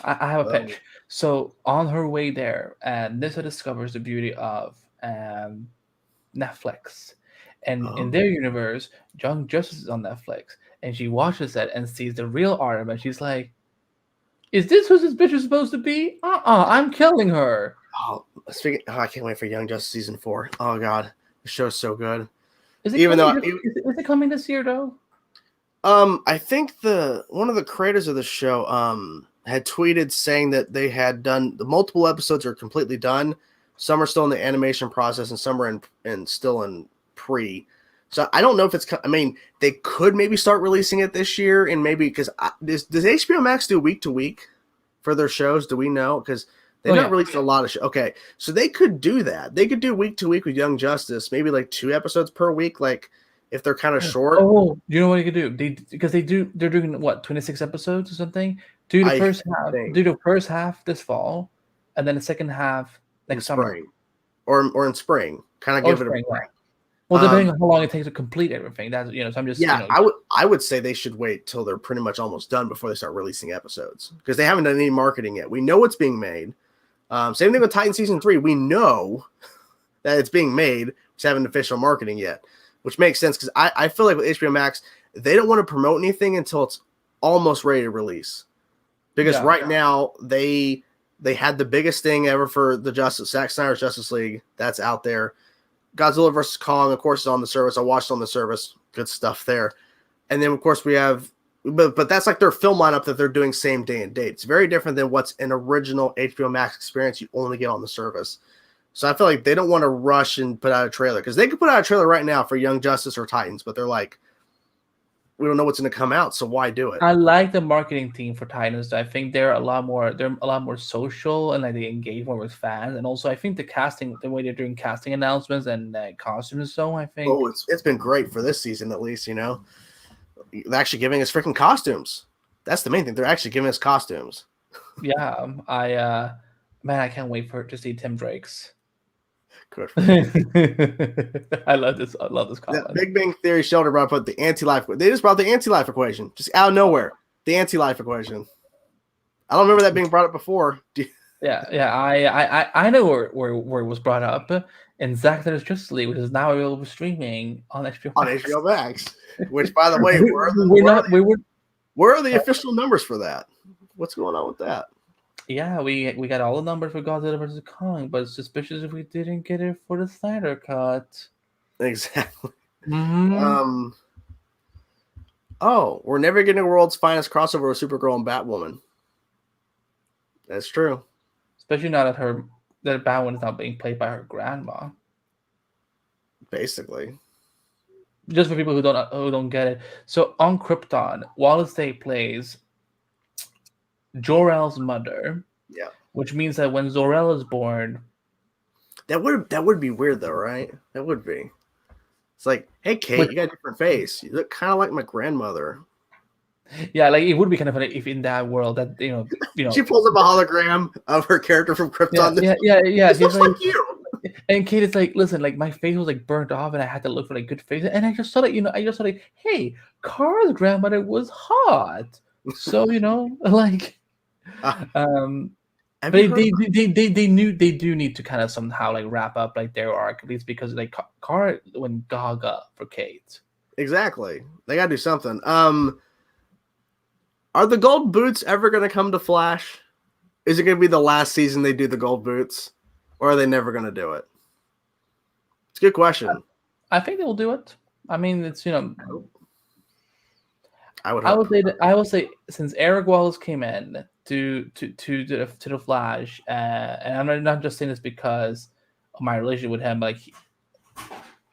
I have a pitch. So on her way there, Nissa discovers the beauty of Netflix. And in their universe, Young Justice is on Netflix. And she watches that and sees the real Artem. And she's like, is this who this bitch is supposed to be? I'm killing her. I can't wait for Young Justice season 4. Oh, God. The show's so good. Is it coming this year, though? I think one of the creators of the show had tweeted saying that they had done the multiple episodes are completely done. Some are still in the animation process, and some are still in pre. So I don't know if it's. I mean, they could maybe start releasing it this year, and maybe because does HBO Max do week to week for their shows? Do we know? Because they've not released a lot of shows. Okay, so they could do that. They could do week to week with Young Justice, maybe like 2 episodes per week, like if they're kind of short. Oh, you know what you could do? They're doing what, 26 episodes or something. Do the first half this fall, and then the second half next summer, or in spring. Kind of give it a break. Right. Well, depending on how long it takes to complete everything, that's So I'm just I would say they should wait till they're pretty much almost done before they start releasing episodes, because they haven't done any marketing yet. We know what's being made. Same thing with Titan season 3. We know that it's being made. Just haven't official marketing yet, which makes sense because I feel like with HBO Max they don't want to promote anything until it's almost ready to release. Because right now they had the biggest thing ever for the Zack Snyder's Justice League. That's out there. Godzilla vs. Kong, of course, is on the service. I watched it on the service. Good stuff there. And then, of course, we have but that's like their film lineup that they're doing same day and date. It's very different than what's an original HBO Max experience you only get on the service. So I feel like they don't want to rush and put out a trailer, because they could put out a trailer right now for Young Justice or Titans, but they're like, we don't know what's going to come out, so why do it? I like the marketing team for Titans. I think they're a lot more social, and like they engage more with fans. And also, I think the way they're doing casting announcements and costumes, I think it's been great for this season, at least. They're actually giving us freaking costumes. That's the main thing. They're actually giving us costumes. Yeah, I can't wait to see Tim Drake's. Good. I love this comment. Big Bang Theory Shelter brought up the anti-life. They just brought the anti-life equation, just out of nowhere. The anti-life equation. I don't remember that being brought up before. I know where it was brought up in Zack Snyder's Justice League, which is now available streaming on HBO Max. On HBO Max, which, by the way, where are the official numbers for that? What's going on with that? Yeah, we got all the numbers for Godzilla vs. Kong, but it's suspicious if we didn't get it for the Snyder cut. Exactly. Mm-hmm. We're never getting a world's finest crossover with Supergirl and Batwoman. That's true. Especially now that Batwoman is now being played by her grandma. Basically. Just for people who don't get it. So on Krypton, Wallace Day plays Jor-El's mother. Yeah. Which means that when Zor-El is born, that would be weird though, right? That would be. It's like, hey Kate, you got a different face. You look kind of like my grandmother. Yeah, like it would be kind of funny if in that world that you know she pulls up a hologram of her character from Krypton. Yeah. This looks like you. And Kate is like, listen, like my face was like burnt off, and I had to look for like good faces. And I just thought that, hey, Kara's grandmother was hot. So like, But they do need to kind of somehow like wrap up like their arc, at least because like Kara went gaga for Kate. Exactly. They gotta do something. Are the gold boots ever gonna come to Flash? Is it gonna be the last season they do the gold boots? Or are they never gonna do it? It's a good question. I think they will do it. I mean, it's I would hope. I will say since Eric Wallace came in to the Flash, and I'm not just saying this because of my relationship with him. Like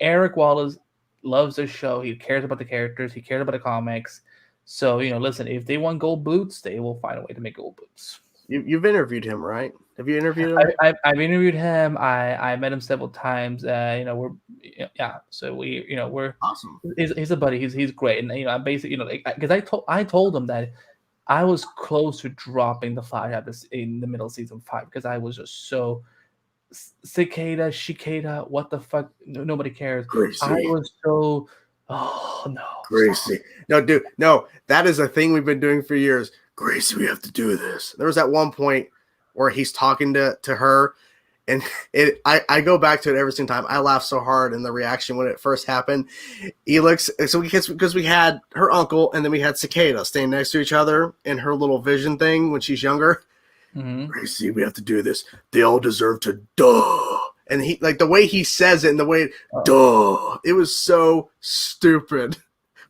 Eric Wallace loves the show. He cares about the characters. He cares about the comics. So listen, if they want gold boots, they will find a way to make gold boots. You've interviewed him, right? Have you interviewed him? I've interviewed him. I met him several times. So we're awesome. He's a buddy. He's great, and I'm basically because I told him that I was close to dropping the Flash in the middle of season 5 because I was just so cicada, what the fuck? Nobody cares. Gracie. I was so. Oh no, Gracie. No, dude. No, that is a thing we've been doing for years. Gracie, we have to do this. There was at one point where he's talking to her, and I go back to it every single time. I laugh so hard in the reaction when it first happened. He looks because we had her uncle and then we had Cicada staying next to each other in her little vision thing when she's younger. Mm-hmm. Gracie, we have to do this. They all deserve to duh. And he like the way he says it and the way duh. It was so stupid.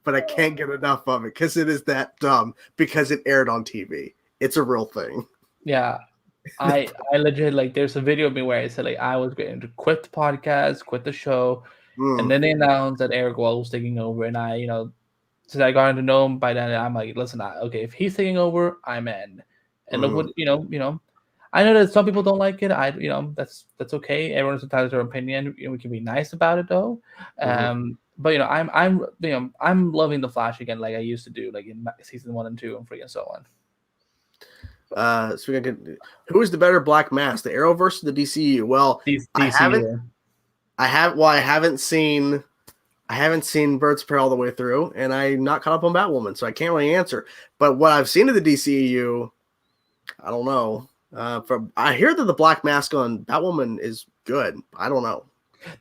But I can't get enough of it because it is that dumb because it aired on TV. It's a real thing. Yeah. I legit like there's a video of me where I said like I was going to quit the podcast, quit the show, and then they announced that Eric Wall was taking over, and I since I got to know him by then, I'm like, listen, okay, if he's taking over, I'm in. And look what I know that some people don't like it. That's okay. Everyone's entitled to their opinion. We can be nice about it though. But I'm loving the Flash again, like I used to do, like in season 1 and 2 and 3 and so on. So who is the better Black Mask, the Arrowverse or the DCU? Well, DCU. I haven't seen Birds of Prey all the way through, and I'm not caught up on Batwoman, so I can't really answer. But what I've seen of the DCU, I don't know. I hear that the Black Mask on Batwoman is good. I don't know.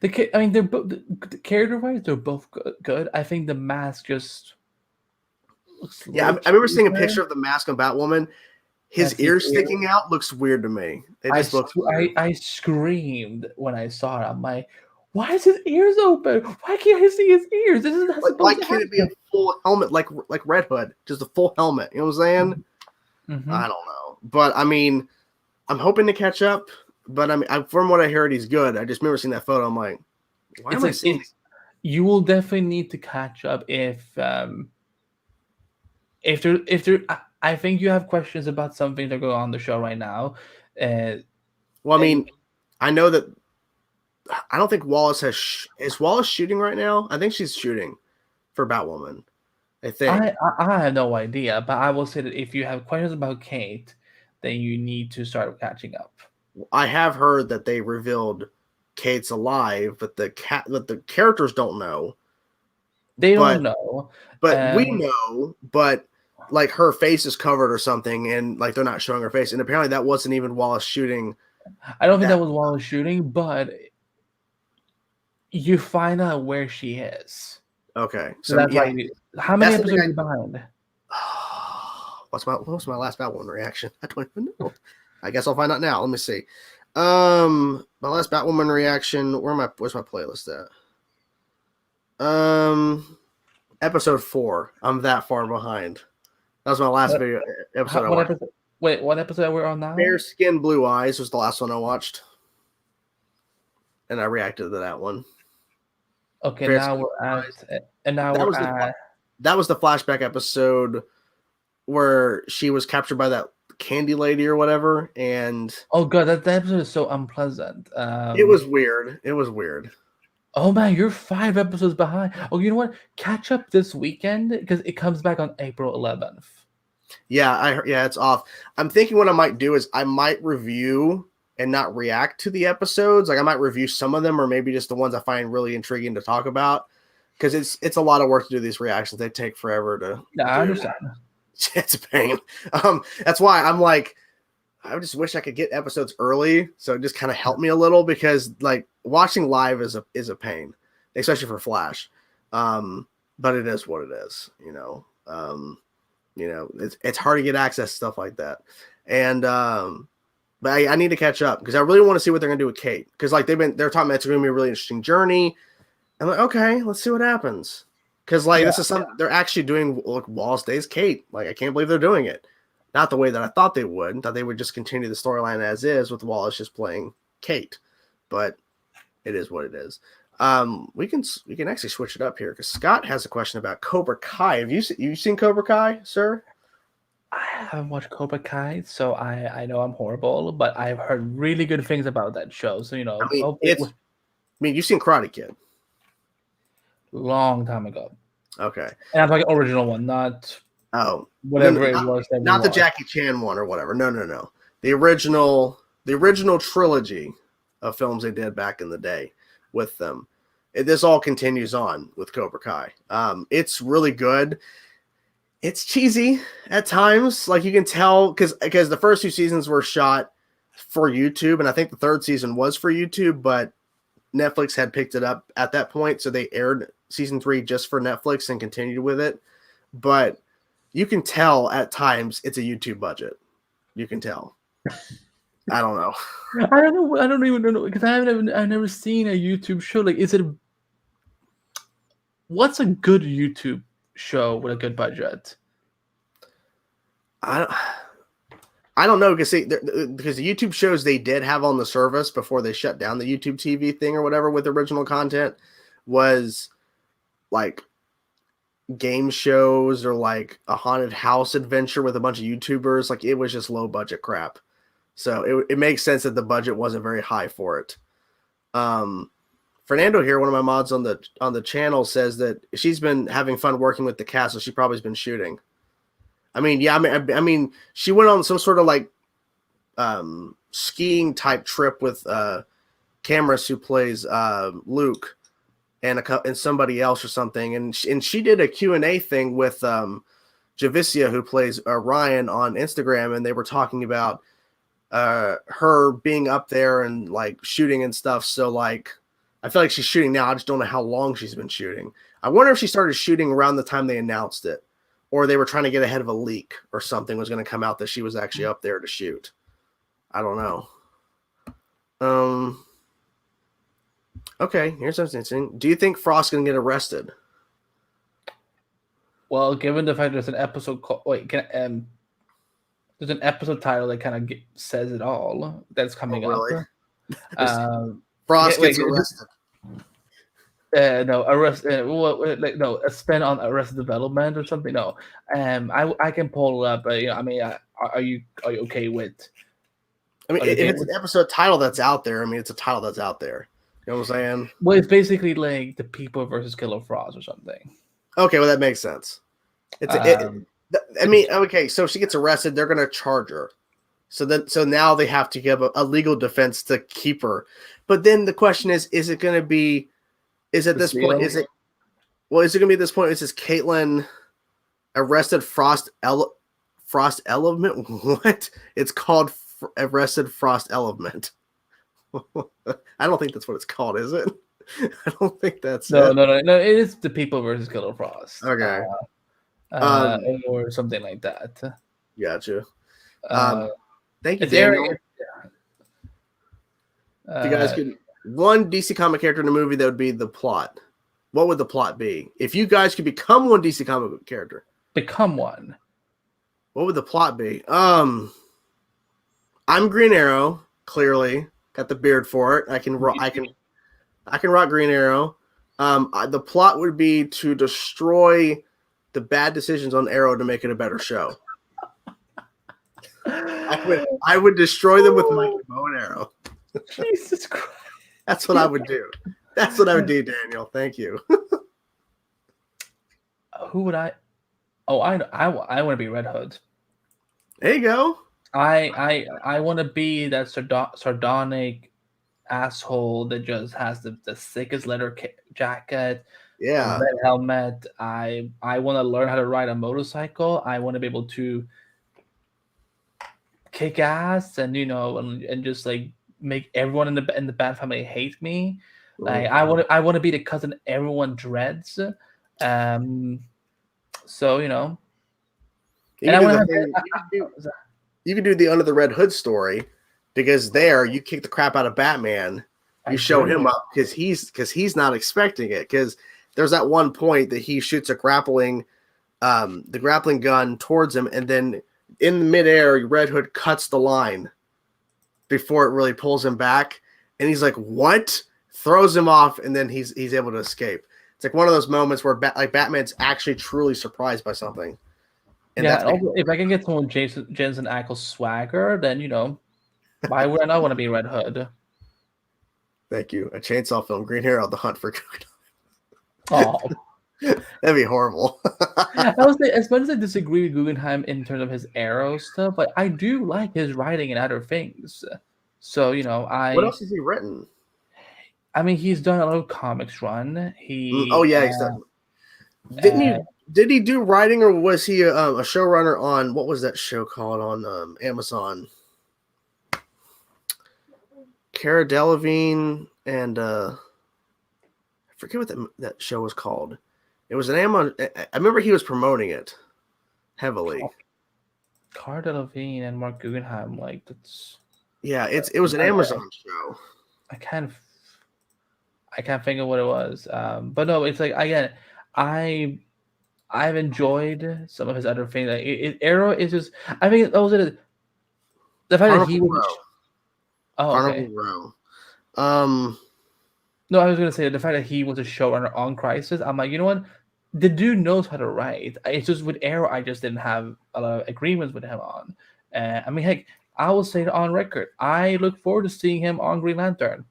They're both character-wise, they're both good. I think the mask just looks. Yeah, I remember seeing a picture of the mask on Batwoman. His ears sticking out looks weird to me. It just looks weird. I screamed when I saw it. I'm like, why is his ears open? Why can't I see his ears? This is not supposed why can't it be a full helmet like Red Hood? Just a full helmet. You know what I'm saying? Mm-hmm. I don't know, but I mean, I'm hoping to catch up. But I mean, from what I heard, he's good. I just remember seeing that photo. I'm like, why am I seeing? You will definitely need to catch up if there. I think you have questions about something that go on the show right now. Well, I mean, I know that. I don't think Wallace is Wallace shooting right now. I think she's shooting for Batwoman. I think. I have no idea, but I will say that if you have questions about Kate, then you need to start catching up. I have heard that they revealed Kate's alive, but the characters don't know. They don't know. But we know, but like her face is covered or something, and like they're not showing her face. And apparently that wasn't even Wallace shooting. I don't think that was Wallace shooting, but you find out where she is. Okay. So that's why how many episodes are you behind? What was my last Batwoman reaction? I don't even know. I guess I'll find out now. Let me see. My last Batwoman reaction. Where's my playlist at? Episode 4. I'm that far behind. That was my last episode. What episode are we on now? Fair Skin, Blue Eyes was the last one I watched, and I reacted to that one. Okay, Fair now Skin, we're at, and now that we're was at. That was the flashback episode where she was captured by that candy lady or whatever, and oh god, that episode is so unpleasant. It was weird. Oh man, you're 5 episodes behind. Oh, you know what? Catch up this weekend because it comes back on April 11th. Yeah, it's off. I'm thinking what I might do is I might review and not react to the episodes. Like I might review some of them, or maybe just the ones I find really intriguing to talk about, because it's a lot of work to do these reactions. They take forever to. Yeah, I understand. It's a pain. That's why I'm like, I just wish I could get episodes early, so it just kind of helped me a little, because like watching live is a pain, especially for Flash. But it is what it is, you know. It's hard to get access to stuff like that, and but I need to catch up because I really want to see what they're gonna do with Kate, because like they're talking about it's gonna be a really interesting journey. I'm like, okay, let's see what happens, because like this is they're actually doing. Like, Wallace Day's Kate. Like, I can't believe they're doing it. Not the way that I thought they would. Thought they would just continue the storyline as is with Wallace just playing Kate, but it is what it is. We can actually switch it up here because Scott has a question about Cobra Kai. Have you seen Cobra Kai, sir? I haven't watched Cobra Kai, so I know I'm horrible, but I've heard really good things about that show. So I mean, you've seen Karate Kid. Long time ago. Okay. And I'm talking original one, not whatever it was. Not the Jackie Chan one or whatever. No. The original trilogy of films they did back in the day with them. This all continues on with Cobra Kai. It's really good. It's cheesy at times. Like, you can tell because the first 2 seasons were shot for YouTube, and I think the 3rd season was for YouTube, but Netflix had picked it up at that point, so they aired season 3 just for Netflix and continued with it. But you can tell at times it's a YouTube budget. You can tell. I don't know. I don't even know, because I've never seen a YouTube show. Like, what's a good YouTube show with a good budget? I don't know, because the YouTube shows they did have on the service before they shut down the YouTube TV thing or whatever with original content was like game shows or like a haunted house adventure with a bunch of YouTubers. Like, it was just low budget crap. So it makes sense that the budget wasn't very high for it. Fernando here, one of my mods on the channel, says that she's been having fun working with the cast, so she probably has been shooting. I mean, yeah, I mean, she went on some sort of like skiing type trip with Cameras, who plays Luke, and somebody else or something, and she did a Q&A thing with Javicia, who plays Ryan, on Instagram, and they were talking about her being up there and like shooting and stuff. So like, I feel like she's shooting now. I just don't know how long she's been shooting. I wonder if she started shooting around the time they announced it, or they were trying to get ahead of a leak or something was going to come out that she was actually up there to shoot. I don't know. Okay, here's something interesting. Do you think Frost's going to get arrested? Well, given the fact there's an episode there's an episode title that kind of says it all that's coming up. Frost gets arrested. No, arrest. No, a spin on Arrested Development or something. No, I can pull it up. Are you okay with? I mean, if it's an episode title that's out there, I mean, it's a title that's out there. You know what I'm saying? Well, it's basically like The People versus Killer Frost or something. Okay, well, that makes sense. Okay, so if she gets arrested, they're going to charge her. So now they have to give a legal defense to keep her. But then the question is it going to be? Is it this point? Is it going to be at this point? Is this Caitlin arrested Frost Element? What? It's called Arrested Frost Element. I don't think that's what it's called, is it? I don't think that's no. It is The People versus Killer Frost. Okay. Or something like that. Gotcha. Thank you, Daniel. If you guys could one DC comic character in a movie, that would be the plot. What would the plot be? If you guys could become one DC comic book character, become one, what would the plot be? I'm Green Arrow. Clearly, got the beard for it. I can rock Green Arrow. The plot would be to destroy the bad decisions on Arrow to make it a better show. I would destroy them with my bow and arrow. Jesus Christ. That's what I would do. That's what I would do, Daniel. Thank you. Who would I? Oh, I want to be Red Hood. There you go. I want to be that sardonic asshole that just has the sickest leather jacket. Yeah. Red helmet. I want to learn how to ride a motorcycle. I want to be able to kick ass and and just like make everyone in the Bat family hate me. Like I want to be the cousin everyone dreads. So and I want to you can do the Under the Red Hood story, because there you kick the crap out of Batman. You show him up because he's not expecting it, because there's that one point that he shoots the grappling gun towards him, and then in midair, Red Hood cuts the line before it really pulls him back, and he's like, "What?" Throws him off, and then he's able to escape. It's like one of those moments where Batman's actually truly surprised by something. And if I can get someone Jensen Ackles swagger, then why would I not want to be Red Hood? Thank you. A chainsaw film, Green Arrow, The Hunt for Guggenheim. Oh. That'd be horrible. I would say, as much as I disagree with Guggenheim in terms of his Arrow stuff, but I do like his writing and other things. So, What else has he written? I mean, he's done a lot of comics run. He's done. Did he do writing, or was he a showrunner on, what was that show called on Amazon? Cara Delevingne and I forget what that show was called. It was an Amazon. I remember he was promoting it heavily. Cara Delevingne and Mark Guggenheim, like that's. Yeah, it was an Amazon show. I can't think of what it was, but no, it's like again, I've enjoyed some of his other things. Like Arrow is just, I think the fact that he was. Oh, okay. Row. No, I was gonna say the fact that he was a showrunner on Crisis. I'm like, you know what? The dude knows how to write. It's just with Arrow, I just didn't have a lot of agreements with him on. I mean, heck, I will say it on record. I look forward to seeing him on Green Lantern,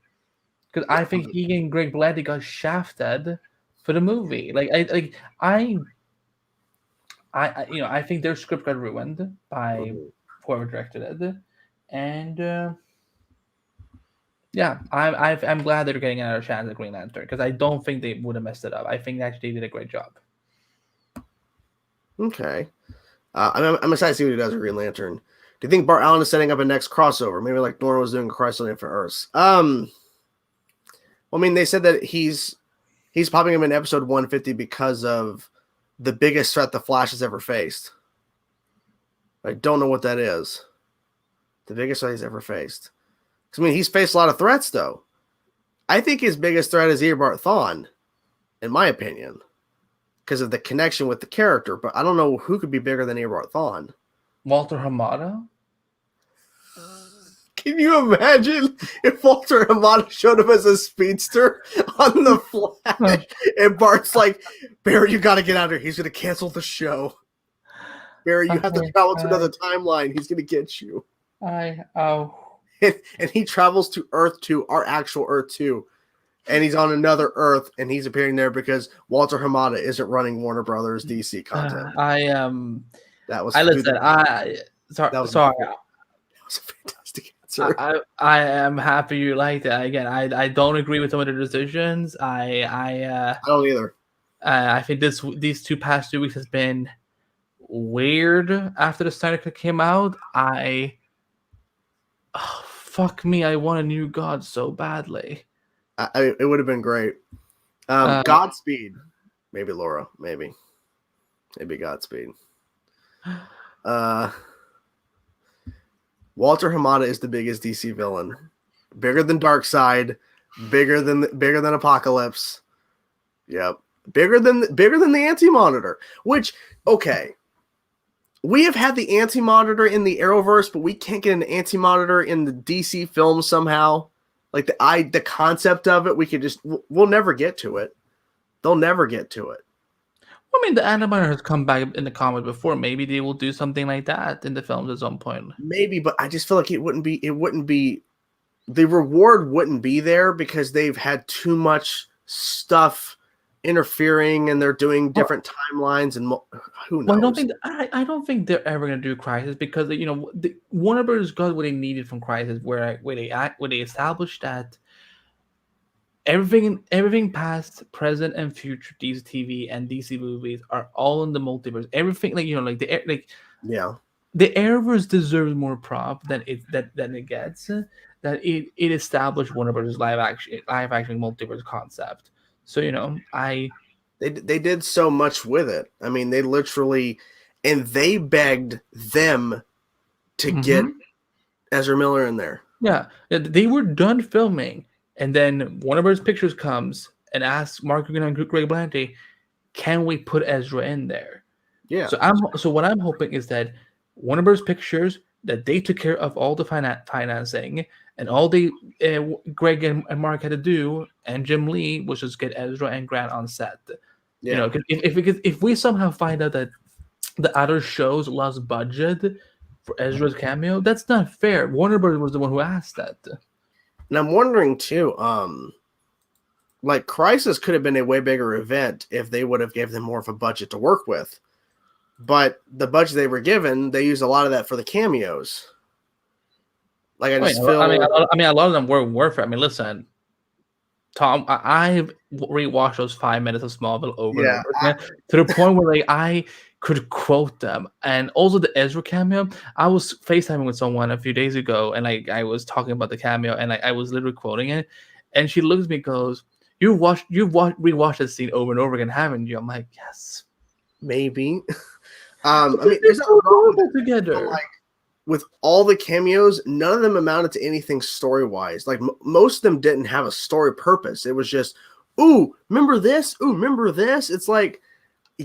because I think he and Greg Blatty got shafted for the movie. I think their script got ruined by whoever directed it, and. Yeah, I'm glad they're getting another chance at Green Lantern, because I don't think they would have messed it up. I think actually they did a great job. Okay. I'm excited to see what he does with Green Lantern. Do you think Bart Allen is setting up a next crossover? Maybe like Nora was doing a Crisis on Infinite Earths. I mean, they said that he's popping him in episode 150 because of the biggest threat the Flash has ever faced. I don't know what that is. The biggest threat he's ever faced. I mean, he's faced a lot of threats, though. I think his biggest threat is Eobard Thawne, in my opinion, because of the connection with the character. But I don't know who could be bigger than Eobard Thawne. Walter Hamada? Can you imagine if Walter Hamada showed up as a speedster on the Flash, and Bart's like, "Barry, you got to get out of here. He's going to cancel the show. Barry, you have to travel to another timeline. He's going to get you." And he travels to Earth 2, our actual Earth 2, and he's on another Earth, and he's appearing there because Walter Hamada isn't running Warner Brothers DC content. That was sorry. That was a fantastic answer. I am happy you liked it. Again, I don't agree with some of the decisions. I don't either. I think these past 2 weeks has been weird after the Snyder Cut came out. Fuck me, I want a new God so badly. It would have been great. Godspeed. Maybe Laura. Maybe Godspeed. Walter Hamada is the biggest DC villain. Bigger than Darkseid. Bigger than Apocalypse. Yep. Bigger than the Anti-Monitor. Which, okay. We have had the Anti-Monitor in the Arrowverse, but we can't get an Anti-Monitor in the DC film somehow. Like the concept of it, we'll never get to it. They'll never get to it. I mean, the Anti-Monitor has come back in the comic before. Maybe they will do something like that in the films at some point. Maybe, but I just feel like it wouldn't be. The reward wouldn't be there because they've had too much stuff interfering, and they're doing different timelines, and who knows? Well, I don't think they're ever going to do Crisis, because Warner Brothers got what they needed from Crisis, where they established that everything past, present, and future DC TV and DC movies are all in the multiverse. Everything, yeah. the Arrowverse deserves more prop than it gets. That it established Warner Bros. live action multiverse concept. So they did so much with it. I mean, they literally, and they begged them to get Ezra Miller in there. Yeah, they were done filming, and then Warner Bros. Pictures comes and asks Mark Green and Greg Berlanti, "Can we put Ezra in there?" Yeah. So what I'm hoping is that Warner Bros. Pictures, that they took care of all the financing, and all Greg and Mark had to do, and Jim Lee, was just get Ezra and Grant on set. Yeah. If we somehow find out that the other shows lost budget for Ezra's cameo, that's not fair. Warner Bros. Was the one who asked that. And I'm wondering too, like Crisis could have been a way bigger event if they would have given them more of a budget to work with. But the budget they were given, they used a lot of that for the cameos. Like I just feel. I mean, a lot of them were worth it. I mean, listen, Tom, I've rewatched those 5 minutes of Smallville over and over again, to the point where I could quote them. And also the Ezra cameo. I was FaceTiming with someone a few days ago, and I was talking about the cameo, and I was literally quoting it. And she looks at me and goes, You've rewatched this scene over and over again, haven't you? I'm like, yes. Maybe. I mean, there's no problem together. Like, with all the cameos, none of them amounted to anything story-wise. Like, most of them didn't have a story purpose. It was just, ooh, remember this? Ooh, remember this? It's like,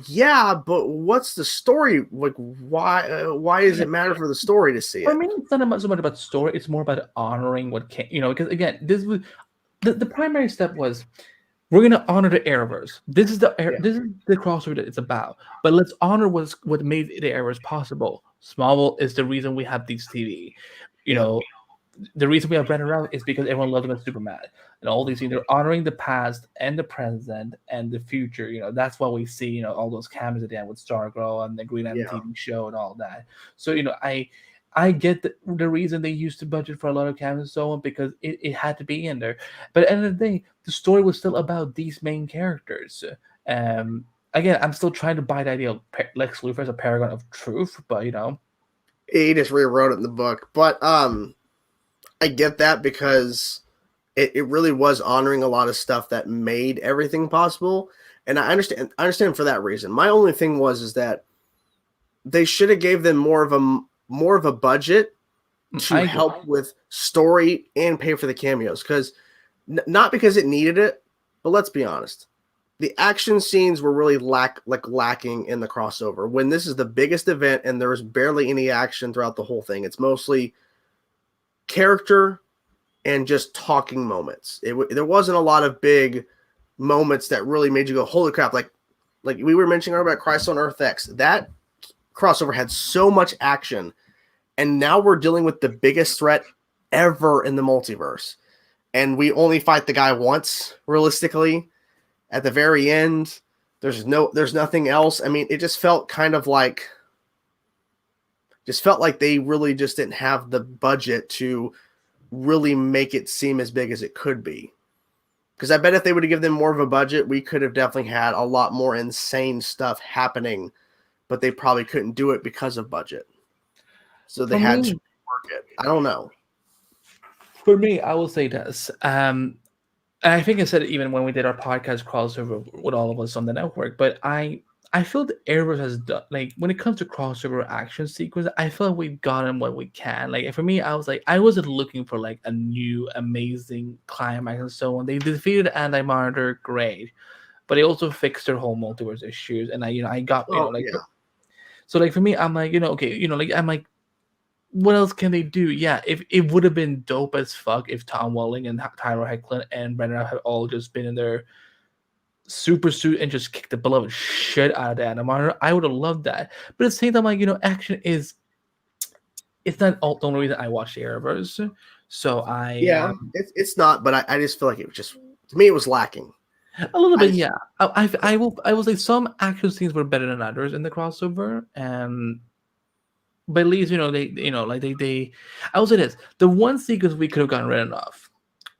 yeah, but what's the story? Like, why does it matter for the story to see it? I mean, it's not so much about story. It's more about honoring what because, again, this was the primary step was, we're going to honor the Arrowverse. This is the crossover that it's about. But let's honor what made the Arrowverse possible. Smallville is the reason we have these TV. The reason we have Brandon Routh is because everyone loved him as Superman. And all these things, they're honoring the past and the present and the future. That's why we see, all those cameos at the end with Stargirl and the Green Lantern TV show and all that. So, I get the reason they used the budget for a lot of cameos and so on, because it had to be in there. But at the end of the day, the story was still about these main characters. Again, I'm still trying to buy the idea of Lex Luthor as a paragon of truth, but he just rewrote it in the book. But I get that, because it really was honoring a lot of stuff that made everything possible, and I understand for that reason. My only thing is that they should have gave them more of a budget to help with story and pay for the cameos, because not because it needed it, but let's be honest, the action scenes were really lacking in the crossover, when this is the biggest event and there was barely any action throughout the whole thing. It's mostly character and just talking moments. There wasn't a lot of big moments that really made you go, holy crap. Like we were mentioning earlier about Crisis on Earth X, that crossover had so much action, and now we're dealing with the biggest threat ever in the multiverse, and we only fight the guy once, realistically. At the very end, there's nothing else. I mean, it just felt kind of like they really just didn't have the budget to really make it seem as big as it could be. Because I bet if they would have given them more of a budget, we could have definitely had a lot more insane stuff happening, but they probably couldn't do it because of budget. So they had to work it. I don't know. For me, I will say this. And I think I said it even when we did our podcast crossover with all of us on the network, but I feel the Arrowverse has done, when it comes to crossover action sequence, I feel like we've gotten what we can. For me, I wasn't looking for a new amazing climax and so on. They defeated Anti-Monitor, great, but they also fixed their whole multiverse issues, and I got So for me, I'm okay, what else can they do? Yeah, if it would have been dope as fuck if Tom Welling and Tyler Hoechlin and Brendan had all just been in their super suit and just kicked the beloved shit out of the Anti-Monitor, I would have loved that. But at the same time, action it's not the only reason I watched the Arrowverse. So it's not, but I just feel like it was just, to me, it was lacking a little bit. Yeah, I will say some action scenes were better than others in the crossover, but at least they I will say this: the one sequence we could have gotten rid of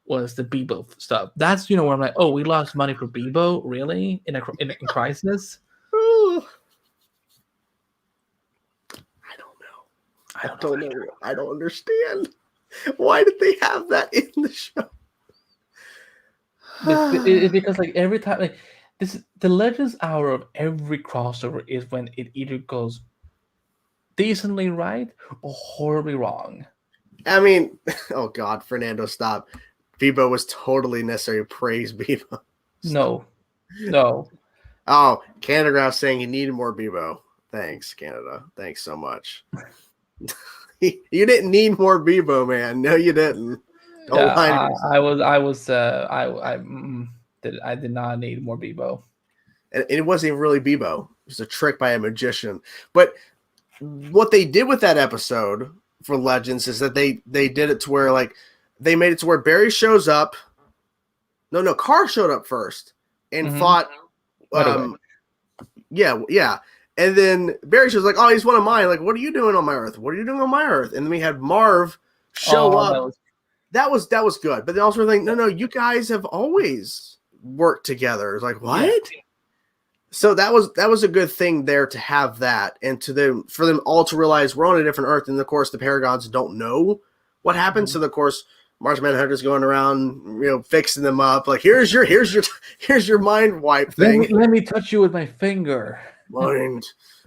was the Bebo stuff. That's where I'm like, oh, we lost money for Bebo, really, in Crisis. I don't know. I don't understand. Why did they have that in the show? It's because like every time, like the Legends hour of every crossover is when it either goes decently right or horribly wrong. I mean, oh God, Fernando, stop. Bebo was totally necessary. Praise Bebo. No. Oh, Canada Graph saying he needed more Bebo. Thanks, Canada. Thanks so much. You didn't need more Bebo, man. No, you didn't. Don't lie. I did not need more Bebo. And it wasn't even really Bebo. It was a trick by a magician. But what they did with that episode for Legends is that they did it to where like they made it to where Barry shows up. No, Carr showed up first and fought. Yeah. And then Barry was like, "Oh, he's one of mine. Like, what are you doing on my Earth? What are you doing on my Earth?" And then we had Marv show up. That was good. But they also were like, "No, you guys have always worked together." It's like, what? Yeah. So that was a good thing there to have that, and for them all to realize we're on a different Earth, and of course the Paragons don't know what happened. So of course March Manhunter's going around, fixing them up. Like here's your mind wipe thing. Let me touch you with my finger. Mind.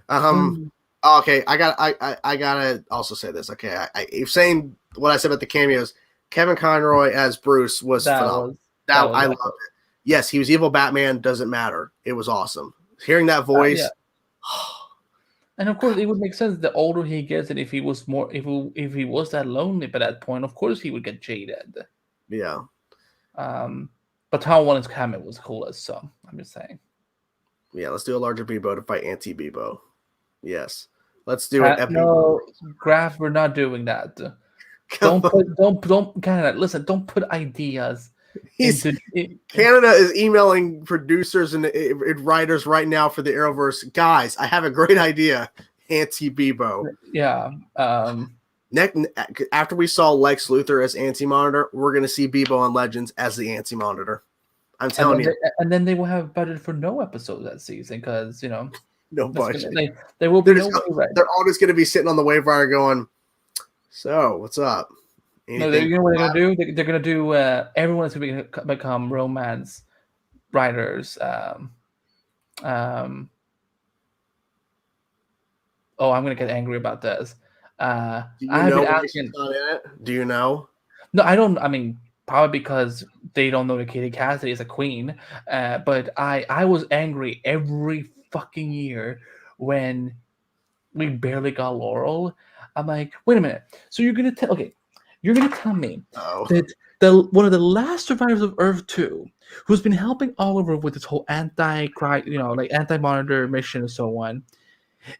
Okay, I gotta also say this. Okay, if saying what I said about the cameos, Kevin Conroy as Bruce was phenomenal. I loved it. Yes, he was evil Batman. Doesn't matter. It was awesome. Hearing that voice. And of course, it would make sense. The older he gets, and if he was that lonely by that point, of course he would get jaded. Yeah. But Tom Wallen's cameo was coolest, so I'm just saying. Yeah, let's do a larger Bebo to fight anti-Bebo. Yes, let's do it. No, Graf, we're not doing that. Don't Canada. Listen, don't put ideas. Canada is emailing producers and writers right now for the Arrowverse. Guys, I have a great idea. Anti-Bebo. Yeah. After we saw Lex Luthor as Anti-Monitor, we're going to see Bebo on Legends as the Anti-Monitor. I'm telling you. And then they will have budget for no episodes that season because, no budget. They will be no way right. They're all just going to be sitting on the wave wire going, so what's up? No, you know what they're going to do? They're going to do everyone's going to become romance writers. I'm going to get angry about this. Do you know she's not in it? Do you know? No, I don't. I mean, probably because they don't know that Katie Cassidy is a queen. But I was angry every fucking year when we barely got Laurel. I'm like, wait a minute. So you're going to tell me that one of the last survivors of Earth 2, who's been helping Oliver with this whole anti-monitor mission and so on,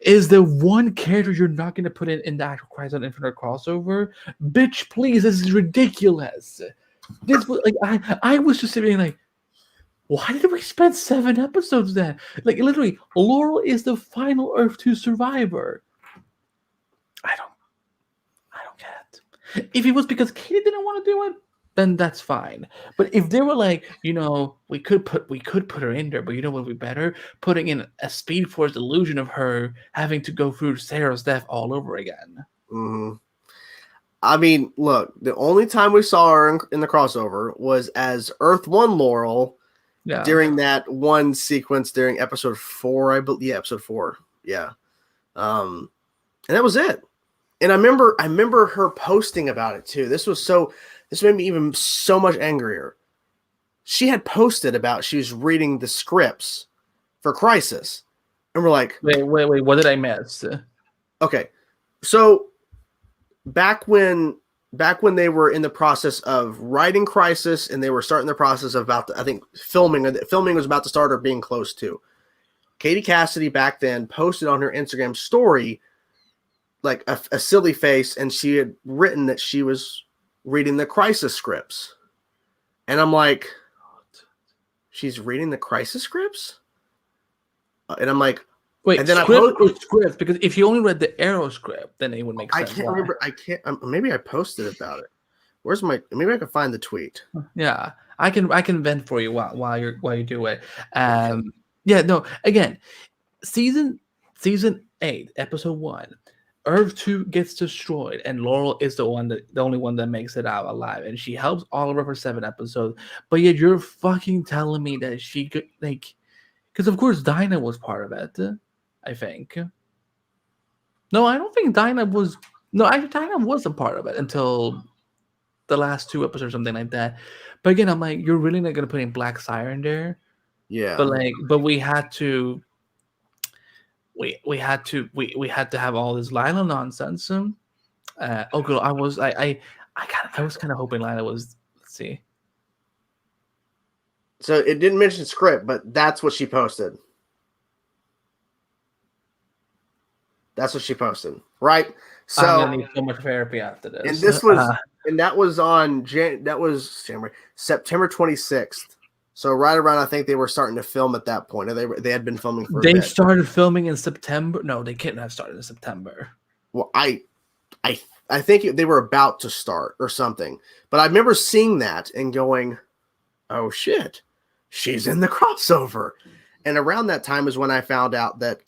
is the one character you're not going to put in the actual Crisis on Infinite crossover? Bitch, please, this is ridiculous. This was I was just sitting like, why did we spend 7 episodes then? Like literally, Laurel is the final Earth 2 survivor. I don't get it. If it was because Katie didn't want to do it, then that's fine. But if they were like, we could put her in there, but you know what would be better? Putting in a Speed Force illusion of her having to go through Sarah's death all over again. Mm-hmm. I mean, look, the only time we saw her in the crossover was as Earth 1 Laurel during that one sequence during episode 4, I believe. Yeah, episode 4. Yeah. And that was it. And I remember her posting about it too. This made me even so much angrier. She had posted about she was reading the scripts for Crisis. And we're like, wait, what did I miss? Okay. So back when they were in the process of writing Crisis and they were starting the process of filming was about to start or being close to. Katie Cassidy back then posted on her Instagram story like a silly face, and she had written that she was reading the Crisis scripts. And I'm like, she's reading the Crisis scripts? And I'm like, wait, and then scripts, because if you only read the Arrow script, then it would make sense. I can't remember. Maybe I posted about it. Maybe I can find the tweet. Yeah, I can vent for you while you do it. Yeah, no, again, season 8, episode 1, Earth 2 gets destroyed, and Laurel is the only one that makes it out alive, and she helps Oliver for 7 episodes. But yet you're fucking telling me that she could, like, because of course Dinah was part of it, I think. No, I don't think Dinah was. No, actually, Dinah wasn't part of it until the last 2 episodes or something like that. But again, I'm like, you're really not gonna put in Black Siren there? Yeah. But we had to. We had to have all this Lila nonsense. Girl, I was kind of hoping Lila was. Let's see. So it didn't mention script, but that's what she posted. That's what she posted, right? So I'm gonna need so much therapy after this. And this was, and that was on September 26th. So right around, I think they were starting to film at that point. They had been filming for. They started filming in September. No, they couldn't have started in September. Well, I think they were about to start or something. But I remember seeing that and going, "Oh shit, she's in the crossover." And around that time is when I found out that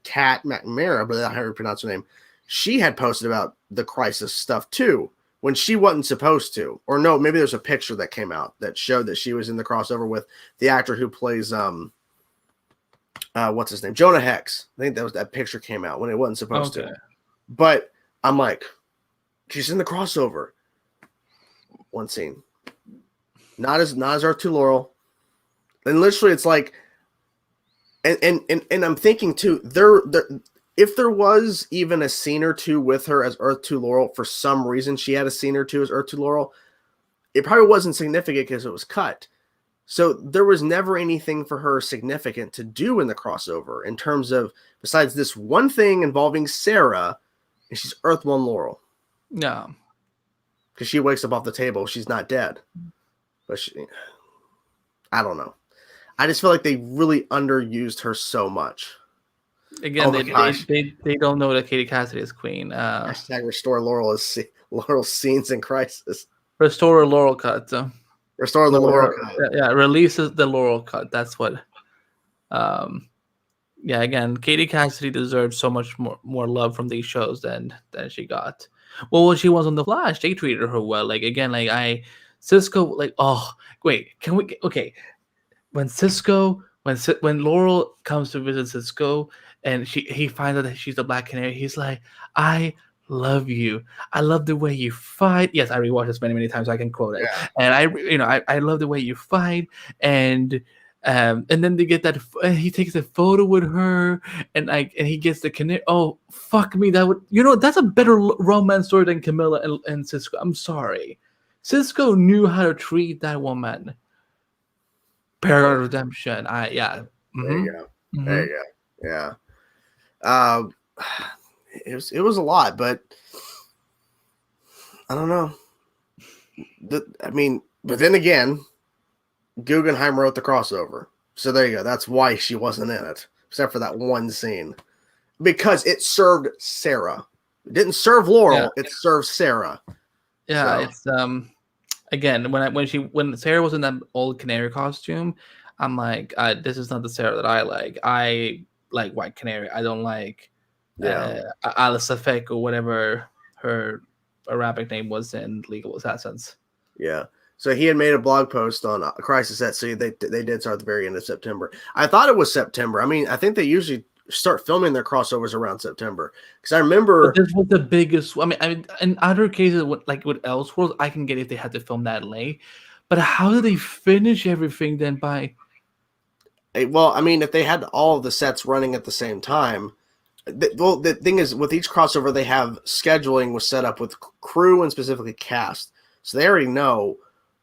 Kat McNamara, but I don't know how to pronounce her name, she had posted about the Crisis stuff too, when she wasn't supposed to. Or no, maybe there's a picture that came out that showed that she was in the crossover with the actor who plays what's his name? Jonah Hex. I think that picture came out when it wasn't supposed to. But I'm like, she's in the crossover. One scene. Not as Earth 2 Laurel. And literally it's like, and I'm thinking too, if there was even a scene or two with her as Earth 2 Laurel, for some reason she had a scene or two as Earth 2 Laurel, it probably wasn't significant because it was cut. So there was never anything for her significant to do in the crossover in terms of, besides this one thing involving Sarah, and she's Earth 1 Laurel. No. Because she wakes up off the table. She's not dead. But I don't know. I just feel like they really underused her so much. Again, they don't know that Katie Cassidy is queen. Hashtag restore Laurel's scenes in Crisis. Restore a Laurel cut. Restore the Laurel cut. Yeah, releases the Laurel cut. That's what. Yeah, again, Katie Cassidy deserves so much more love from these shows than she got. Well, when she was on The Flash, they treated her well. Like, again, like Cisco, like, oh, wait, can we, okay. When Laurel comes to visit Cisco and he finds out that she's the Black Canary, he's like, I love you. I love the way you fight. Yes, I rewatched this many times, so I can quote it. Yeah. And I love the way you fight. And then they get that. He takes a photo with her, and he gets the canary. Oh, fuck me! That's a better romance story than Camilla and Cisco. I'm sorry, Cisco knew how to treat that woman. Paragon Redemption. Yeah. Mm-hmm. There you go. Mm-hmm. There you go. Yeah. It was a lot, but I don't know. But then again, Guggenheim wrote the crossover, so there you go. That's why she wasn't in it, except for that one scene, because it served Sarah. It didn't serve Laurel. Yeah. It served Sarah. Yeah, so. It's again, when Sarah was in that old canary costume, I'm like, this is not the Sarah that I like. I like White Canary. I don't like Alice Safek or whatever her Arabic name was in Legal Assassins. Yeah. So he had made a blog post on Crisis at Sea. They did start at the very end of September. I thought it was September. I mean, I think they usually start filming their crossovers around September, because I remember this was the biggest. I mean, in other cases, like with Elseworlds, I can get if they had to film that late. But how did they finish everything then by? Well, I mean, if they had all of the sets running at the same time, the thing is, with each crossover, they have scheduling was set up with crew and specifically cast, so they already know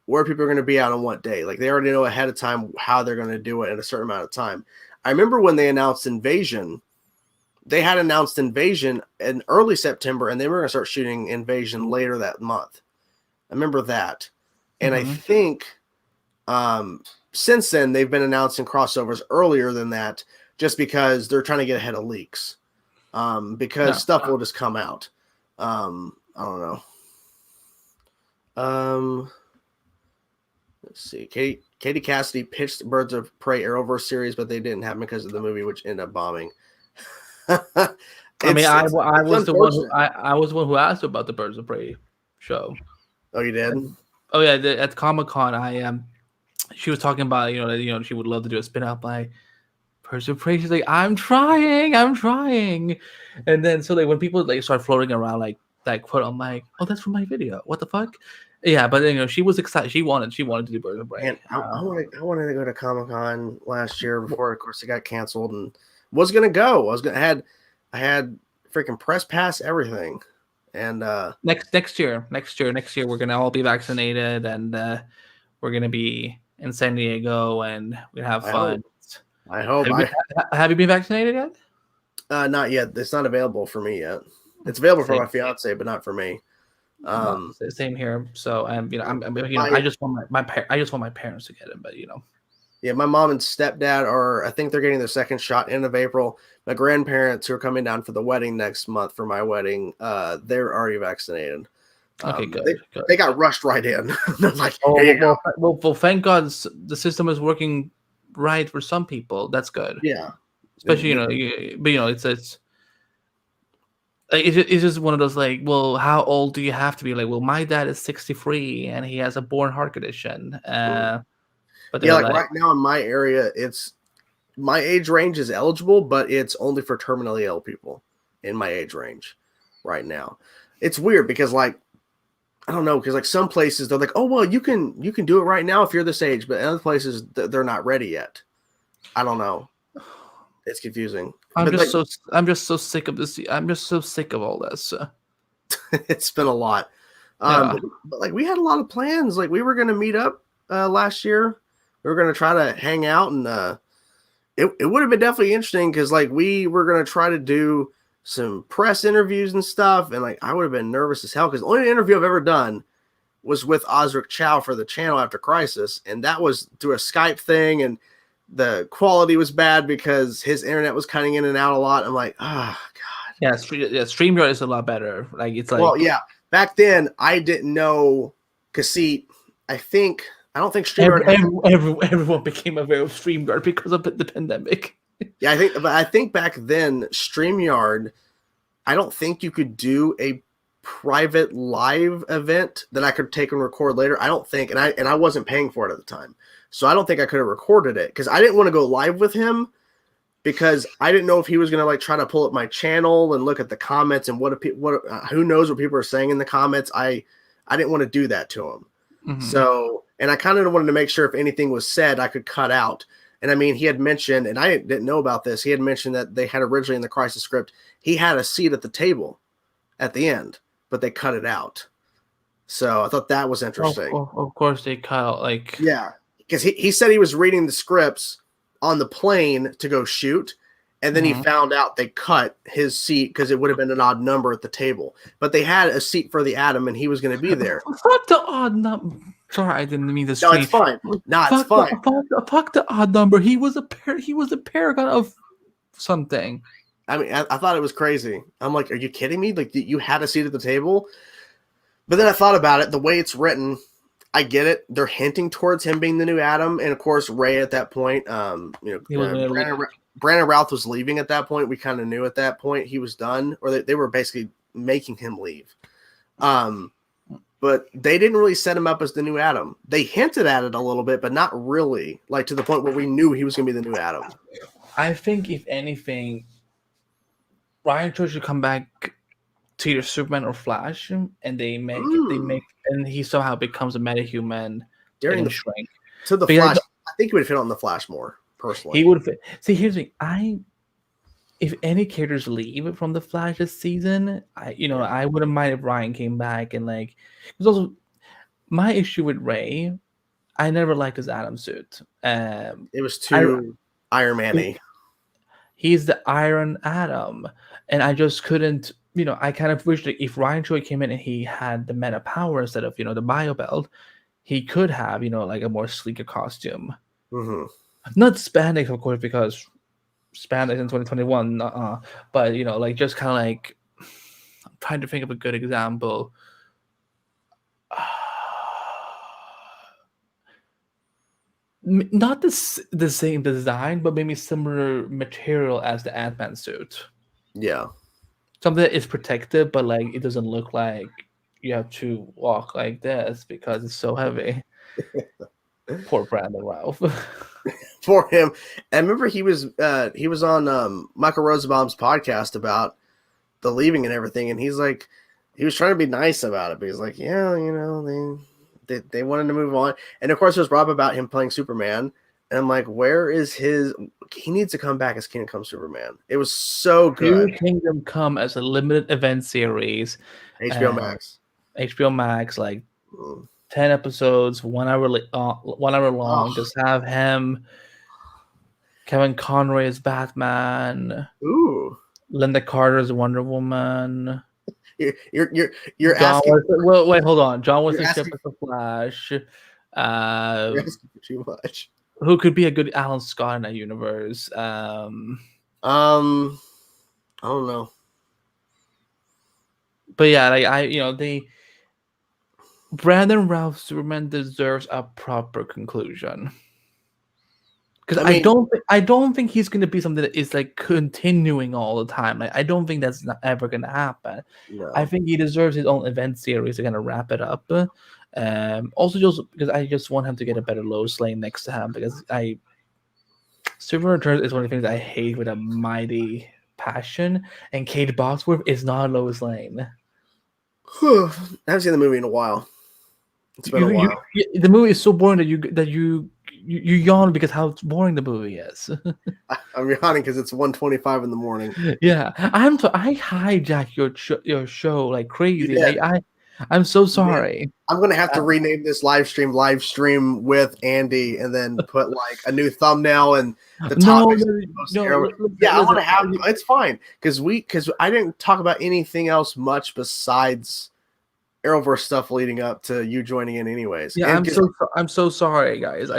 where people are going to be out on what day. Like, they already know ahead of time how they're going to do it in a certain amount of time. I remember when they announced Invasion, they had announced Invasion in early September, and they were going to start shooting Invasion later that month. I remember that. And I think since then, they've been announcing crossovers earlier than that, just because they're trying to get ahead of leaks. Because stuff will just come out. I don't know. Let's see. Katie Cassidy pitched the Birds of Prey Arrowverse series, but they didn't happen because of the movie, which ended up bombing. I mean, I was the one who I was the one who asked about the Birds of Prey show. Oh, you did? Oh yeah, at Comic-Con, she was talking about she would love to do a spin-off by Birds of Prey. She's like, I'm trying, and then so like when people like start floating around like that quote, I'm like, oh, that's from my video. What the fuck? Yeah, but she was excited. She wanted to do Birds of Prey. Man, I wanted to go to Comic-Con last year before, of course, it got canceled, and was gonna go. I had freaking press pass, everything, and next year we're gonna all be vaccinated, and we're gonna be in San Diego, and we have fun. I hope. Have you been vaccinated yet? Not yet. It's not available for me yet. It's available for my fiance, but not for me. Same here. So I just want my parents to get it, but Yeah, my mom and stepdad I think they're getting their second shot end of April. My grandparents who are coming down for the wedding next month for my wedding, they're already vaccinated. Okay, good. They got rushed right in. Like, well, thank God the system is working right for some people. That's good. Yeah, especially it's just one of those like, well, how old do you have to be? Like, well, my dad is 63 and he has a born heart condition. But yeah, like right now in my area, it's my age range is eligible, but it's only for terminally ill people in my age range right now. It's weird because like, I don't know, because like some places they're like, oh, well, you can do it right now if you're this age, but in other places they're not ready yet. I don't know. It's confusing. I'm just so sick of this. I'm just so sick of all this. It's been a lot. But like we had a lot of plans. Like we were going to meet up last year. We were going to try to hang out, and it would have been definitely interesting because like we were going to try to do some press interviews and stuff. And like I would have been nervous as hell because the only interview I've ever done was with Osric Chow for the channel after Crisis. And that was through a Skype thing. And the quality was bad because his internet was cutting in and out a lot. I'm like, oh God. Yeah, StreamYard is a lot better. Like it's like, well, yeah. Back then I didn't know Cassette. I don't think StreamYard everyone became aware of StreamYard because of the pandemic. Yeah, I think back then StreamYard, I don't think you could do a private live event that I could take and record later. I don't think, and I wasn't paying for it at the time. So I don't think I could have recorded it because I didn't want to go live with him because I didn't know if he was going to like try to pull up my channel and look at the comments and who knows what people are saying in the comments. I didn't want to do that to him. Mm-hmm. So, and I kind of wanted to make sure if anything was said, I could cut out. And I mean, he had mentioned, and I didn't know about this, he had mentioned that they had originally in the Crisis script, he had a seat at the table at the end, but they cut it out. So I thought that was interesting. Of course they cut out, like... Yeah, because he said he was reading the scripts on the plane to go shoot, and then he found out they cut his seat because it would have been an odd number at the table. But they had a seat for the Atom, and he was going to be there. Fuck the odd number. Sorry, I didn't mean to say. No, it's fine. No, it's fine. Fuck the odd number. He was a paragon of something. I mean, I thought it was crazy. I'm like, are you kidding me? Like, you had a seat at the table? But then I thought about it. The way it's written, I get it. They're hinting towards him being the new Atom. And, of course, Ray at that point, Brandon Routh was leaving at that point. We kind of knew at that point he was done. Or they were basically making him leave. But they didn't really set him up as the new Atom. They hinted at it a little bit, but not really. Like, to the point where we knew he was going to be the new Atom. I think, if anything, Ryan Choi should come back to either Superman or Flash, and they make, and he somehow becomes a metahuman during the shrink. To the Flash, I think he would fit on the Flash more personally. He would fit. See, here's the thing. If any characters leave from the Flash this season, I wouldn't mind if Ryan came back and like. Because also, my issue with Ray, I never liked his Atom suit. It was too Iron Man-y. He's the Iron Atom, and I just couldn't. I kind of wish that if Ryan Choi came in and he had the meta power instead of the bio belt, he could have like a more sleeker costume. Mm-hmm. Not spandex, of course, because spandex in 2021. But like just kind of like I'm trying to think of a good example. Not the same design, but maybe similar material as the Ant-Man suit. Yeah. something that is protected, but like it doesn't look like you have to walk like this because it's so heavy. Poor Brandon Ralph. For him. And remember he was on Michael Rosenbaum's podcast about the leaving and everything, and he's like, he was trying to be nice about it, but he's like, yeah, you know, they wanted to move on. And of course it was Rob about him playing Superman, and I'm like, where is his, he needs to come back as Kingdom Come Superman. It was so good. Kingdom Come as a limited event series, HBO Max. HBO Max, like 10 episodes, 1 hour long. Oh. Just have him, Kevin Conroy as Batman. Ooh. Linda Carter as Wonder Woman. You're asking. Well, wait, hold on. John Wesley Shipp as the Flash. You're asking for too much. Who could be a good Alan Scott in that universe? I don't know. But yeah, like Brandon Ralph Superman deserves a proper conclusion. Because I don't think he's going to be something that is like continuing all the time. Like I don't think that's not ever going to happen. No. I think he deserves his own event series to kind of wrap it up. Also, just because I just want him to get a better Lois Lane next to him, because Superman Returns is one of the things I hate with a mighty passion, and Kate Bosworth is not Lois Lane. I haven't seen the movie in a while. It's been a while. The movie is so boring that you yawn because how boring the movie is. I'm yawning because it's 1:25 in the morning. Yeah, I hijack your show like crazy. Yeah. I'm so sorry. I'm gonna have to rename this live stream with Andy, and then put like a new thumbnail and the topics. I want to have. It's fine because I didn't talk about anything else much besides Arrowverse stuff leading up to you joining in, anyways. Yeah, I'm so sorry, guys.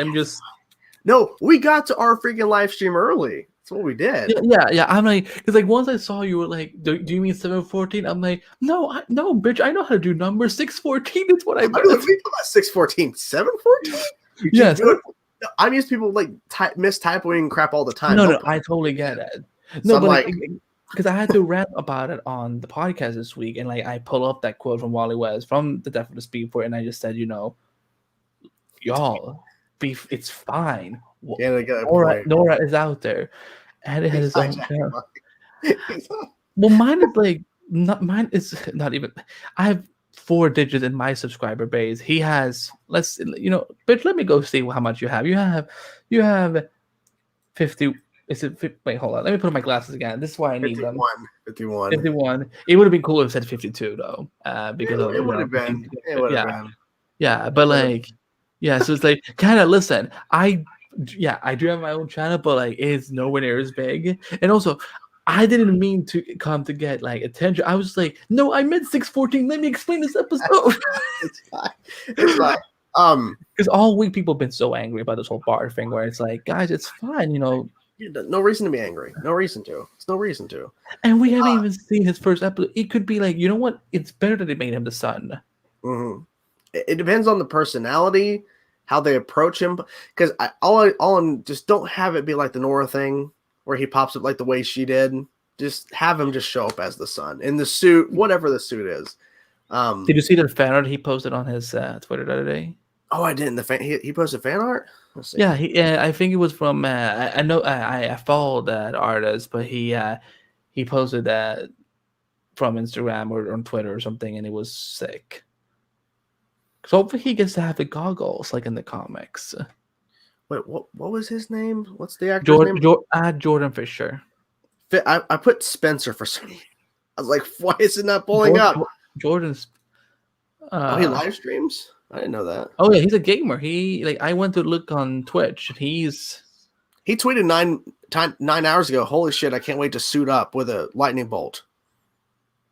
No, we got to our freaking live stream early. That's what we did. Yeah. I'm like, because like once I saw you were like, do you mean 7:14? I'm like, no, bitch, I know how to do numbers. 6:14 is what I meant. What are you talking about? 6:14, 7:14? Yes. I'm used to people like mistyping crap all the time. No, I totally get it. No, So but like, because I had to rant about it on the podcast this week, and like I pull up that quote from Wally West from The Death of the Speed Force, and I just said, y'all, beef, it's fine. Nora is out there, and it has his own channel. Well, mine is not even. I have 4 digits in my subscriber base. He has, bitch, let me go see how much you have. You have 50. Is it? Wait, hold on. Let me put on my glasses again. This is why I need 51. 51. It would have been cool if it said 52 though, because it would have been. It would have been. Yeah, but like, yeah. So it's like, kind of listen. I do have my own channel, but like, it's nowhere near as big. And also, I didn't mean to come to get like attention. I was like, no, I meant 6:14. Let me explain this episode. It's fine. Because all week people have been so angry about this whole Bart thing, where it's like, guys, it's fine, No reason to be angry. No reason to. It's no reason to. And we haven't even seen his first episode. It could be like, you know what? It's better that they made him the son. Mm-hmm. It depends on the personality, how they approach him. Because just don't have it be like the Nora thing, where he pops up like the way she did. Just have him just show up as the son in the suit, whatever the suit is. Did you see the fan art he posted on his Twitter the other day? Oh, I didn't. He posted fan art. Yeah, I think it was from. I know I followed that artist, but he posted that from Instagram or on Twitter or something, and it was sick. So hopefully he gets to have the goggles like in the comics. Wait, what was his name? What's the actor's name? Jordan Fisher. I put Spencer for some. I was like, why is it not pulling up? Jordan's. He live streams. I didn't know that. Oh yeah, he's a gamer. I went to look on Twitch. He tweeted 9 hours ago. Holy shit! I can't wait to suit up with a lightning bolt.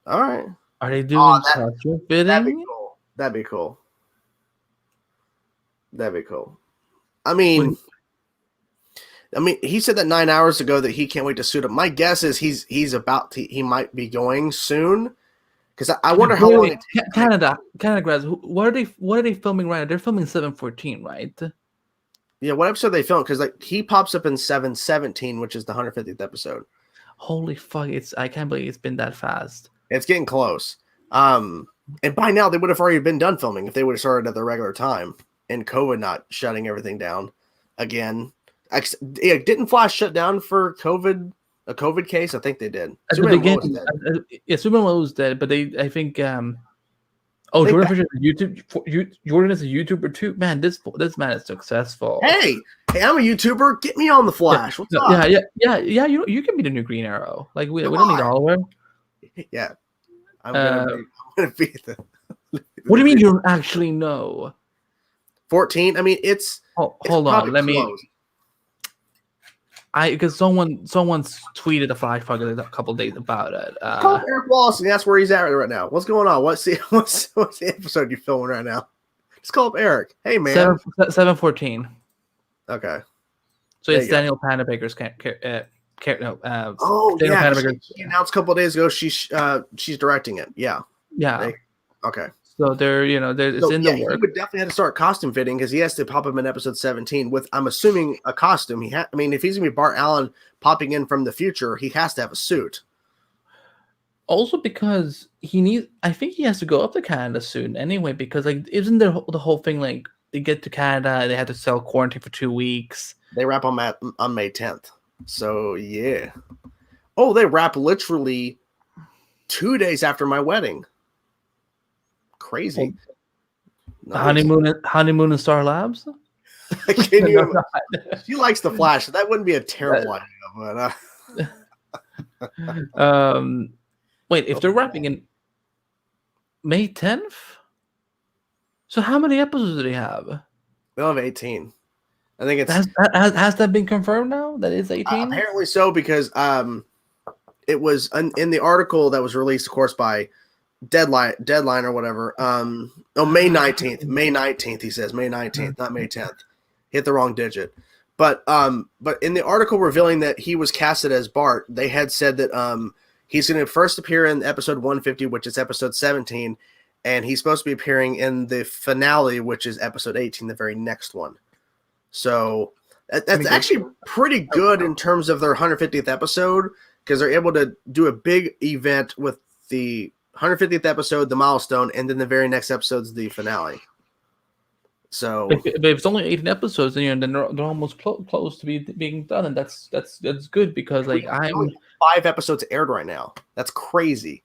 All right. Are they doing structure fitting? That'd be cool. I mean, he said that 9 hours ago that he can't wait to suit up. My guess is he might be going soon. Because I wonder how long it takes. Canada grads. What are they filming right now? They're filming 7:14, right? Yeah, what episode they filmed? Because like he pops up in 7:17, which is the 150th episode. Holy fuck! I can't believe it's been that fast. It's getting close. And by now they would have already been done filming if they would have started at the regular time and COVID not shutting everything down again. Didn't Flash shut down for COVID? A COVID case? I think they did. At the beginning, Superman was dead, but I think. Jordan Fisher is Jordan is a YouTuber too. Man, this man is successful. Hey, I'm a YouTuber. Get me on the Flash. What's up? Yeah. You can be the new Green Arrow. Like we don't need Oliver. Yeah, I'm gonna be the. What do you mean you don't actually know? 14. I mean, it's. Hold on. Let me. Because someone tweeted a Flash podcast a couple days about it. Call Eric Wallace and that's where he's at right now. What's going on? What's the episode you're filming right now? Just call up Eric. Hey man. 7/14. Okay. So it's Daniel Panabaker's He announced a couple of days ago she's directing it. Yeah. Yeah. Okay. So it's in the work. He would definitely have to start costume fitting because he has to pop him in episode 17 with, I'm assuming, a costume. If he's gonna be Bart Allen popping in from the future, he has to have a suit. Also because I think he has to go up to Canada soon anyway, because isn't there the whole thing like they get to Canada, they have to self-quarantine for 2 weeks. They wrap on May 10th. So yeah. Oh, they wrap literally 2 days after my wedding. Crazy. Nice. Honeymoon and Star Labs. She likes the Flash. That wouldn't be a terrible idea. But wait, if they're wrapping in May 10th, so how many episodes do they have? They'll have 18. I think it's has that been confirmed now? That is 18. Apparently so, because it was in the article that was released, of course, by deadline or whatever. May 19th. May 19th, he says. May 19th, not May 10th. Hit the wrong digit. But in the article revealing that he was casted as Bart, they had said that he's going to first appear in episode 150, which is episode 17, and he's supposed to be appearing in the finale, which is episode 18, the very next one. So that's actually pretty good in terms of their 150th episode, because they're able to do a big event with the 150th episode, the milestone, and then the very next episode's the finale. So, if it's only 18 episodes, then they're almost close to being done, and that's good because I'm 5 episodes aired right now. That's crazy.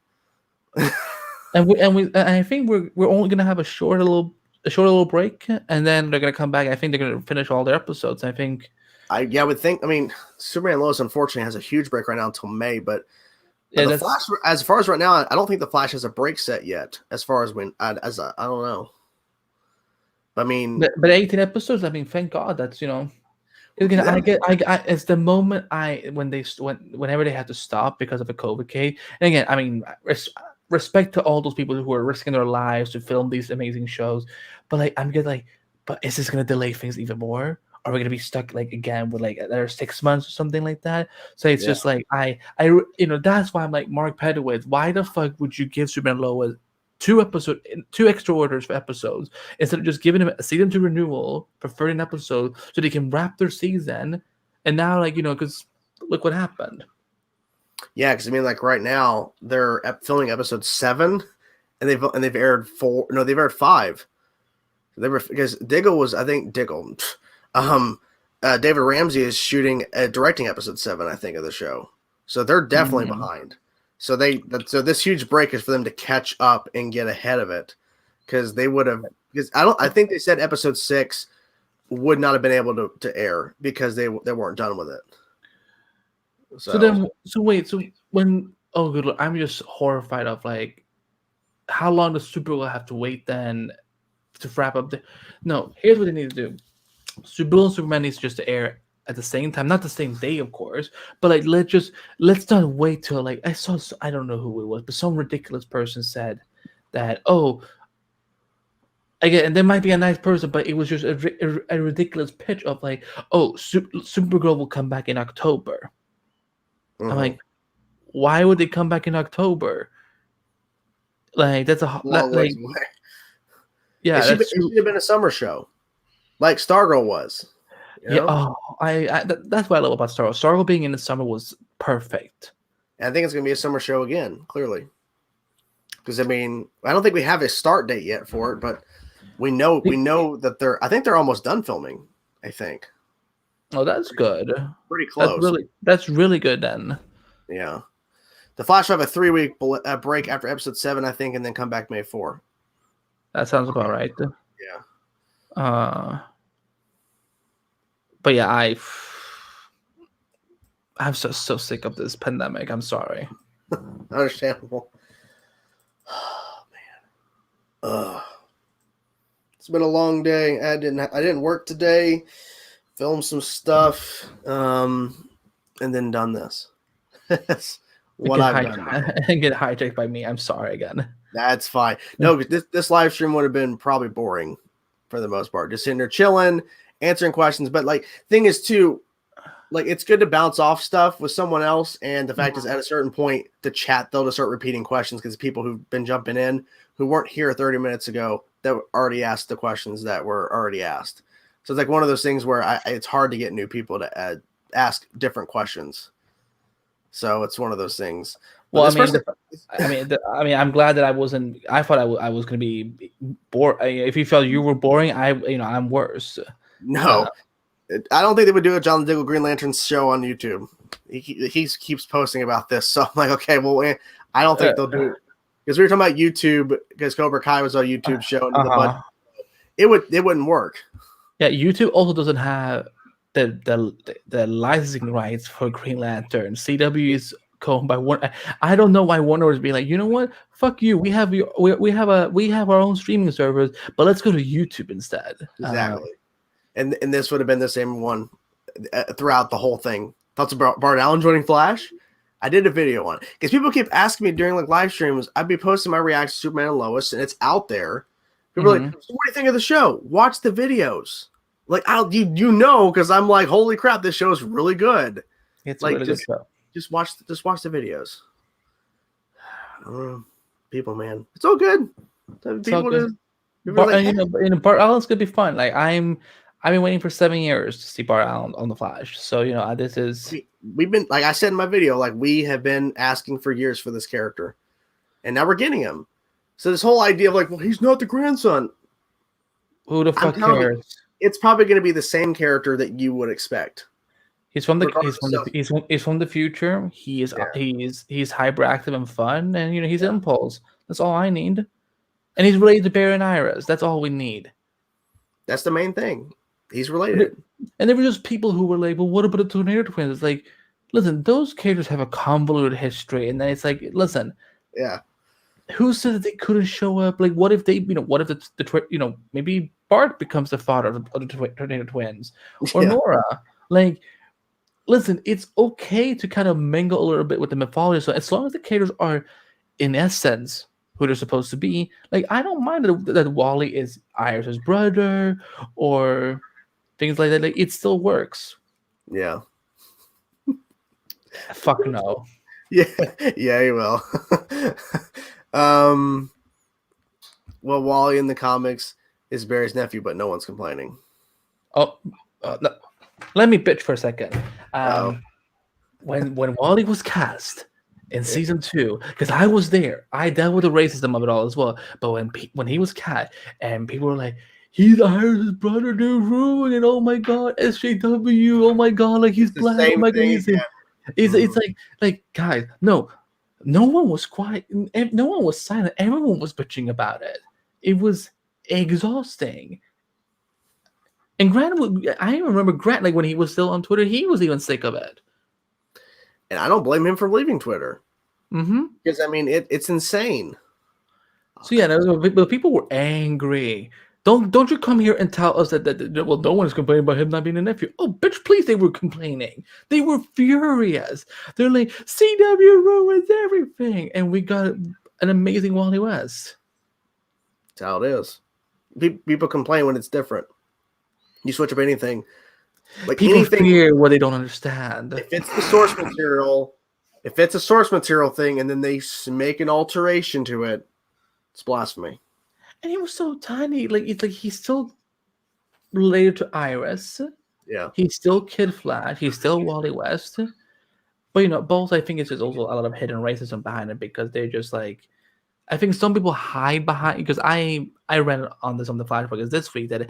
and I think we're only gonna have a short little break, and then they're gonna come back. I think they're gonna finish all their episodes. I think. I would think. I mean, Superman Lois unfortunately has a huge break right now until May, but. Yeah, the Flash, as far as right now, I don't think the Flash has a break set yet. As far as I don't know. I mean, but 18 episodes. I mean, thank God. That's it's the moment whenever they had to stop because of a COVID case. And again, I mean, respect to all those people who are risking their lives to film these amazing shows. But but is this gonna delay things even more? Are we gonna be stuck again with another 6 months or something like that? So it's just that's why I'm like, Mark Pedowitz, why the fuck would you give Superman Lois 2 extra orders for episodes instead of just giving him a season 2 renewal for 13 episodes so they can wrap their season? And now because look what happened. Yeah, because I mean right now they're filming episode 7 and they've aired 4. No, they've aired 5. Because Diggle was, I think Diggle. David Ramsey is directing episode 7, I think, of the show. So they're definitely behind. So this huge break is for them to catch up and get ahead of it, because they would have. Because I think they said episode 6 would not have been able to air because they weren't done with it. So when good Lord, I'm just horrified of how long does Supergirl have to wait then to wrap up No, here's what they need to do. Supergirl and Superman needs just to air at the same time, not the same day, of course, but let's not wait till I don't know who it was, but some ridiculous person said that again, and there might be a nice person, but it was just a ridiculous pitch of Supergirl will come back in October. Mm-hmm. I'm like, why would they come back in October? That's a yeah. It should have been a summer show, like Stargirl was. Yeah. Oh, that's what I love about Stargirl. Stargirl being in the summer was perfect. And I think it's going to be a summer show again, clearly. Because I mean, I don't think we have a start date yet for it, but we know that I think they're almost done filming. I think. Oh, that's good. Pretty close. That's really good then. Yeah. The Flash will have a 3-week break after episode 7, I think, and then come back May 4. That sounds about right. Yeah. But yeah, I'm so sick of this pandemic. I'm sorry. Understandable. Oh man. It's been a long day. I didn't work today. Filmed some stuff. And then done this. That's what I've done. And get hijacked by me. I'm sorry again. That's fine. No, this live stream would have been probably boring for the most part. Just sitting there chilling, answering questions. But like, thing is too, like, it's good to bounce off stuff with someone else. And the fact is, at a certain point, the chat, they'll just start repeating questions because people who've been jumping in who weren't here 30 minutes ago that already asked the questions that were already asked. So it's like one of those things where it's hard to get new people to ask different questions. So it's one of those things. Well, I mean, I'm glad that I wasn't. I thought I was going to be bored. If you felt you were boring, I'm worse. No, I don't think they would do a John Diggle Green Lantern show on YouTube. He keeps posting about this, so I'm like, okay, well, I don't think they'll do it because we were talking about YouTube because Cobra Kai was our YouTube show, but it wouldn't work. Yeah, YouTube also doesn't have the licensing rights for Green Lantern. CW is owned by one. I don't know why Warner was being like, you know what? Fuck you. We have our own streaming servers, but let's go to YouTube instead. Exactly. And this would have been the same one throughout the whole thing. Thoughts about Bart Allen joining Flash? I did a video on it because people keep asking me during like live streams. I'd be posting my reaction to Superman and Lois, and it's out there. People are like, so what do you think of the show? Watch the videos. Like, you know, because I'm like, holy crap, this show is really good. It's like, really good show. Just watch the videos. People, man, it's all good. It's all good. Bart Allen's gonna be fun. Like I've been waiting for 7 years to see Bart Allen on the Flash. So this is we've been, like I said in my video, like we have been asking for years for this character, and now we're getting him. So this whole idea of like, well, he's not the grandson. Who the fuck cares? It's probably going to be the same character that you would expect. He's from the future. He's hyperactive and fun, and he's Impulse. That's all I need. And he's related to Barry and Iris. That's all we need. That's the main thing. He's related. And there were just people who were like, well, what about the Tornado Twins? It's like, listen, those characters have a convoluted history, and then it's like, listen, yeah. Who said that they couldn't show up? Like, what if they, what if maybe Bart becomes the father of the Tornado Twins, or Nora? Like, listen, it's okay to kind of mingle a little bit with the mythology. So as long as the characters are, in essence, who they're supposed to be, like, I don't mind that Wally is Iris's brother or things like that. Like, it still works. Yeah. Fuck no. Yeah, he will. Well, Wally in the comics is Barry's nephew, but no one's complaining. No. Let me bitch for a second. When Wally was cast in season 2, because I was there, I dealt with the racism of it all as well. But when he was cast, and people were like, he's Iris' brother, dude, ruined, and oh my god, SJW, oh my god, like he's black, oh my god, it's like guys, no one was quiet, no one was silent, everyone was bitching about it. It was exhausting. And Grant, I remember Grant, like when he was still on Twitter, he was even sick of it. And I don't blame him for leaving Twitter. Because I mean, it's insane. So yeah, but people were angry. Don't you come here and tell us that well, no one is complaining about him not being a nephew. Oh, bitch, please, they were complaining. They were furious. They're like, CW ruins everything. And we got an amazing Wally West. That's how it is. People complain when it's different. You switch up anything. Like people fear what they don't understand. If it's the source material, if it's a source material thing, and then they make an alteration to it, it's blasphemy. And he was so tiny. Like it's like he's still related to Iris. Yeah. He's still Kid Flash. He's still Wally West. But both, I think it's just also a lot of hidden racism behind it, because they're just like, I think some people hide behind, because I read on this on the Flash because this week that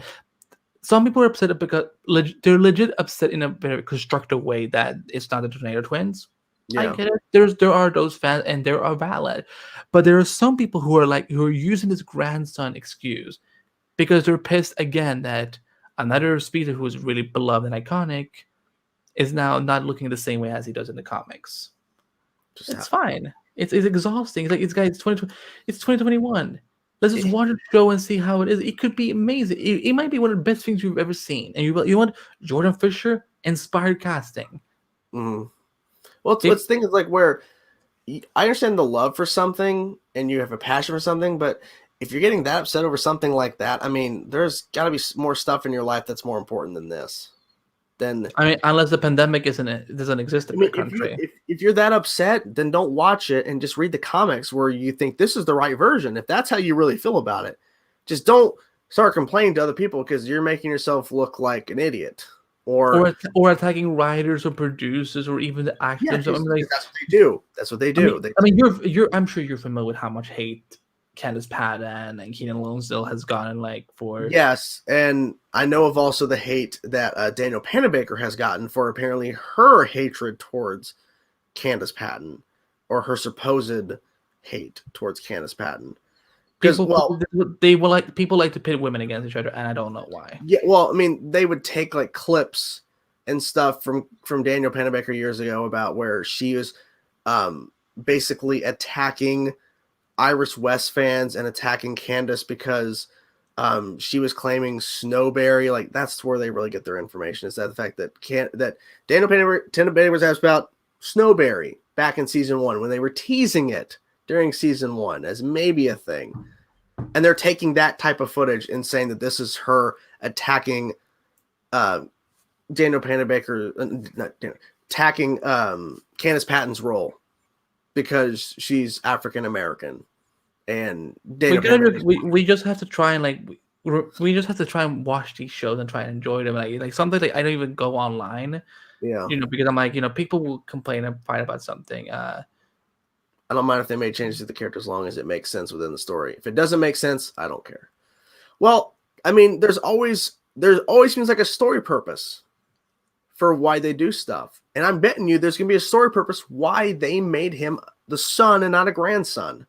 some people are upset because they're legit upset in a very constructive way that it's not the Tornado Twins. Yeah. I get it. There are those fans, and there are valid, but there are some people who are using this grandson excuse because they're pissed again that another species who is really beloved and iconic is now not looking the same way as he does in the comics. It's fine. It's exhausting. It's like, it's 2021. Let's just watch the show and see how it is. It could be amazing. It might be one of the best things you've ever seen. And you want Jordan Fisher inspired casting. Mm-hmm. Well, the thing is like where I understand the love for something and you have a passion for something, but if you're getting that upset over something like that, I mean, there's got to be more stuff in your life that's more important than this. Unless the pandemic doesn't exist in the country. If you're that upset, then don't watch it and just read the comics where you think this is the right version. If that's how you really feel about it, just don't start complaining to other people because you're making yourself look like an idiot. Or attacking writers or producers or even the actors. Yeah, that's what they do. That's what they do. I'm sure you're familiar with how much hate Candace Patton and Keenan Lonesdale has gotten for. Yes, and I know of also the hate that Daniel Panabaker has gotten for apparently her hatred towards Candace Patton, or her supposed hate towards Candace Patton. Because people like to pit women against each other, and I don't know why. Yeah, well, I mean, they would take like clips and stuff from Daniel Panabaker years ago about where she was basically attacking Iris West fans and attacking Candace because she was claiming Snowberry. Like, that's where they really get their information, is that the fact that Daniel Panabaker was asked about Snowberry back in season 1 when they were teasing it during season 1 as maybe a thing. And they're taking that type of footage and saying that this is her attacking Daniel Panabaker, attacking Candace Patton's role because she's African American. And we just have to try and we just have to try and watch these shows and try and enjoy them. Like sometimes I don't even go online. Yeah. Because I'm people will complain and fight about something. I don't mind if they make changes to the character as long as it makes sense within the story. If it doesn't make sense, I don't care. Well, I mean, there's always seems like a story purpose for why they do stuff. And I'm betting you there's going to be a story purpose why they made him the son and not a grandson.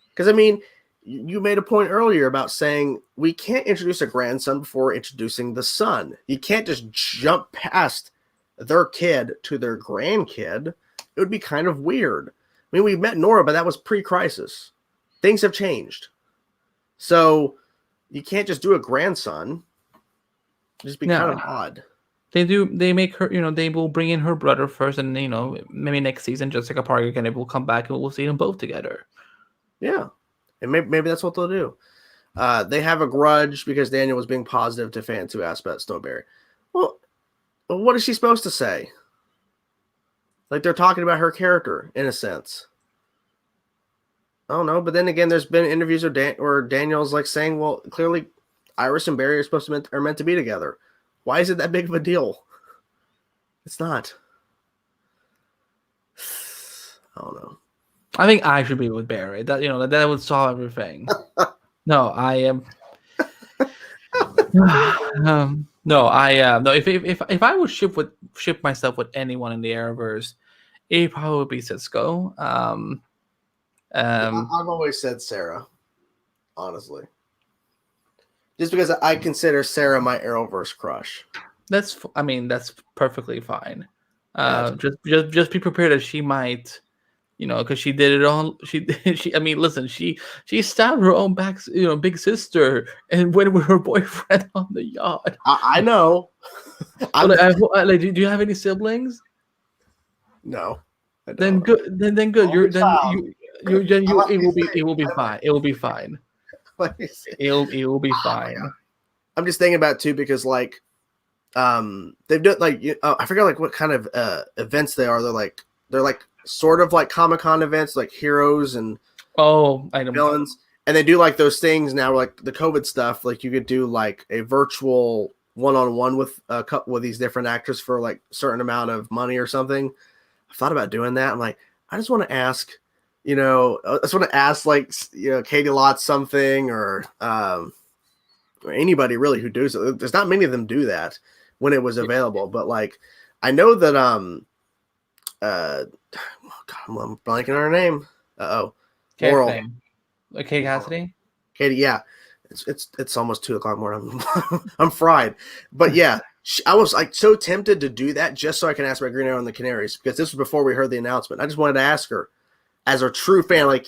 Because, I mean, you made a point earlier about saying we can't introduce a grandson before introducing the son. You can't just jump past their kid to their grandkid. It would be kind of weird. I mean, we met Nora, but that was pre-crisis. Things have changed. So you can't just do a grandson. It'd just be kind of odd. They make her, they will bring in her brother first, and, maybe next season, Jessica Parker and will come back and we'll see them both together. Yeah. And maybe that's what they'll do. They have a grudge because Daniel was being positive to fans who asked about Snowberry. Well, what is she supposed to say? Like, they're talking about her character, in a sense. I don't know. But then again, there's been interviews where Daniel's saying, well, clearly Iris and Barry are meant to be together. Why is it that big of a deal? It's not. I don't know. I think I should be with Barry. That would solve everything. No, I am. No. If I would ship myself with anyone in the Arrowverse, it probably would be Cisco. I've always said Sarah, honestly, just because I consider Sarah my Arrowverse crush. That's perfectly fine. Just be prepared that she might. Because she did it all. She stabbed her own back, big sister, and went with her boyfriend on the yacht. I know. Do you have any siblings? No. Then good. Then good. It will be fine. It will be fine. It will be fine. I'm just thinking about it too because they've done I forgot what kind of events they are. They're sort of like Comic-Con events, like heroes and villains, and they do those things now, like the COVID stuff. Like you could do a virtual one-on-one with a couple of these different actors for certain amount of money or something. I thought about doing that. I'm like, I just want to ask, I just want to ask like, Katie Lotz something or anybody really who does it. There's not many of them do that when it was available, but like, I know that, God, I'm blanking on her name. Laurel. Name. Katie Cassidy? Katie, yeah. It's almost 2:00 in the morning. I'm fried. But yeah, I was like so tempted to do that just so I can ask about Green Arrow and the Canaries, because this was before we heard the announcement. I just wanted to ask her, as a true fan, like,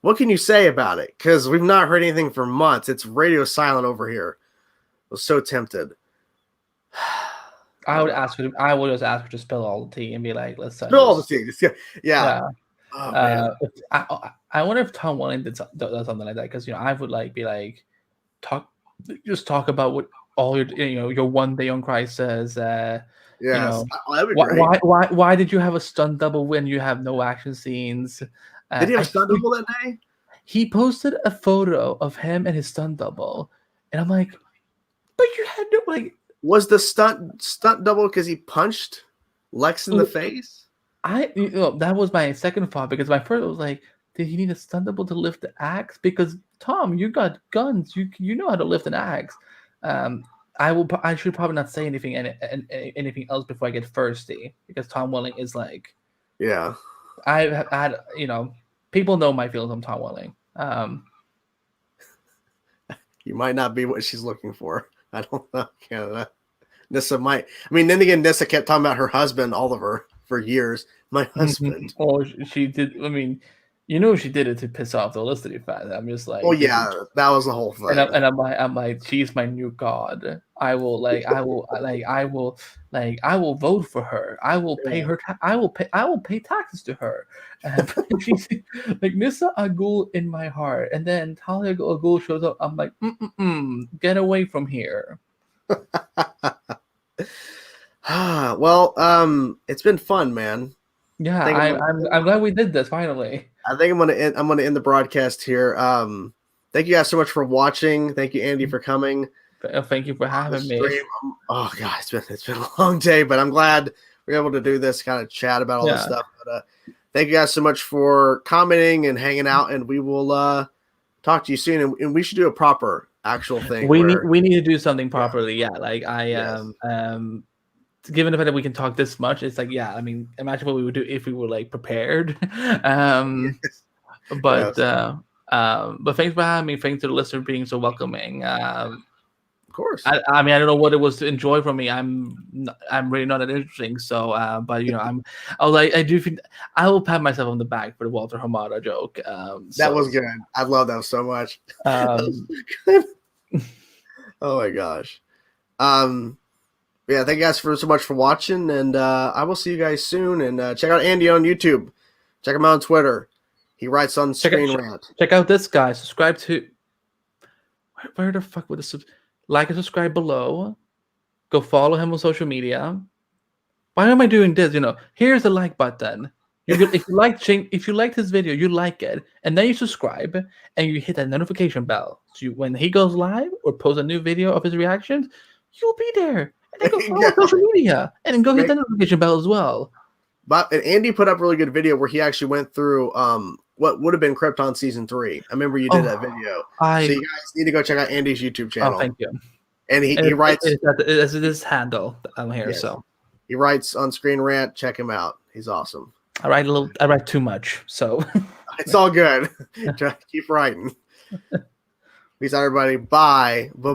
what can you say about it? Because we've not heard anything for months. It's radio silent over here. I was so tempted. I would just ask her to spill all the tea and be like, let's spill all the tea. Yeah. Oh, I wonder if Tom Welling does something like that, because I would talk about what all your one day on Crisis. That'd be great. Why did you have a stunt double when you have no action scenes? Did he have a stunt double that day? He posted a photo of him and his stunt double, and I'm like, but you had no Was the stunt double because he punched Lex in the face? That was my second thought, because my first was like, did he need a stunt double to lift the axe? Because Tom, you got guns, you know how to lift an axe. I should probably not say anything else before I get thirsty, because Tom Welling is like, yeah. I've had people know my feelings on Tom Welling. You might not be what she's looking for. I don't know. Canada. Nissa might. I mean, then again, Nissa kept talking about her husband, Oliver, for years. My husband. Oh, she did. I mean, she did it to piss off the Felicity fans. I'm just like, oh yeah, that was the whole thing. And I'm like, she's my new god. I will vote for her. I will pay her. I will pay taxes to her. She's like Nissa Agul in my heart. And then Talia Agul shows up. I'm like, get away from here. Well, it's been fun, man. Yeah, I'm glad we did this finally. I think I'm gonna end the broadcast here. Thank you guys so much for watching. Thank you, Andy, for coming. Thank you for having me. Oh god, it's been a long day, but I'm glad we're able to do this, kind of chat about all this stuff. But thank you guys so much for commenting and hanging out, and we will talk to you soon. And we should do a proper actual thing. We need to do something properly. Yeah, like given the fact that we can talk this much, it's like, I mean, imagine what we would do if we were like prepared. But thanks for having me. Thanks to the listener being so welcoming. Of course. I mean, I don't know what it was to enjoy from me. I'm really not that interesting. So, but I do think I will pat myself on the back for the Walter Hamada joke. That was good. I love that so much. Oh my gosh. Yeah, thank you guys so much for watching, and I will see you guys soon. And check out Andy on YouTube. Check him out on Twitter. He writes on Screen Rant. Check out this guy. Subscribe to. Where the fuck would this? Like and subscribe below. Go follow him on social media. Why am I doing this? Here's the like button. If you liked his video, you like it, and then you subscribe and you hit that notification bell. So when he goes live or posts a new video of his reactions, you'll be there. And then go follow social media and then go hit the notification bell as well. But Andy put up a really good video where he actually went through what would have been Krypton season 3. I remember you did that video. So you guys need to go check out Andy's YouTube channel. Oh, thank you. And he writes. It's this handle that I'm here. Yes. So he writes on Screen Rant. Check him out. He's awesome. I write too much, so it's all good. Keep writing. Peace out, everybody. Bye. Bye.